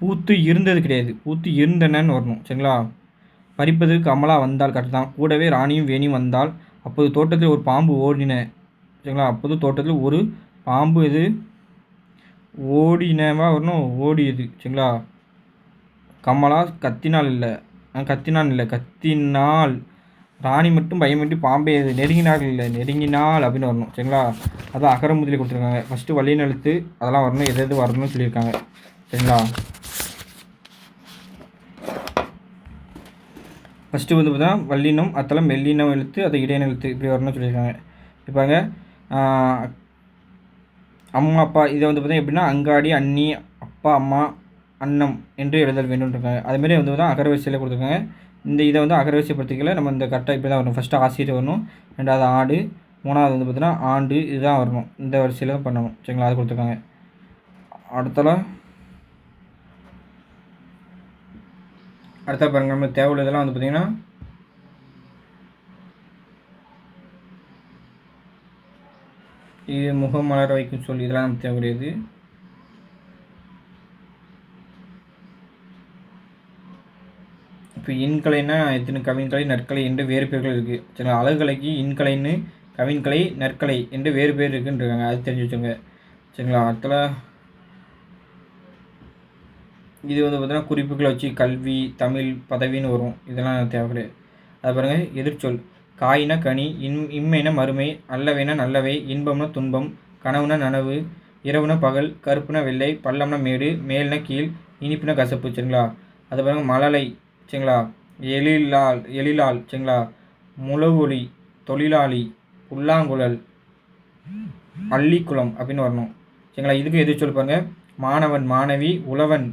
பூத்து இருந்தது கிடையாது, பூத்து இருந்தனன்னு வரணும். சரிங்களா? பறிப்பதற்கு கமலா வந்தால், கரெக்ட் தான். கூடவே ராணியும் வேணியும் வந்தால், அப்போது தோட்டத்தில் ஒரு பாம்பு ஓடின. சரிங்களா? அப்போது தோட்டத்தில் ஒரு பாம்பு ஓடினவா வரணும், ஓடியது. சரிங்களா? கமலா கத்தினால் இல்லை, கத்தினால். ராணி மட்டும் பயமின்றி பாம்பை நெருங்கினார்கள் இல்லை, நெருங்கினால் அப்படின்னு வரணும். சரிங்களா? அதான் அகர முதலில் கொடுத்துருக்காங்க. ஃபஸ்ட்டு வல்லின எழுத்து அதெல்லாம் வரணும், எது வரணும்னு சொல்லியிருக்காங்க. சரிங்களா? ஃபஸ்ட்டு பார்த்தா வல்லினம், அத்தலம், மெல்லினம் எழுத்து, அதை இடையின எழுத்து இப்படி வரணும்னு சொல்லியிருக்காங்க. இப்பாங்க அம்மா அப்பா, இதை பார்த்தா எப்படின்னா அங்காடி, அண்ணி, அப்பா, அம்மா, அன்னம் என்று எழுதல் வேண்டும் இருக்காங்க. அதுமாரி தான் அகரவரிசையில் கொடுத்துருக்காங்க. இதை அகரவரிசைப்படுத்திக்கல நம்ம இந்த கரெக்டாக இப்படி தான் வரணும். ஃபஸ்ட்டு ஆசிரியர் வரணும், 2வது ஆடு, 3வது பார்த்தீங்கன்னா ஆண்டு, இதுதான் வரணும். இந்த வரிசையில் தான் பண்ணணும். சரிங்களா? அது கொடுத்துருக்காங்க. அடுத்த பாருங்கள், நம்ம தேவையுள்ளதெல்லாம் பார்த்திங்கன்னா இது முகம் மலர வைக்கும் சொல், இதெல்லாம் நமக்கு தேவையுடையது. இப்போ இன்கலைன்னா எத்தனை கவின்கலை நற்கலை என்று வேறு பேர்கள் இருக்குது. சரிங்களா, அழகுகலைக்கு இன்கலைன்னு கவின்கலை நற்கலை என்று வேறு பேர் இருக்குன்றிருக்காங்க. அது தெரிஞ்சு வச்சுங்க. சரிங்களா, அடுத்தல இது வந்து பார்த்தீங்கன்னா குறிப்புகளை வச்சு கல்வி தமிழ் பதவின்னு வரும். இதெல்லாம் தேவை கிடையாது. அது பாருங்கள், எதிர்ச்சொல் காயினா கனி, இம்மைனா மறுமை, அல்லவைனா நல்லவை, இன்பம்னா துன்பம், கனவுனா நனவு, இரவுனா பகல், கருப்புனா வெள்ளை, பள்ளம்னா மேடு, மேல்னா கீழ், இனிப்புனா கசப்பு. சரிங்களா, அது பாருங்கள் மழலை. சரிங்களா, எழிலால். சரிங்களா, முழவொலி, தொழிலாளி, புல்லாங்குழல், அள்ளிக்குளம் அப்படின்னு வரணும். சரிங்களா, இதுக்கு எதிர்ச்சொல் பாருங்கள், மாணவன் மாணவி, உழவன்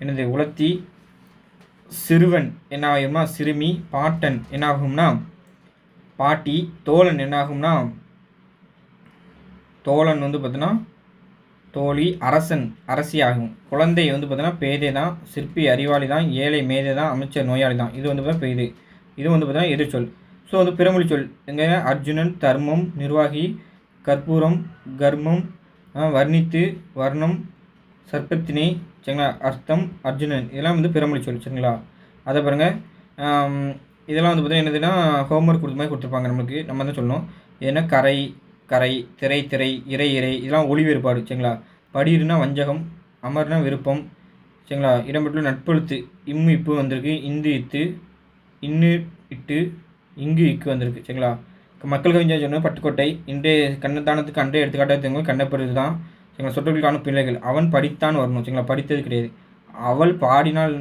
என்னது உலத்தி, சிறுவன் என்ன ஆகும்னா சிறுமி, பாட்டன் என்ன ஆகும்னா பாட்டி, தோழன் என்ன ஆகும்னா தோழன் வந்து பார்த்தீங்கன்னா தோழி, அரசன் அரசி ஆகும். குழந்தை வந்து பார்த்தீங்கன்னா பேதை தான், சிற்பி அறிவாளி தான், ஏழை மேதை தான், அமைச்சர் நோயாளி தான். இது வந்து பார்த்தீங்கன்னா இது வந்து பார்த்தீங்கன்னா எதிர்ச்சொல். ஸோ வந்து பிறமொழி சொல் எங்கே அர்ஜுனன், தர்மம், நிர்வாகி, கற்பூரம், கர்மம், வர்ணித்து, வர்ணம், சர்ப்பத்தினை. சரிங்களா, அர்த்தம், அர்ஜுனன். இதெல்லாம் வந்து பிறமொழி சொல். சரிங்களா, அதை பாருங்கள். இதெல்லாம் வந்து பார்த்தீங்கன்னா என்னதுன்னா ஹோம்ஒர்க் கொடுத்த மாதிரி கொடுத்துருப்பாங்க நம்மளுக்கு. நம்ம தான் சொல்லணும். ஏன்னா கரை திரை இறை இதெல்லாம் ஒளி வேறுபாடு. சரிங்களா, படிடுனா வஞ்சகம், அமர்னா விருப்பம். சரிங்களா, இடம்பெற்றுள்ள நட்பெழுத்து இம்மு இப்பு வந்திருக்கு, இந்து இத்து, இன்னு இட்டு, இங்கு இக்கு வந்திருக்கு. சரிங்களா, மக்கள் கவிஞர் சொன்ன பட்டுக்கோட்டை இன்றைய கண்ணதானத்துக்கு அன்றைய எடுத்துக்காட்டாக கண்ணப்படுறது தான். சரிங்களா, சொற்களுக்கான பிள்ளைகள் அவன் படித்தான் வரணும். சரிங்களா, படித்தது கிடையாது. அவள் பாடினால்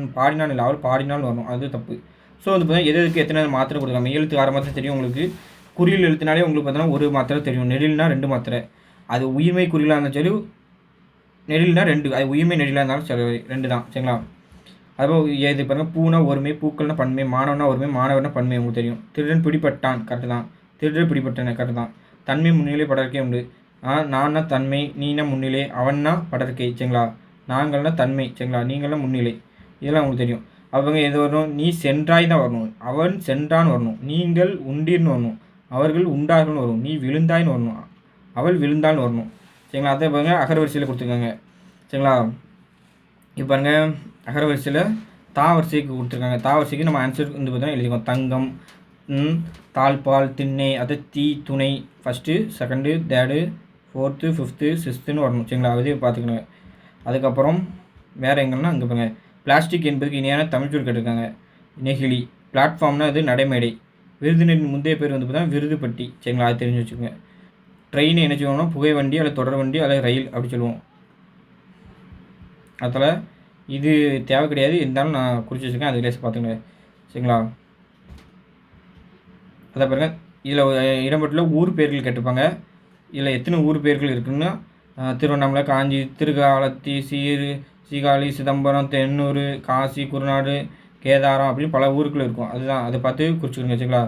இல்லை, அவள் பாடினால் வரணும். அது தப்பு. ஸோ வந்து பார்த்தீங்கன்னா எதுக்கு எத்தனை மாத்திரை கொடுக்கலாம். எழுத்து 6 மாத்திரை தெரியும் உங்களுக்கு. குறியில் எழுத்துனாலே உங்களுக்கு பார்த்தீங்கன்னா ஒரு மாத்திரை தெரியும். நெடில்னா 2 மாத்திரை. அது உயிர்மை குறிலாக இருந்தாலும் சரி, நெடில்னா 2. அது உயிர்மை நெடிலாக இருந்தாலும் சரி 2 தான். சரிங்களா, அதுபோல் இது பாருங்கள், பூனா ஒருமை, பூக்கள்னா பன்மை, மாணவனா ஒருமை, மாணவர்னா பன்மை. உங்களுக்கு தெரியும். திருடன் பிடிப்பட்டான் கரெக்டு தான், திருடன் பிடிப்பட்டான் கரெக்டு தான். தன்மை முன்னிலை படர்க்கை உண்டு. நான்னா தன்மை, நீனா முன்னிலை, அவன்னா படர்க்கை. சரிங்களா, நாங்கள்னா தன்மை. சரிங்களா, நீங்கள்னா முன்னிலை. இதெல்லாம் உங்களுக்கு தெரியும். அவங்க எது வரணும், நீ சென்றாய் தான் வரணும், அவன் சென்றான்னு வரணும், நீங்கள் உண்டீர்னு வரணும், அவர்கள் உண்டார்கள்னு வரும், நீ விழுந்தாய்னு வரணும், அவள் விழுந்தான்னு வரணும். சரிங்களா, அதை பாருங்கள் அகரவரிசையில் கொடுத்துருக்காங்க. சரிங்களா, இப்போ பாருங்கள் அகரவரிசையில் தாவரிசைக்கு கொடுத்துருக்காங்க. தாவரிசைக்கு நம்ம ஆன்சர் வந்து பார்த்தீங்கன்னா எழுதிக்கோம். தங்கம், தாழ்பால், திண்ணை, அது தீ, துணை, first, second, third, 4th, 5th, 6th வரணும். சரிங்களா, அதையும் பார்த்துக்கணும். அதுக்கப்புறம் வேறு எங்கன்னா அங்கே பாருங்க, பிளாஸ்டிக் என்பதுக்கு இணையான தமிழ்ச்சொல் கேட்டிருக்காங்க. நெகிழி. பிளாட்ஃபார்ம்னா அது நடைமேடை. விருதுநெறின் முந்தைய பேர் வந்து பார்த்தீங்கன்னா விருதுப்பட்டி. சரிங்களா, அது தெரிஞ்சு வச்சுக்கோங்க. ட்ரெயின் என்ன சொல்லுவோம்னா புகை வண்டி, அல்லது தொடர் வண்டி, அல்லது ரயில் அப்படி சொல்லுவோம். அதில் இது தேவை கிடையாது, இருந்தாலும் நான் குறித்து வச்சுருக்கேன், அது லேஸ் பார்த்துங்க. சரிங்களா, அதை பாருங்க, இதில் இடம்பெற்றுள்ள ஊர் பேர்கள் கேட்டிருப்பாங்க. இதில் எத்தனை ஊர் பேர்கள் இருக்குன்னா திருவண்ணாமலை, காஞ்சி, திருக்காலத்தி, சீகாழி, சிதம்பரம், தென்னூர், காசி, குருநாடு, கேதாரம் அப்படின்னு பல ஊருக்குள்ள இருக்கும். அதுதான், அதை பார்த்து குறிச்சிக்கோங்க. சரிங்களா,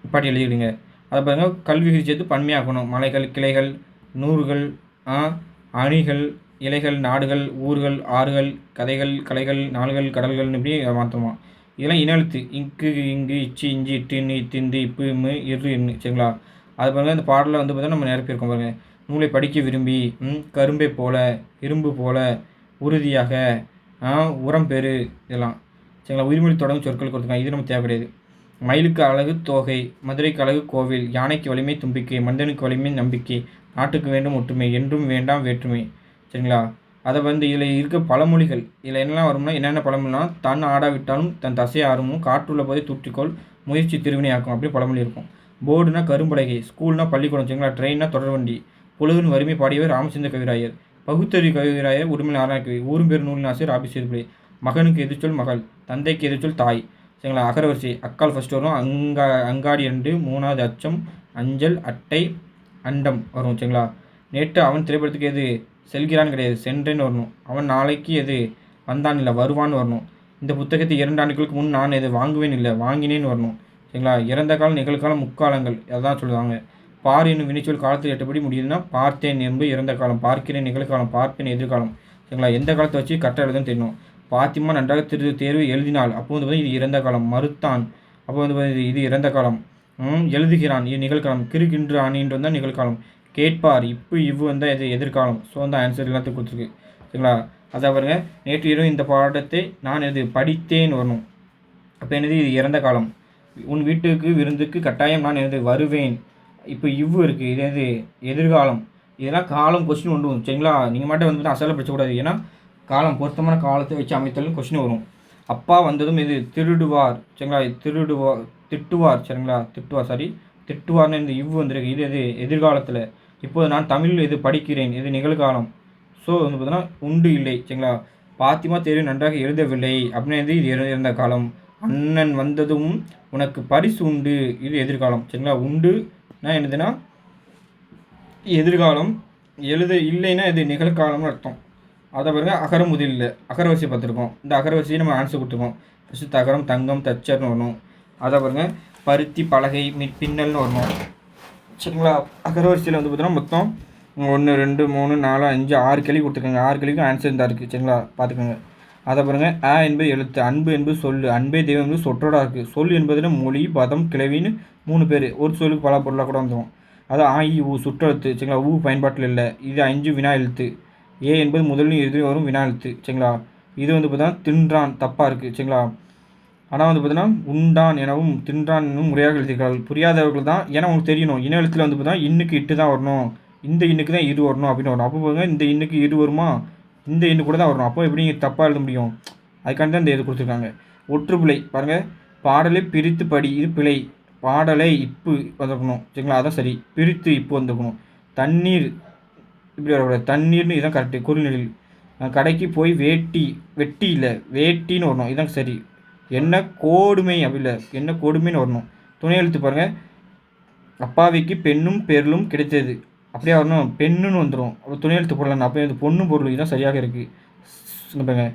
பாட்டி எழுதிக்கிடுங்க. அதை பாருங்கள், கல்வி சேர்த்து பன்மையாக்கணும். மலைகள், கிளைகள், நூறுகள், அணிகள், இலைகள், நாடுகள், ஊர்கள், ஆறுகள், கதைகள், கலைகள், நாள்கள், கடல்கள்னு இப்படி மாற்றமா. இதெல்லாம் இனெழுத்து. இங்கு, இங்கு, இச்சி, இஞ்சி, இட்டு, இன்னு, இத்திந்து, இப்பு, இம்மு, இரு, இன்னு. சரிங்களா, அது பாருங்கள், இந்த பாடலில் வந்து பார்த்தா நம்ம நிரப்பியிருக்கோம் பாருங்கள். நூலை படிக்க விரும்பி, கரும்பை போல, இரும்பு போல, உறுதியாக, உரம் பெறு, இதெல்லாம். சரிங்களா, உயிர்மொழி தொடங்கும் சொற்கள் கொடுத்துருக்காங்க. இது நம்ம தேவை கிடையாது. மயிலுக்கு அழகு தோகை, மதுரைக்கு அழகு கோவில், யானைக்கு வலிமை தும்பிக்கை, மனிதனுக்கு வலிமை நம்பிக்கை, நாட்டுக்கு வேண்டும் ஒற்றுமை, என்றும் வேண்டாம் வேற்றுமை. சரிங்களா, அதை வந்து இதில் இருக்க பழமொழிகள், இதில் என்னெல்லாம் வரும்னா என்னென்ன பழமொழினா, தன் ஆடாவிட்டாலும் தன் தசை ஆறுமும், காற்றுள்ள போதே தூற்றிக்கொள், முயற்சி திருவினையாக்கும் அப்படி பழமொழி இருக்கும். போர்டுனா கரும்பலகை, ஸ்கூல்னா பள்ளிக்கூடம். சரிங்களா, ட்ரெயின்னா தொடர்வண்டி, பொழுதுன்னு வறுமை பாடியவர் ராமச்சந்திர கவிராயர், பகுத்தறி கவிராயர் உடுமலை ஆராய் கவி, ஊரும் பேர் நூலின் ஆசிரியர் ஆபிசேர்பிள்ளை. மகனுக்கு எதிர்ச்சொல் மகள், தந்தைக்கு எதிர்ச்சொல் தாய். சரிங்களா, அகரவரிசை அக்கால் ஃபஸ்ட்டு வரும், அங்காடி 2, 3வது அச்சம், அஞ்சல், அட்டை, அண்டம் வரும். சரிங்களா, நேற்று அவன் திரைப்படத்துக்கு எது செல்கிறான்னு கிடையாது, சென்றேன்னு வரணும். அவன் நாளைக்கு எது வந்தான் இல்லை, வருவான்னு வரணும். இந்த புத்தகத்தை 2 ஆண்டுகளுக்கு முன் நான் எது வாங்குவேன் இல்லை, வாங்கினேன்னு வரணும். சரிங்களா, இறந்த காலம், நிகழ்காலம், முக்காலங்கள் அதான் சொல்லுவாங்க. பார் என்னும் வினைச்சொல் காலத்தில் எட்டபடி முடியுதுன்னா, பார்த்தேன் என்பது இறந்த காலம், பார்க்கிறேன் நிகழ்காலம், பார்ப்பேன் எதிர்காலம். சரிங்களா, எந்த காலத்தை வச்சு கரெக்டாக எழுதுன்னு தெரியணும். பாத்திமா நன்றாக தேர்வு எழுதினாள், அப்போ வந்து இது இறந்த காலம். மறுத்தான், அப்போ வந்து இது இறந்த காலம். எழுதுகிறான், இது நிகழ்காலம். கிறுகின்று ஆணின்று வந்தால் நிகழ்காலம். கேட்பார், இப்போ இவ்வு வந்தால் இது எதிர்காலம். ஸோ அந்த ஆன்சர் எல்லாத்துக்கும் கொடுத்துருக்கு. சரிங்களா, அதை பாருங்க, நேற்று இரவு இந்த பாடத்தை நான் படித்தேன் வரணும். அப்போ என்னது, இது இறந்த காலம். உன் வீட்டுக்கு விருந்துக்கு கட்டாயம் நான் என்னது வருவேன். இப்போ இவ்வு இருக்குது, இது எது எதிர்காலம். இதெல்லாம் காலம் கொஸ்டின் ஒன்று வரும் சரிங்களா. நீங்கள் மட்டும் வந்து அசலை படிச்சக்கூடாது, ஏன்னா காலம் பொருத்தமான காலத்தை வச்சு அமைத்தலும் கொஸ்டின் வரும். அப்பா வந்ததும் இது திருடுவார் சரிங்களா, திருடுவார் திட்டுவார் சரிங்களா, திட்டுவார்னு இந்த இவ்வு வந்துருக்கு, இது எது எதிர்காலத்தில். இப்போது நான் தமிழ் இது படிக்கிறேன், இது நிகழ்காலம். ஸோ வந்து பார்த்தீங்கன்னா உண்டு இல்லை சரிங்களா. பாத்திமா தேர்வு நன்றாக எழுதவில்லை அப்படின்னு இது இறந்த காலம். அண்ணன் வந்ததும் உனக்கு பரிசு உண்டு, இது எதிர்காலம் சரிங்களா. உண்டுனா என்னதுன்னா எதிர்காலம், எழுத இல்லைன்னா இது நிகழ்காலம்னு அர்த்தம். அதை பாருங்க அகரமுதலில் அகரவரிசை பார்த்துருக்கோம். இந்த அகரவரிசையை நம்ம ஆன்சர் கொடுத்துருக்கோம். ஃபஸ்ட்டு தகரம் தங்கம் தச்சர்னு வரணும். அதை பாருங்க பருத்தி பலகை பின்னல்னு வரணும் சரிங்களா. அகரவரிசையில் வந்து பார்த்தீங்கன்னா மொத்தம் 1 2 3 4 5 6 கேள்வி கொடுத்துருக்காங்க. 6 கேள்விக்கும் ஆன்சர் தான் இருக்குது சரிங்களா, பார்த்துக்கோங்க. அதை பாருங்கள், அ என்பது எழுத்து, அன்பு என்பது சொல், அன்பே தெய்வம் என்பது சொற்றோடாக இருக்குது. சொல் என்பதில் மொழி பதம் கிளவின்னு 3 பேர். ஒரு சொல்லுக்கு பல பொருளாக கூட வந்துடும். அது ஆ இ ஊ சுற்றெழுத்து சரிங்களா, ஊ பயன்பாட்டில் இல்லை. இது 5 வினா எழுத்து. ஏ என்பது முதலில் இறுதியில் வரும் வினா எழுத்து சரிங்களா. இது வந்து பார்த்தீங்கன்னா தின்றான் தப்பாக இருக்குது சரிங்களா. ஆனால் வந்து பார்த்தீங்கன்னா உண்டான் எனவும் தின்றான் எனவும் முறையாக எழுதியிருக்கார்கள். புரியாதவர்கள் தான், ஏன்னா உங்களுக்கு தெரியணும் இன எழுத்தில் வந்து பார்த்தீங்கன்னா இன்னுக்கு இட்டு தான் வரணும், இந்த இன்னுக்கு தான் இரு வரணும் அப்படின்னு வரணும். அப்போ பாருங்க இந்த இன்னுக்கு இரு வருமா, இந்த இன்னுக்கு கூட தான் வரணும். அப்போ எப்படி தப்பாக எழுத முடியும், அதுக்காண்டி தான் இந்த இது கொடுத்துருக்காங்க. ஒற்றுப்பிழை பாருங்கள், பாடலை பிரித்து படி, இது பிழை. பாடலை இப்பு வந்துக்கணும் சரிங்களா, அதான் சரி. பிரித்து இப்பு வந்துக்கணும். தண்ணீர் இப்படி வரக்கூடாது, தண்ணீர்னு இதான் கரெக்டு குறுநிலையில். கடைக்கு போய் வெட்டி இல்லை வேட்டின்னு வரணும், இதுதான் சரி. என்ன கோடுமை அப்படி இல்லை, என்ன கொடுமைன்னு வரணும். துணை எழுத்து பாருங்கள், அப்பாவிக்கு பெண்ணும் பெருளும் கிடைத்தது அப்படியே வரணும், பெண்ணுன்னு வந்துடும். அப்போ துணை எழுத்து போடலாம், அப்போ இது பொண்ணும் பொருள், இதுதான் சரியாக இருக்குது பாருங்க.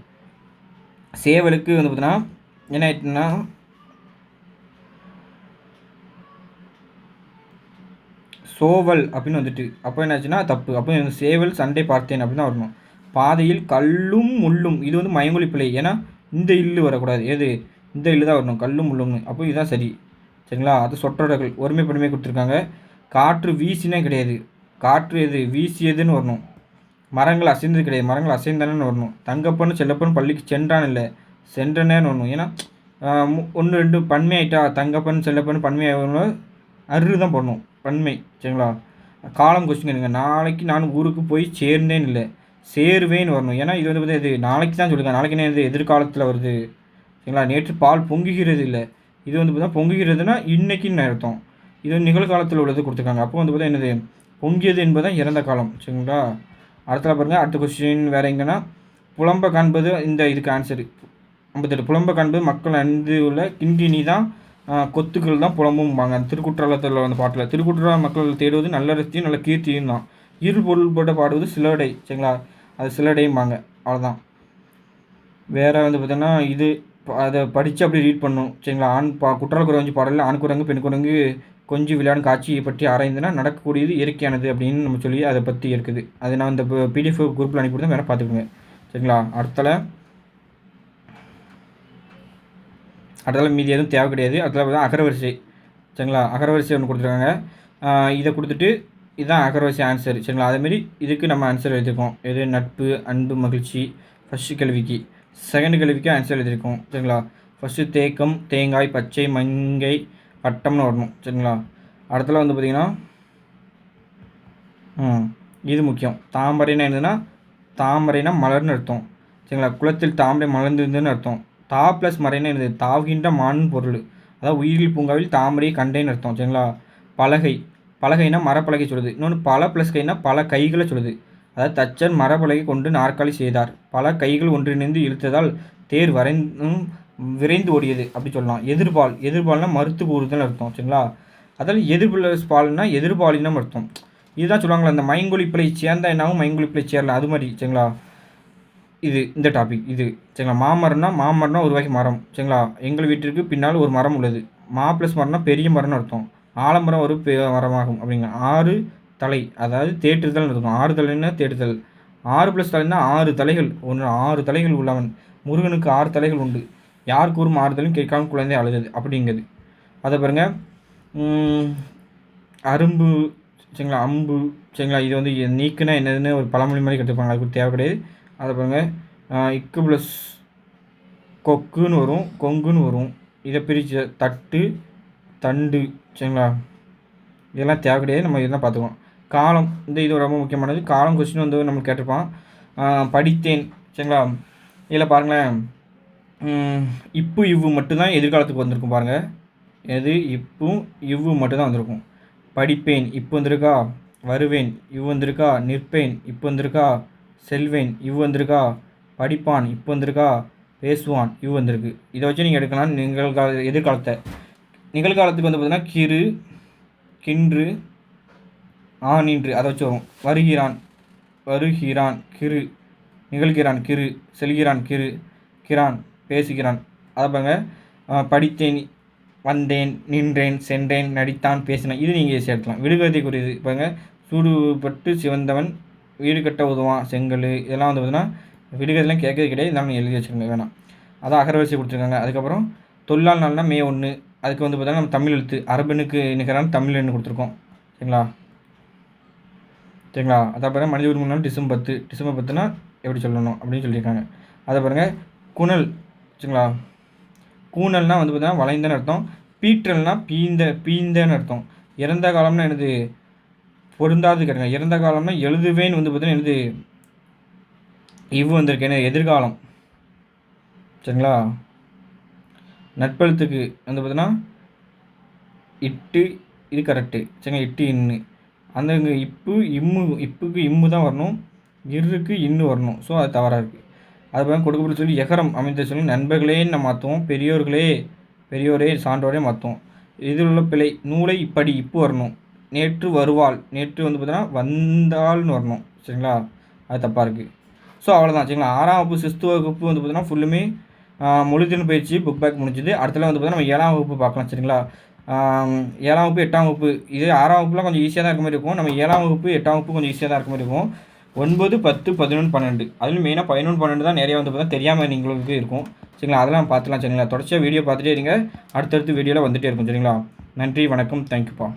சேவலுக்கு வந்து பார்த்தீங்கன்னா என்ன ஆயிட்டுன்னா சோவல் அப்படின்னு வந்துட்டு, அப்போ என்னாச்சுன்னா தப்பு. அப்போ சேவல் சண்டை பார்த்தேன் அப்படின்னு வரணும். பாதையில் கல்லும் முள்ளும், இது வந்து மயமொழி பிழை, ஏன்னா இந்த இல்லு வரக்கூடாது, எது இந்த இல்லு தான் வரணும், கல்லும் முள்ளும்னு. அப்போ இதுதான் சரி சரிங்களா. அது சொற்றொடர்கள் ஒருமைப்பன்மை கொடுத்துருக்காங்க. காற்று வீசினே கிடையாது, காற்று எது வீசியதுன்னு வரணும். மரங்கள் அசைந்தது கிடையாது, மரங்கள் அசைந்தனன்னு வரணும். தங்கப்பன்னு செல்லப்பன்னு பள்ளிக்கு சென்றான் இல்லை சென்றனேன்னு வரணும், ஏன்னா 1 2 பன்மை ஆகிட்டா, தங்கப்பன் செல்லப்பன்னு பன்மை ஆகணும், அரு தான் பண்ணணும் பன்மை சரிங்களா. காலம் கொஸ்டின் கேளுங்க, நாளைக்கு நான் ஊருக்கு போய் சேர்ந்தேன் இல்லை சேருவேன்னு வரணும், ஏன்னா இது வந்து இது நாளைக்கு தான் சொல்லுங்க, நாளைக்கு என்ன இது எதிர்காலத்தில் வருது சரிங்களா. நேற்று பால் பொங்குகிறது இல்லை, இது வந்து பார்த்தா பொங்குகிறதுனா இன்னைக்குன்னு அர்த்தம், இது வந்து நிகழ்காலத்தில் உள்ளது கொடுத்துருக்காங்க. அப்போ வந்து பார்த்தா என்னது பொங்கியது என்பதுதான் இறந்த காலம் சரிங்களா. அடுத்த பாருங்கள், அடுத்த கொஸ்டின் வேறு எங்கன்னா, புலம்ப காண்பது இந்த இதுக்கு ஆன்சரு 58. புலம்ப காண்பது மக்கள் அணிந்து உள்ள கிண்டினி தான் கொத்துக்கள் தான் புலம்பும்பாங்க. திருக்குற்றாலத்தில் வந்து பாட்டில் திருக்குற்றால மக்கள் தேடுவது நல்ல ரசியும் நல்ல கீர்த்தியும் தான். இரு பொருள் போட்ட பாடுவது சிலடை சரிங்களா, அது சிலடையும்பாங்க, அவ்வளோதான். வேறு வந்து பார்த்தீங்கன்னா இது அதை படித்து அப்படி ரீட் பண்ணணும் சரிங்களா. குற்றால குரங்கு பாடலில் ஆண் குரங்கு பெண் குரங்கு கொஞ்சம் விளையாடும் காட்சியை பற்றி ஆராய்ந்துன்னா நடக்கக்கூடியது இயற்கையானது அப்படின்னு நம்ம சொல்லி அதை பற்றி இருக்குது. அது நான் இந்த பிடிஎஃப் குரூப்பில் அனுப்பிவிடுதான், வேணால் பார்த்துக்கோங்க சரிங்களா. அடுத்தால மீதி எதுவும் தேவை கிடையாது. அடுத்தால தான் அகரவரிசை சரிங்களா. அகரவரிசை ஒன்று கொடுத்துருக்காங்க, இதை கொடுத்துட்டு இதுதான் அகரவரிசை ஆன்சர் சரிங்களா. அதேமாரி இதுக்கு நம்ம ஆன்சர் எழுதியிருக்கோம், எது நட்பு அன்பு மகிழ்ச்சி ஃபஸ்ட்டு கேள்விக்கு. செகண்ட் கேள்விக்கு ஆன்சர் எழுதியிருக்கோம் சரிங்களா. ஃபஸ்ட்டு தேக்கம் தேங்காய் பச்சை மங்கை பட்டம்னு வரணும் சரிங்களா. அடுத்தல வந்து பார்த்திங்கன்னா இது முக்கியம், தாமரைனா என்னதுன்னா தாமரைனா மலர்னு அர்த்தம் சரிங்களா. குளத்தில் தாமரை மலர்ந்திருந்துன்னு அர்த்தம். தா ப்ளஸ் மறைனா என்னது தாவுகின்ற மான் பொருள், அதாவது உயிரியல் பூங்காவில் தாமரையை கண்டேன்னு அர்த்தம் சரிங்களா. பலகைனா மரப்பலகை சொல்லுது. இன்னொன்று பல ப்ளஸ் கைனா பல கைகளை சொல்லுது, அதாவது தச்சர் மரப்பலகை கொண்டு நாற்காலி செய்தார், பல கைகள் ஒன்றிணைந்து இழுத்ததால் தேர் விரைந்து ஓடியது அப்படி சொல்லலாம். எதிர்பால்னா மறுத்து கூறுதல் அர்த்தம் சரிங்களா. அதாவது எதிர்பிளஸ் பால்னா எதிர்பாலினம் அர்த்தம். இதுதான் சொல்லுவாங்களா, அந்த மைங்கொலி பிழை சேர்ந்தா என்னாகும் மைங்கொலி பிழை சேரலாம், அது மாதிரி சரிங்களா. இது இந்த டாபிக் இது சரிங்களா. மாமரம்னா ஒரு வகை மரம் சரிங்களா. எங்கள் வீட்டிற்கு பின்னால் ஒரு மரம் உள்ளது. மா ப்ளஸ் மரம்னா பெரிய மரம்னு அர்த்தம். ஆலமரம் ஒரு மரமாகும் அப்படிங்க. 6 தலை, அதாவது தேற்றுதல் இருக்கும். 6 தலைன்னா தேற்றுதல். 6 + தலைன்னா 6 தலைகள், 6 தலைகள் உள்ளவன். முருகனுக்கு 6 தலைகள் உண்டு. யார் கூறும் 6 தலையும் கேட்காமல் குழந்தை அழுதது அப்படிங்கிறது. அதை பாருங்கள், அரும்பு சரிங்களா, அம்பு சரிங்களா. இது வந்து நீக்குனா என்னதுன்னு ஒரு பழமொழி மாதிரி கற்றுப்பாங்க, அதுக்கு தேவை கிடையாது. அதை பாருங்கள், இக்கு ப்ளஸ் கொக்குன்னு வரும், கொங்குன்னு வரும் இதை பிரித்து தட்டு தண்டு சரிங்களா, இதெல்லாம் தேவை கிடையாது, நம்ம இதெல்லாம் பார்த்துக்குவோம். காலம் இது ரொம்ப முக்கியமானது. காலம் கொஸ்டின் வந்து நம்மளுக்கு கேட்டிருப்பான். படித்தேன் சரிங்களா, இதில் பாருங்களேன், இப்போ இவ்வு மட்டும்தான் எதிர்காலத்துக்கு வந்திருக்கும் பாருங்கள். எது இப்பும் இவ்வு மட்டும்தான் வந்திருக்கும். படிப்பேன் இப்போ வந்திருக்கா, வருவேன் இவ் வந்திருக்கா, நிற்பேன் இப்போ வந்திருக்கா, செல்வேன் இவ் வந்திருக்கா, படிப்பான் இப்போ வந்திருக்கா, பேசுவான் இவ் வந்திருக்கு. இதை வச்சு நீங்கள் எடுக்கலாம் எதிர்காலத்தை. நிகழ்காலத்துக்கு வந்து பார்த்தீங்கன்னா கிறு, கின்று, நின்று அதை வச்சு வரும். வருகிறான், வருகிறான் கிறு, நிகழ்கிறான் கிறு, செல்கிறான் கிறு, கிரான் பேசுகிறான். அதை பாருங்க. படித்தேன், வந்தேன், நின்றேன், சென்றேன், நடித்தான், பேசினேன். இது நீங்கள் ஈஸியாக எடுக்கலாம். விடுகதைக்குரியது பாருங்க. சூடுபட்டு சிவந்தவன் வீடு கட்ட உதவான் செங்கல், இதெல்லாம் வந்து பார்த்தீங்கன்னா விடுகதைலாம் கேட்கறது கிடையாது, இதெல்லாம் நீங்கள் எழுதி வச்சுக்கோங்க வேணாம். அதான் அகரவரிசை கொடுத்துருக்காங்க. அதுக்கப்புறம் தொல்லால் நாள்னா மே 1, அதுக்கு வந்து பார்த்தீங்கன்னா நம்ம தமிழ் எழுத்து அரபனுக்கு நிகரான தமிழ் எண்ணு கொடுத்துருக்கோம் சரிங்களா. சரிங்களா, அதை பாருங்கள். மனித உரிமை நாள் டிசம்பர் 10, டிசம்பர் 10னா எப்படி சொல்லணும் அப்படின்னு சொல்லியிருக்காங்க. அதை பாருங்கள். குணல் சரிங்களா, கூணல்னால் வந்து பார்த்தீங்கன்னா வளைந்தன்னு அர்த்தம். பீற்றல்னா பீந்தன்னு அர்த்தம். இறந்த காலம்னா என்னது, பொருந்தாது கேட்டுங்க. இறந்த காலம்னா எழுதுவேன்னு வந்து பார்த்தீங்கன்னா என்னது, இவ்வு வந்திருக்கு, என்ன எதிர்காலம் சரிங்களா. நட்பெழுத்துக்கு வந்து பார்த்தீங்கன்னா இட்டு, இது கரெக்டு சரிங்களா, இட்டு இன்னு. அந்த இங்கே இப்புக்கு இம்மு தான் வரணும், இருக்கு இன்னு வரணும். ஸோ அது தவறாக இருக்குது. அது பாருங்க. கொடுக்கப்பட்ட சொல்லி எகரம் அமைந்த சொல்லி நண்பர்களே நம்ம மாற்றுவோம், பெரியோரே சான்றோரே மாற்றுவோம். இதில் உள்ள பிழை, நூலை இப்படி இப்போ வரணும். நேற்று வருவாள், நேற்று வந்து பார்த்தீங்கன்னா வந்தாள்னு வரணும் சரிங்களா, அது தப்பாக இருக்குது. ஸோ அவ்வளோதான் சரிங்களா. 6ஆம் வகுப்பு 6th வகுப்பு வந்து பார்த்தீங்கன்னா ஃபுல்லுமே மொழித்திறன் பயிற்சி புக் பேக் முடிஞ்சுது. அடுத்தலாம் வந்து பார்த்தீங்கன்னா நம்ம 7ஆம் வகுப்பு பார்க்கலாம் சரிங்களா. 7ஆம் வகுப்பு 8ஆம் வகுப்பு, இது 6ஆம் வகுப்புலாம் கொஞ்சம் ஈஸியாக தான் இருக்க மாதிரி இருக்கும். நம்ம 7ஆம் வகுப்பு 8ஆம் வகுப்பு கொஞ்சம் ஈஸியாக தான் இருக்க மாதிரி இருக்கும். 9, 10, 11, 12 அதுவும் மெயினாக 11, 12 தான் நிறையா வந்து பார்த்தா தெரியாமல் நீங்களுக்கு இருக்கும் சரிங்களா. அதெல்லாம் பார்த்துலாம் சரிங்களா. தொடர்ச்சியாக வீடியோ பார்த்துட்டே இருங்க, அடுத்தடுத்து வீடியோவில் வந்துகிட்டே இருக்கும் சரிங்களா. நன்றி, வணக்கம், தேங்க்யூப்பா.